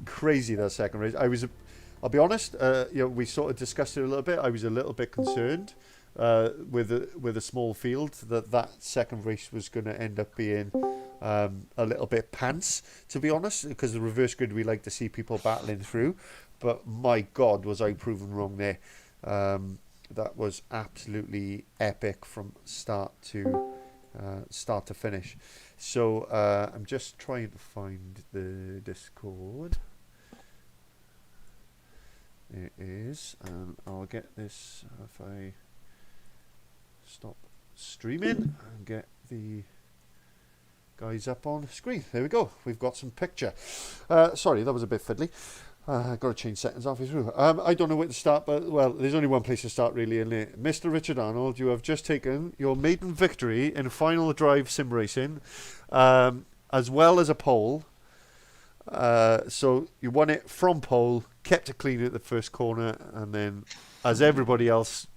crazy, that second race. I'll be honest, we sort of discussed it a little bit. I was a little bit concerned with a small field that second race was going to end up being a little bit pants, to be honest, because the reverse grid we like to see people battling through. But my God, was I proven wrong there. That was absolutely epic from start to finish. So I'm just trying to find the Discord. It is, and I'll get this if I stop streaming and get the guys up on the screen. There we go. We've got some picture. Sorry, that was a bit fiddly. I've got to change settings halfway through. I don't know where to start, but, well, there's only one place to start, really, isn't it? Mr. Richard Arnold, you have just taken your maiden victory in Final Drive Sim Racing, as well as a pole. So you won it from pole, kept it clean at the first corner, and then, as everybody else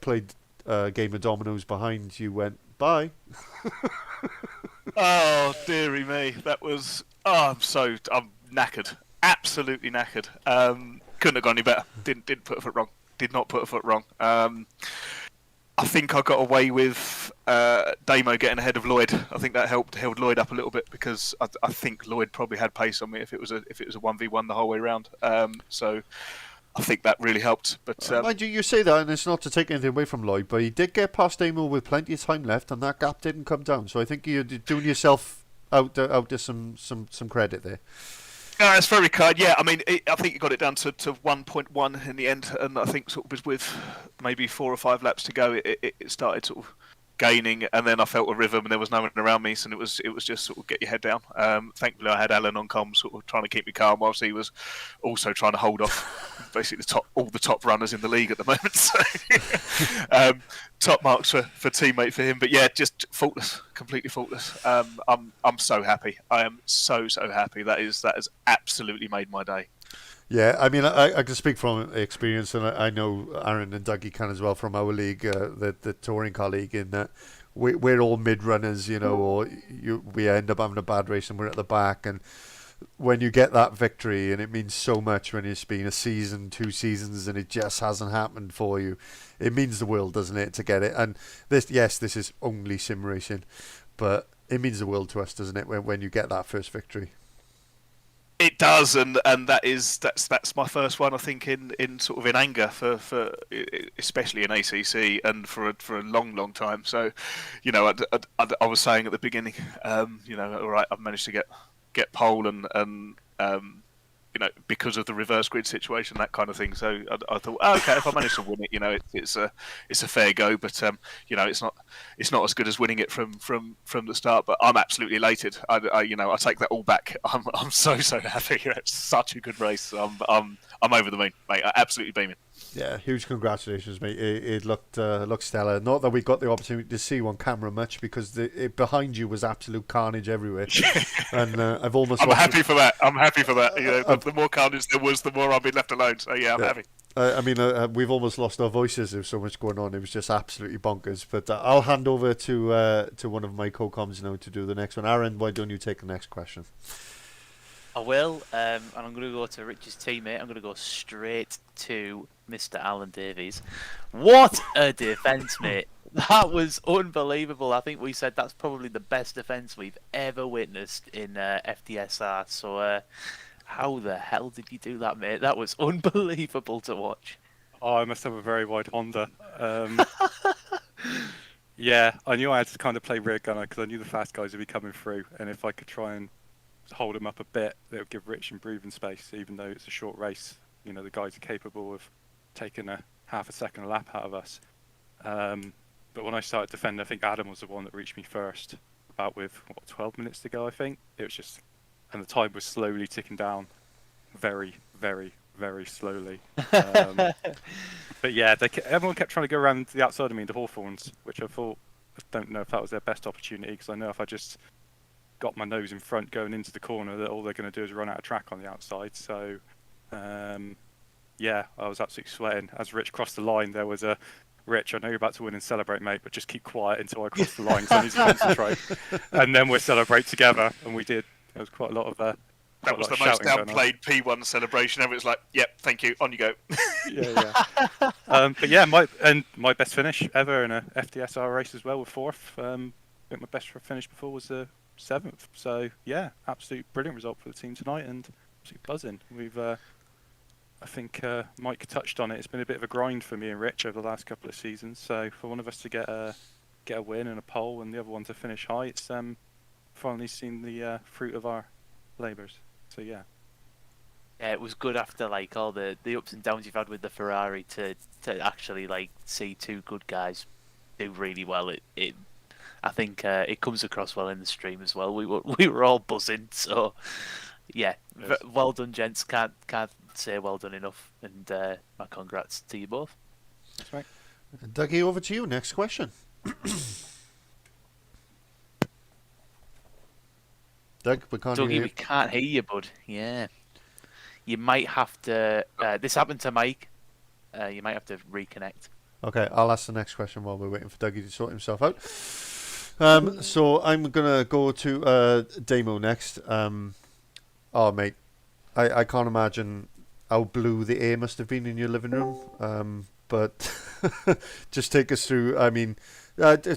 played a game of dominoes behind, you went, bye. Oh, dearie me. That was... I'm knackered. Absolutely knackered. Couldn't have gone any better. Didn't put a foot wrong. Did not put a foot wrong. I think I got away with Damo getting ahead of Lloyd. I think that held Lloyd up a little bit because I think Lloyd probably had pace on me if it was a 1v1 the whole way round. So I think that really helped. But mind you say that, and it's not to take anything away from Lloyd, but he did get past Damo with plenty of time left, and that gap didn't come down. So I think you're doing yourself out to some credit there. It's very kind. Yeah, I mean, I think you got it down to 1.1 in the end, and I think sort of with maybe 4 or 5 laps to go, it started sort of gaining, and then I felt a rhythm, and there was no one around me, so it was just sort of get your head down. Thankfully, I had Alan on comms, sort of trying to keep me calm, whilst he was also trying to hold off basically all the top runners in the league at the moment. So, top marks for teammate for him, but yeah, just faultless, completely faultless. I'm so happy. I am so happy. That has absolutely made my day. Yeah, I mean, I can speak from experience, and I know Aaron and Dougie can as well from our league, the touring car league, in that we're all mid runners, you know, or we end up having a bad race and we're at the back, and when you get that victory, and it means so much when it's been a season, 2 seasons, and it just hasn't happened for you, it means the world, doesn't it, to get it? And this is only sim racing, but it means the world to us, doesn't it, when you get that first victory? It does, and that's my first one. I think in sort of in anger for especially in ACC and for a long time. So, you know, I was saying at the beginning, you know, all right, I've managed to get pole and you know, because of the reverse grid situation, that kind of thing. So I thought, oh, okay, if I manage to win it, you know, it's a fair go. But you know, it's not as good as winning it from the start. But I'm absolutely elated. I you know, I take that all back. I'm so happy. It's such a good race. I'm over the moon, mate. Absolutely beaming. Yeah, huge congratulations, mate. It looked stellar. Not that we got the opportunity to see on camera much, because behind you was absolute carnage everywhere. And I'm happy for that. I'm happy for that. You know, the more carnage there was, the more I've been left alone. So yeah, I'm happy. I mean, we've almost lost our voices. There was so much going on. It was just absolutely bonkers. But I'll hand over to one of my co-coms now to do the next one. Aaron, why don't you take the next question? I will, and I'm going to go to Rich's teammate. I'm going to go straight to Mr. Alan Davies. What a defence, mate! That was unbelievable. I think we said that's probably the best defence we've ever witnessed in FDSR. So, how the hell did you do that, mate? That was unbelievable to watch. Oh, I must have a very wide Honda. Yeah, I knew I had to kind of play rear gunner because I knew the fast guys would be coming through, and if I could try and hold him up a bit, that would give Rich and breathing space, even though it's a short race. You know, the guys are capable of taking a half a second a lap out of us. But when I started defending, I think Adam was the one that reached me first, about with 12 minutes to go, I think. It was just, and the time was slowly ticking down, very slowly. But yeah, everyone kept trying to go around the outside of me, the Hawthorns, which I don't know if that was their best opportunity, because I know if I just got my nose in front going into the corner, that all they're going to do is run out of track on the outside. So yeah, I was absolutely sweating. As Rich crossed the line, there was a Rich, I know you're about to win and celebrate, mate, but just keep quiet until I cross the line, because I need to concentrate. And then we'll celebrate together, and we did. There was quite a lot of that was the most downplayed P1 celebration ever. It's like, yep, thank you, on you go. Yeah. But yeah, my best finish ever in a FDSR race as well, with 4th. I think my best finish before was 7th. So yeah, absolute brilliant result for the team tonight, and absolutely buzzing. We've I think Mike touched on it. It's been a bit of a grind for me and Rich over the last couple of seasons. So for one of us to get a win and a pole, and the other one to finish high, it's finally seen the fruit of our labours. So yeah. Yeah, it was good after like all the ups and downs you've had with the Ferrari to actually like see 2 good guys do really well. I think it comes across well in the stream as well. We were all buzzing. So yeah, yes. Well done, gents. Can't say well done enough. And my congrats to you both. That's right. Dougie, over to you. Next question. Doug, we can't hear you. We can't hear you, bud. Yeah. You might have to... this happened to Mike. You might have to reconnect. Okay, I'll ask the next question while we're waiting for Dougie to sort himself out. So I'm going to go to Damo next. Oh, mate, I can't imagine how blue the air must have been in your living room. but just take us through. I mean,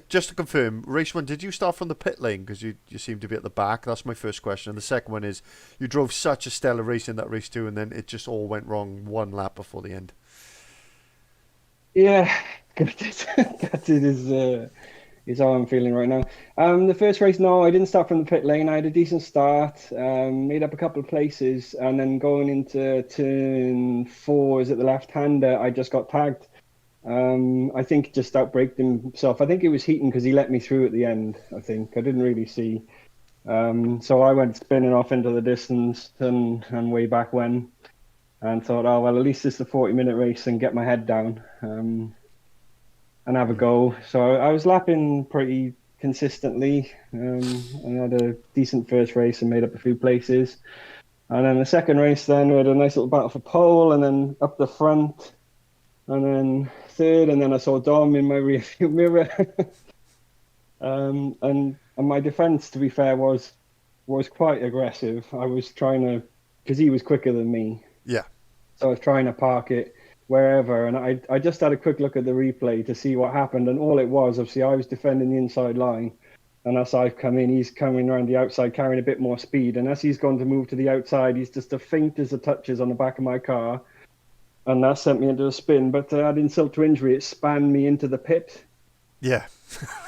just to confirm, race 1, did you start from the pit lane? Because you seem to be at the back. That's my first question. And the second one is, you drove such a stellar race in that race 2, and then it just all went wrong one lap before the end. Yeah, that is how I'm feeling right now. The first race, no, I didn't start from the pit lane. I had a decent start, made up a couple of places, and then going into turn 4, is it the left-hander, I just got tagged. I think he just outbraked himself. I think it was heating because he let me through at the end, I think. I didn't really see. So I went spinning off into the distance and way back when, and thought, oh, well, at least it's a 40-minute race and get my head down. And have a go. So I was lapping pretty consistently. I had a decent first race and made up a few places. And then the second race, then we had a nice little battle for pole, and then up the front, and then third, and then I saw Dom in my rearview mirror. And my defence, to be fair, was quite aggressive. I was trying to, because he was quicker than me. Yeah. So I was trying to park it wherever, and I just had a quick look at the replay to see what happened, and all it was, obviously, I was defending the inside line, and as I've come in, he's coming around the outside carrying a bit more speed, and as he's gone to move to the outside, he's just the faintest of touches on the back of my car, and that sent me into a spin, but add insult to injury, it spanned me into the pit. Yeah.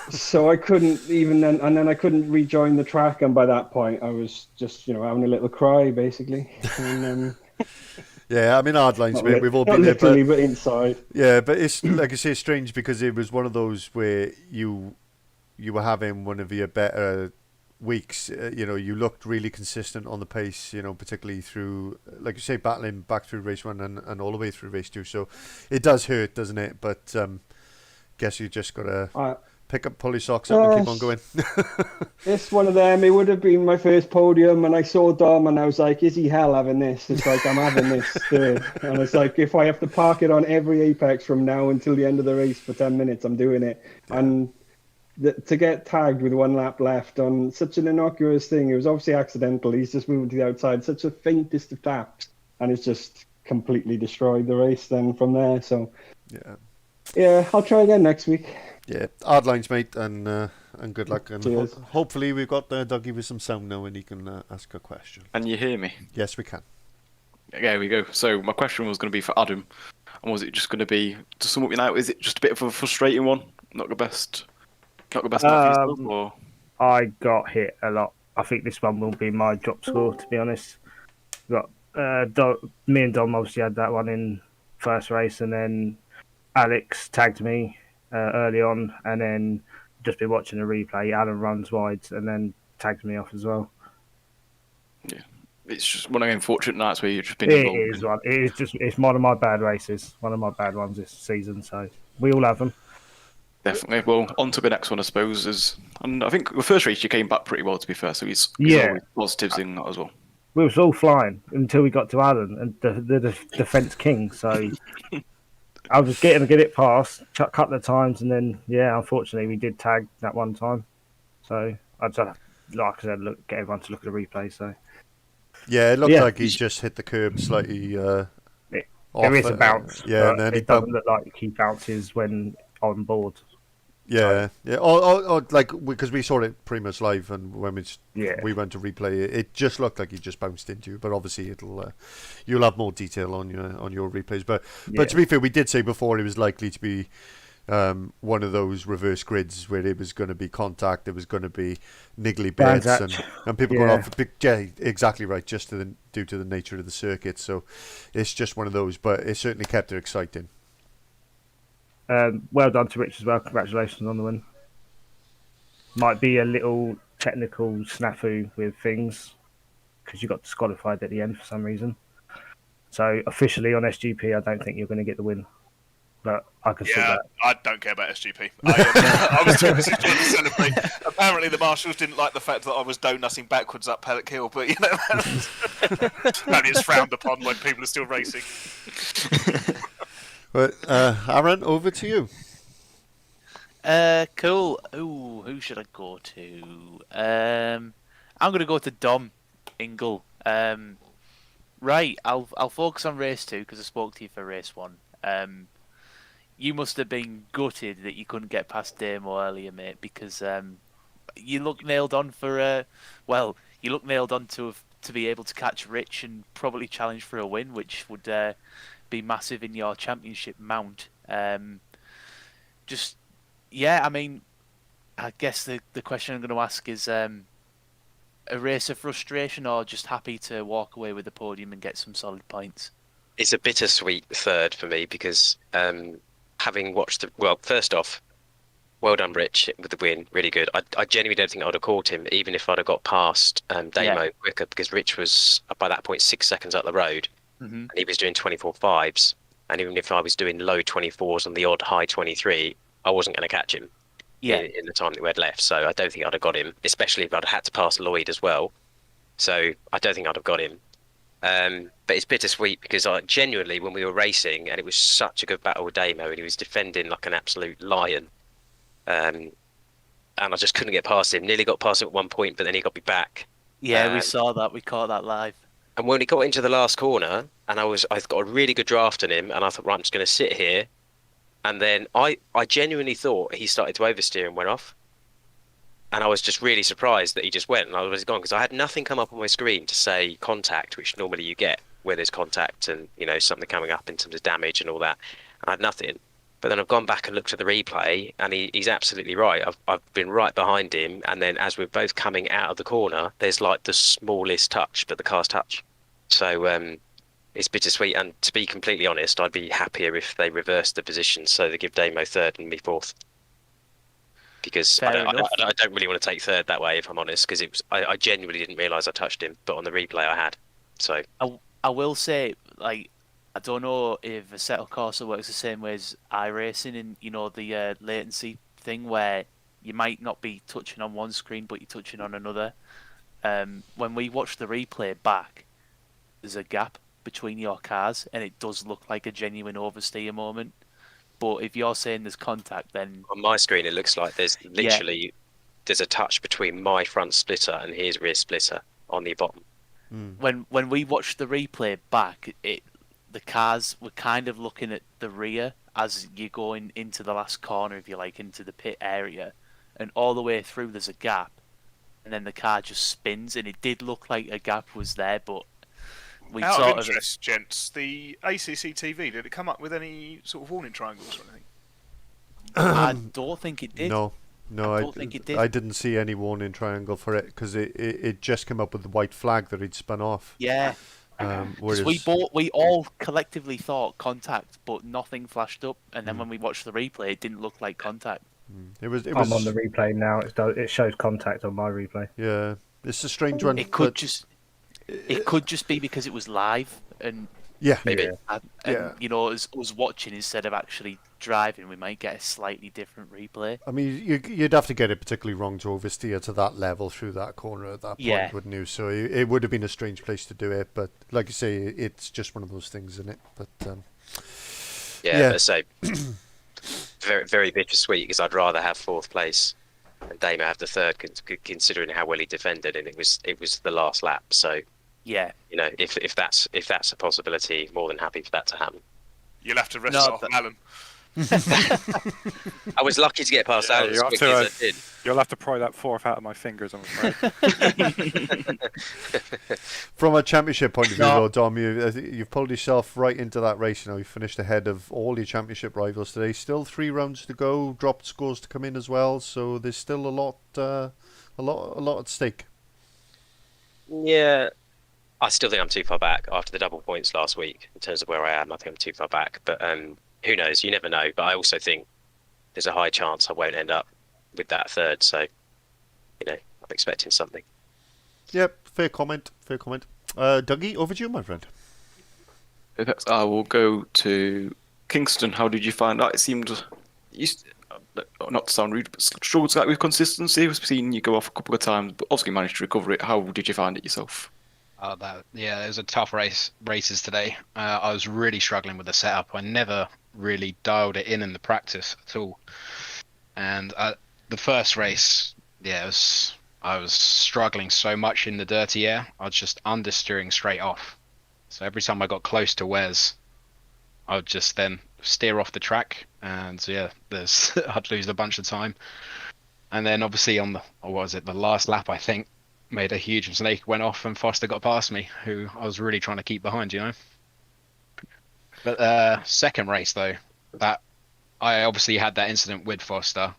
So I couldn't even then, and then I couldn't rejoin the track, and by that point I was just, having a little cry, basically. And, yeah, I mean, hard lines, mate. We've all not been there, literally, but inside. Yeah, but it's like I say, it's strange because it was one of those where you were having one of your better weeks. You looked really consistent on the pace. Particularly through, like you say, battling back through race 1 and all the way through race 2. So it does hurt, doesn't it? But guess you just gotta pull your socks up and keep on going. It's one of them. It would have been my first podium, and I saw Dom, and I was like, "Is he hell having this?" It's like, I'm having this third, and it's like, if I have to park it on every apex from now until the end of the race for 10 minutes, I'm doing it. Yeah. And to get tagged with 1 lap left on such an innocuous thing, it was obviously accidental. He's just moving to the outside, such a faintest of taps, and it's just completely destroyed the race. Then from there, so yeah, I'll try again next week. Yeah, hard lines, mate, and good luck. And hopefully we've got Dougie with some sound now and he can ask a question. Can you hear me? Yes, we can. There we go. So my question was going to be for Adam, and was it just going to be, to sum up your night, is it just a bit of a frustrating one? Not the best night for yourself, or? I got hit a lot. I think this one will be my drop score, to be honest. Got me and Dom obviously had that one in first race, and then Alex tagged me early on, and then just been watching the replay. Alan runs wide and then tags me off as well. Yeah, it's just one of the unfortunate nights where you've just been involved. It's one of my bad races, one of my bad ones this season. So we all have them. Definitely. Well, on to the next one, I suppose. And I think the first race you came back pretty well, to be fair. So he's always positives in that as well. We was all flying until we got to Alan and the defence king. So. I was getting to get it past a couple of times, and then unfortunately we did tag that one time. So I just, like I said, get everyone to look at the replay. So it looked like he just hit the curb slightly. There is a bounce. And then it doesn't look like he bounces when on board. Yeah, or like because we saw it pretty much live, and when we went to replay it, it just looked like he just bounced into you. But obviously, you'll have more detail on your replays. But to be fair, we did say before it was likely to be one of those reverse grids where it was going to be contact, there was going to be niggly bits, and people going off. Yeah, exactly right, just due to the nature of the circuit. So it's just one of those, but it certainly kept it exciting. Well done to Rich as well. Congratulations on the win. Might be a little technical snafu with things because you got disqualified at the end for some reason. So officially on SGP, I don't think you're going to get the win. But I can see that. I don't care about SGP. I was too busy trying to celebrate. Apparently the marshals didn't like the fact that I was donutting backwards up Paddock Hill, but apparently it's frowned upon when people are still racing. But Aaron, over to you. Cool. Ooh, who should I go to? I'm gonna go to Dom Ingle. Right, I'll focus on race 2 because I spoke to you for race 1. you must have been gutted that you couldn't get past Damo earlier, mate, because you look nailed on for you look nailed on to be able to catch Rich and probably challenge for a win, which would be massive in your championship mount. I mean, I guess the question I'm going to ask is a race of frustration or just happy to walk away with the podium and get some solid points? It's a bittersweet third for me because having watched first off, well done, Rich, with the win. Really good. I genuinely don't think I'd have caught him, even if I'd have got past Damo quicker, because Rich was, by that point, 6 seconds up the road, and he was doing 24.5s. And even if I was doing low 24s and the odd high 23, I wasn't going to catch him in the time that we had left. So I don't think I'd have got him, especially if I'd had to pass Lloyd as well. So I don't think I'd have got him. But it's bittersweet because I genuinely, when we were racing, and it was such a good battle with Damo, and he was defending like an absolute lion, and I just couldn't get past him. Nearly got past him at one point, but then he got me back. Yeah, we saw that. We caught that live. And when he got into the last corner, and I've got a really good draft on him, and I thought, right, I'm just going to sit here. And then I genuinely thought he started to oversteer and went off. And I was just really surprised that he just went and I was gone, because I had nothing come up on my screen to say contact, which normally you get where there's contact and, you know, something coming up in terms of damage and all that. I had nothing. But then I've gone back and looked at the replay, and he's absolutely right. I've been right behind him, and then as we're both coming out of the corner, there's like the smallest touch, but the car's touch. So it's bittersweet, and to be completely honest, I'd be happier if they reversed the position, so they give Damo third and me fourth. Because I don't really want to take third that way, if I'm honest, because I genuinely didn't realise I touched him, but on the replay I had. So I will say, like, I don't know if Assetto Corsa works the same way as iRacing, and you know the latency thing where you might not be touching on one screen but you're touching on another. When we watch the replay back, there's a gap between your cars, and it does look like a genuine oversteer moment. But if you're saying there's contact, then on my screen it looks like there's literally there's a touch between my front splitter and his rear splitter on the bottom. When we watched the replay back, the cars were kind of looking at the rear as you're going into the last corner, if you like, into the pit area, and all the way through there's a gap, and then the car just spins, and it did look like a gap was there, but we Out sort of interest, gents, the ACC TV, did it come up with any sort of warning triangles or anything? I don't think it did. No, I don't think it did. I didn't see any warning triangle for it because it just came up with the white flag that he'd spun off. Yeah. Whereas we all collectively thought contact, but nothing flashed up. And then when we watched the replay, it didn't look like contact. It was. I'm on the replay now. It shows contact on my replay. Yeah, it's a strange one. It could just be because it was live, and maybe. And you know, as us watching instead of actually driving, we might get a slightly different replay. I mean, you'd have to get it particularly wrong to oversteer to that level through that corner at that point, wouldn't you? So it would have been a strange place to do it, but like you say, it's just one of those things, isn't it? But let's say very, very bittersweet, because I'd rather have fourth place and Damo have the third, considering how well he defended, and it was the last lap. So yeah, you know, if that's a possibility, more than happy for that to happen. You'll have to rest off Alan. I was lucky to get past Alan as quickly as I did. You'll have to pry that fourth out of my fingers, I'm afraid. From a championship point of view, though, Dom, you've pulled yourself right into that race now. You finished ahead of all your championship rivals today. Still 3 rounds to go. Dropped scores to come in as well. So there's still a lot at stake. Yeah, I still think I'm too far back after the double points last week in terms of where I am. I think I'm too far back, but who knows? You never know. But I also think there's a high chance I won't end up with that third. So, you know, I'm expecting something. Yep, fair comment. Dougie, over to you, my friend. I will go to Kingston. How did you find that? It seemed, not to sound rude, but struggled slightly with consistency. We've seen you go off a couple of times, but also you managed to recover it. How did you find it yourself? It was a tough races today. I was really struggling with the setup. I never really dialed it in the practice at all. And the first race, I was struggling so much in the dirty air. I was just understeering straight off. So every time I got close to Wes, I would just then steer off the track and so yeah, there's I'd lose a bunch of time. And then obviously on the last lap, I think, made a huge mistake, went off, and Foster got past me, who I was really trying to keep behind, you know. But second race though, that I obviously had that incident with Foster.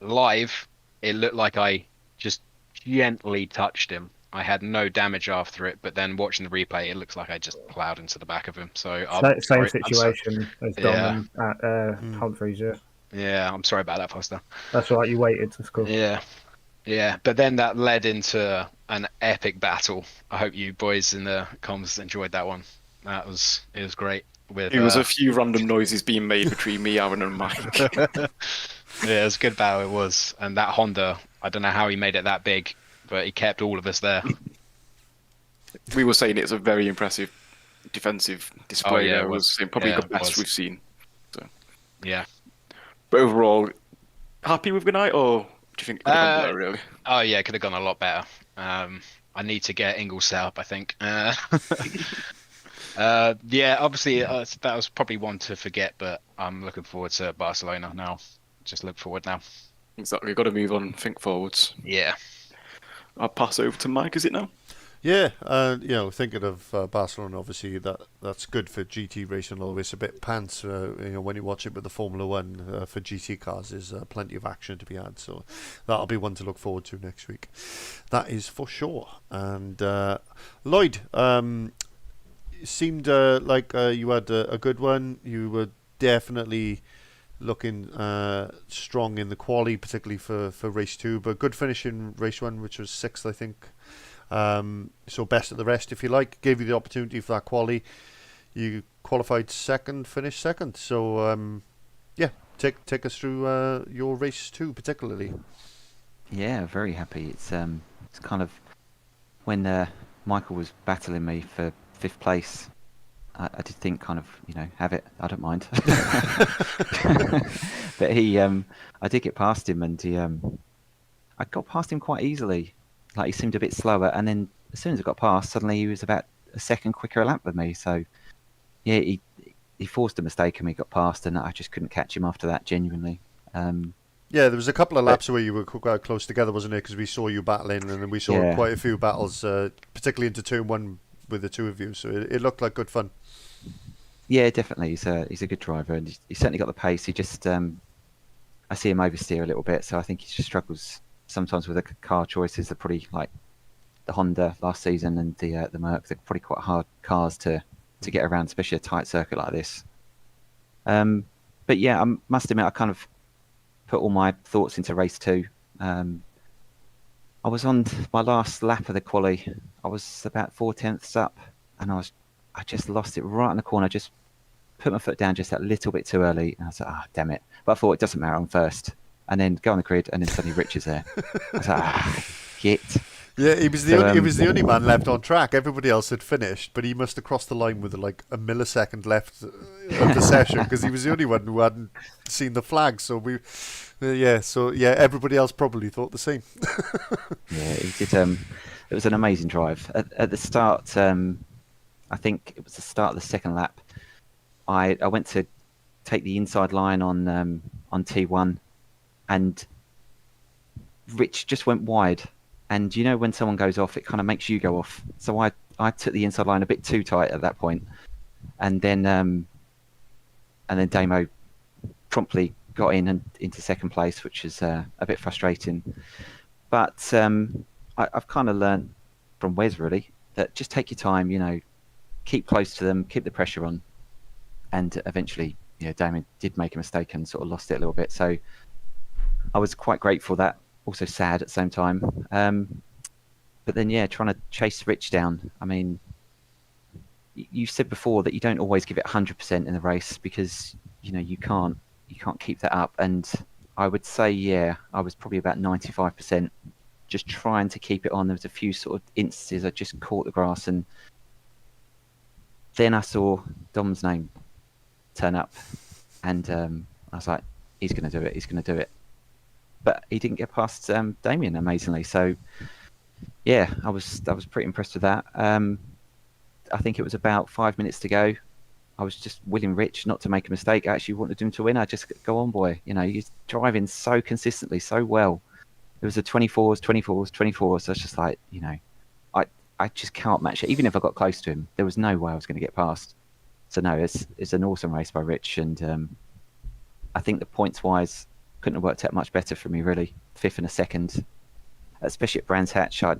Live, it looked like I just gently touched him. I had no damage after it, but then watching the replay, it looks like I just plowed into the back of him. So Same situation as Dom at Humphreys, yeah. Yeah, I'm sorry about that, Foster. That's right, you waited. That's cool. Yeah. But then that led into an epic battle. I hope you boys in the comms enjoyed that one. It was great. It was a few random noises being made between me, Aaron, and Mike. Yeah, it was a good battle. It was, and that Honda, I don't know how he made it that big, but he kept all of us there. We were saying it's a very impressive defensive display. Yeah, it was probably yeah, the best we've seen. So. Yeah. But overall, happy with the night, or do you think it could have gone better, really? Oh yeah, it could have gone a lot better. I need to get Ingle set up, I think. Yeah, obviously that was probably one to forget, but I'm looking forward to Barcelona now. Just look forward now. Exactly, got to move on, think forwards. Yeah. I'll pass over to Mike, is it now? Yeah, thinking of Barcelona, obviously that's good for GT racing. Although it's a bit pants, when you watch it with the Formula One for GT cars, there's plenty of action to be had. So that'll be one to look forward to next week. That is for sure. And Lloyd, it seemed like you had a good one. You were definitely looking strong in the quali, particularly for race 2, but good finish in race 1, which was 6th, I think. So best of the rest, if you like. Gave you the opportunity for that quali. You qualified second, finished second. So take us through your race 2 particularly. Yeah, very happy. It's kind of when Michael was battling me for 5th place. I did think kind of, have it. I don't mind. But I did get past him, and I got past him quite easily. Like, he seemed a bit slower, and then as soon as I got past, suddenly he was about a second quicker a lap than me. So yeah, he forced a mistake and we got past, and I just couldn't catch him after that, genuinely. Yeah, there was a couple of laps where you were quite close together, wasn't it? Because we saw you battling, and then we saw quite a few battles, particularly into turn 1 with the two of you. So it looked like good fun. Yeah, definitely. He's a good driver, and he's certainly got the pace. He just I see him oversteer a little bit, so I think he just struggles sometimes with the car choices. They're probably like the Honda last season and the Merc. They're probably quite hard cars to get around, especially a tight circuit like this. But yeah, I must admit, I kind of put all my thoughts into race 2. I was on my last lap of the quali. I was about 4/10ths up, and I just lost it right in the corner. I just put my foot down just that little bit too early, and I was like, damn it. But I thought, it doesn't matter, I'm first. And then go on the grid, and then suddenly Rich is there. I was like, git. Yeah, he was the only man left on track. Everybody else had finished, but he must have crossed the line with like a millisecond left of the session, because he was the only one who hadn't seen the flag. So everybody else probably thought the same. Yeah, he did. It was an amazing drive. At the start, I think it was the start of the second lap. I went to take the inside line on T1, and Rich just went wide. And when someone goes off, it kind of makes you go off. So I took the inside line a bit too tight at that point, and then Damo promptly got in and into second place, which is a bit frustrating. But I've kind of learned from Wes, really, that just take your time. Keep close to them, keep the pressure on, and eventually, Damon did make a mistake and sort of lost it a little bit. So I was quite grateful that. Also sad at the same time. But then, trying to chase Rich down. I mean, you said before that you don't always give it 100% in the race, because, you can't keep that up. And I would say, I was probably about 95%, just trying to keep it on. There was a few sort of instances I just caught the grass, and then I saw Dom's name turn up, and I was like, he's going to do it. But he didn't get past Damien, amazingly. So, I was pretty impressed with that. I think it was about 5 minutes to go. I was just willing Rich not to make a mistake. I actually wanted him to win. I just go on, boy. You know, he's driving so consistently, so well. It was the 24s, 24s, 24s. So it's just like, you know, I just can't match it. Even if I got close to him, there was no way I was going to get past. So no, it's an awesome race by Rich, and I think the points wise couldn't have worked out much better for me, really. 5th and a 2nd, especially at Brands Hatch. I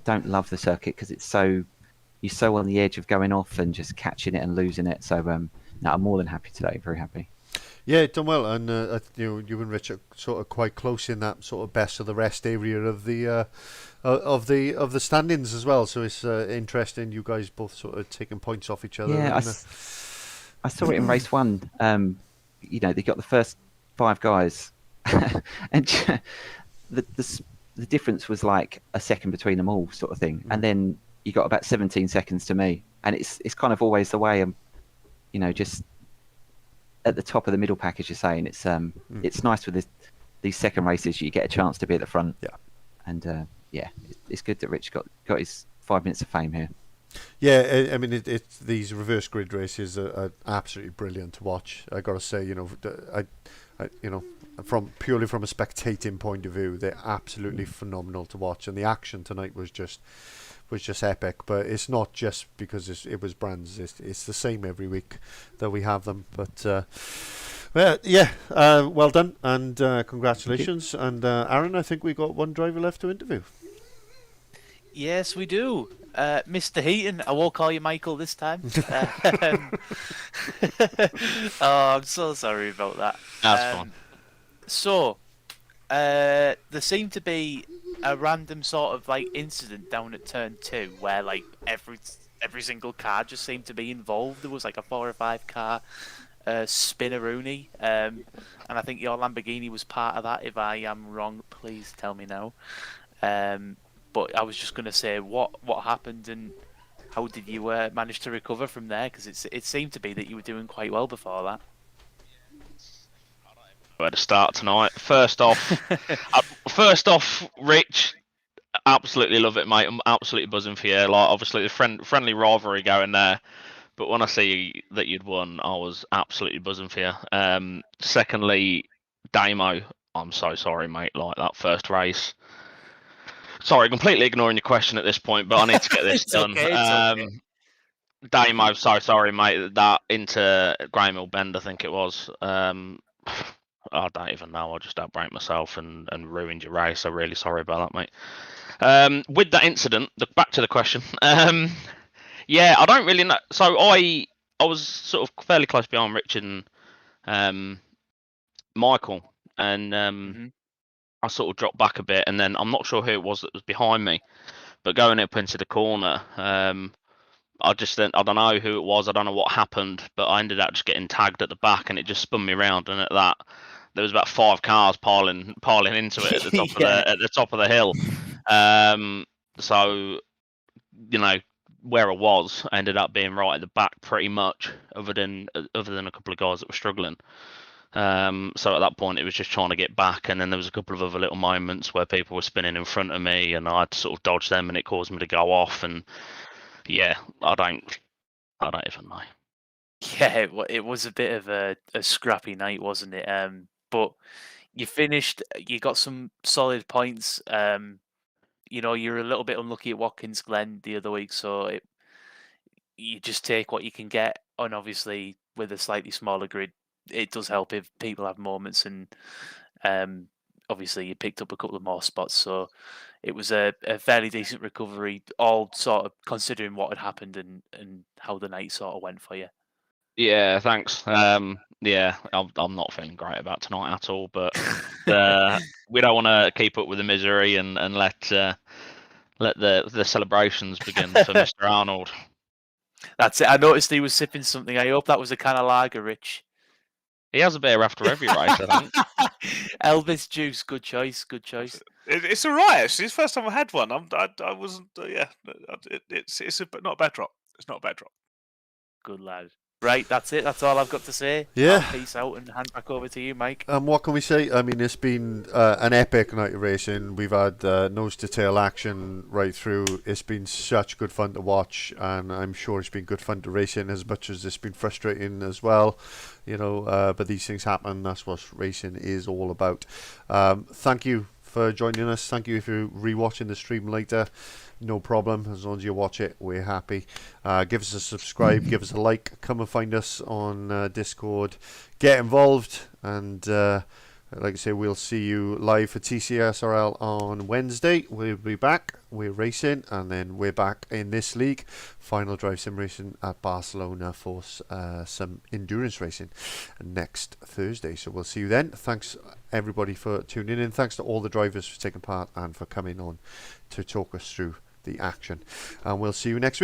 don't love the circuit because it's so, you're so on the edge of going off and just catching it and losing it. So no, I'm more than happy today. Very happy. Yeah, done well, and you and Rich are sort of quite close in that sort of best of the rest area of the standings as well. So it's interesting. You guys both sort of taking points off each other. Yeah, I saw it in race 1. You know, they got the first 5 guys, and the difference was like a second between them all, sort of thing. And then you got about 17 seconds to me, and it's kind of always the way. You know, just at the top of the middle pack, as you're saying, it's nice with these second races. You get a chance to be at the front. Yeah, and yeah, it's good that Rich got his 5 minutes of fame here. Yeah, I mean, it's these reverse grid races are absolutely brilliant to watch. I got to say, you know, you know, purely from a spectating point of view, they're absolutely phenomenal to watch, and the action tonight was just epic. But it's not just because it was Brands; it's the same every week that we have them. But yeah, well done, and congratulations. And Aaron, I think we got one driver left to interview. Yes, we do. Mr. Heaton, I won't call you Michael this time. Oh, I'm so sorry about that. That's fine. So, there seemed to be a random sort of like incident down at turn 2 where like every single car just seemed to be involved. There was like a 4 or 5 car spinneroonie, and I think your Lamborghini was part of that. If I am wrong, please tell me now. But I was just going to say, what happened and how did you manage to recover from there? Because it seemed to be that you were doing quite well before that. Where to start tonight? First off, Rich, absolutely love it, mate. I'm absolutely buzzing for you. Like, obviously, the friendly rivalry going there. But when I see that you'd won, I was absolutely buzzing for you. Secondly, Damo, I'm so sorry, mate. Like that first race. Sorry, completely ignoring your question at this point, but I need to get this done. Okay, okay. Damo, so sorry, mate. That into Graham Hill Bend, I think it was. I don't even know. I just outbraked myself and ruined your race. I'm really sorry about that, mate. With that incident, back to the question. Yeah, I don't really know. So I was sort of fairly close behind Rich and Michael, and I sort of dropped back a bit, and then I'm not sure who it was that was behind me, but going up into the corner, I don't know who it was. I don't know what happened, but I ended up just getting tagged at the back, and it just spun me around. And at that, there was about 5 cars piling into it at the top at the top of the hill. So, you know, where I was, I ended up being right at the back pretty much, other than a couple of guys that were struggling. So at that point, it was just trying to get back, and then there was a couple of other little moments where people were spinning in front of me, and I had to sort of dodge them, and it caused me to go off. And yeah, I don't even know. Yeah, it was a bit of a scrappy night, wasn't it? But you finished. You got some solid points. You know, you're a little bit unlucky at Watkins Glen the other week, so you just take what you can get. And obviously, with a slightly smaller grid, it does help if people have moments. And obviously, you picked up a couple of more spots, so it was a fairly decent recovery, all sort of considering what had happened and how the night sort of went for you. Yeah, thanks. Yeah, I'm not feeling great about tonight at all, but we don't want to keep up with the misery and let the celebrations begin for Mr. Arnold. That's it. I noticed he was sipping something. I hope that was a can of lager, Rich. He has a beer after every race, I think. Elvis juice, good choice, good choice. It's all right. Actually, it's the first time I had one. I wasn't. Yeah, it's not a bad drop. It's not a bad drop. Good lad. Right, that's it. That's all I've got to say. Yeah. I'll peace out and hand back over to you, Mike. What can we say? I mean, it's been an epic night of racing. We've had nose to tail action right through. It's been such good fun to watch, and I'm sure it's been good fun to race in as much as it's been frustrating as well. You know, but these things happen. That's what racing is all about. Thank you for joining us. Thank you if you're rewatching the stream later. No problem. As long as you watch it, we're happy. Give us a subscribe, give us a like. Come and find us on Discord. Get involved, and like I say, we'll see you live for TCSRL on Wednesday. We'll be back. We're racing, and then we're back in this league. Final Drive Sim Racing at Barcelona for some endurance racing next Thursday. So we'll see you then. Thanks everybody for tuning in. Thanks to all the drivers for taking part and for coming on to talk us through the action. And we'll see you next week.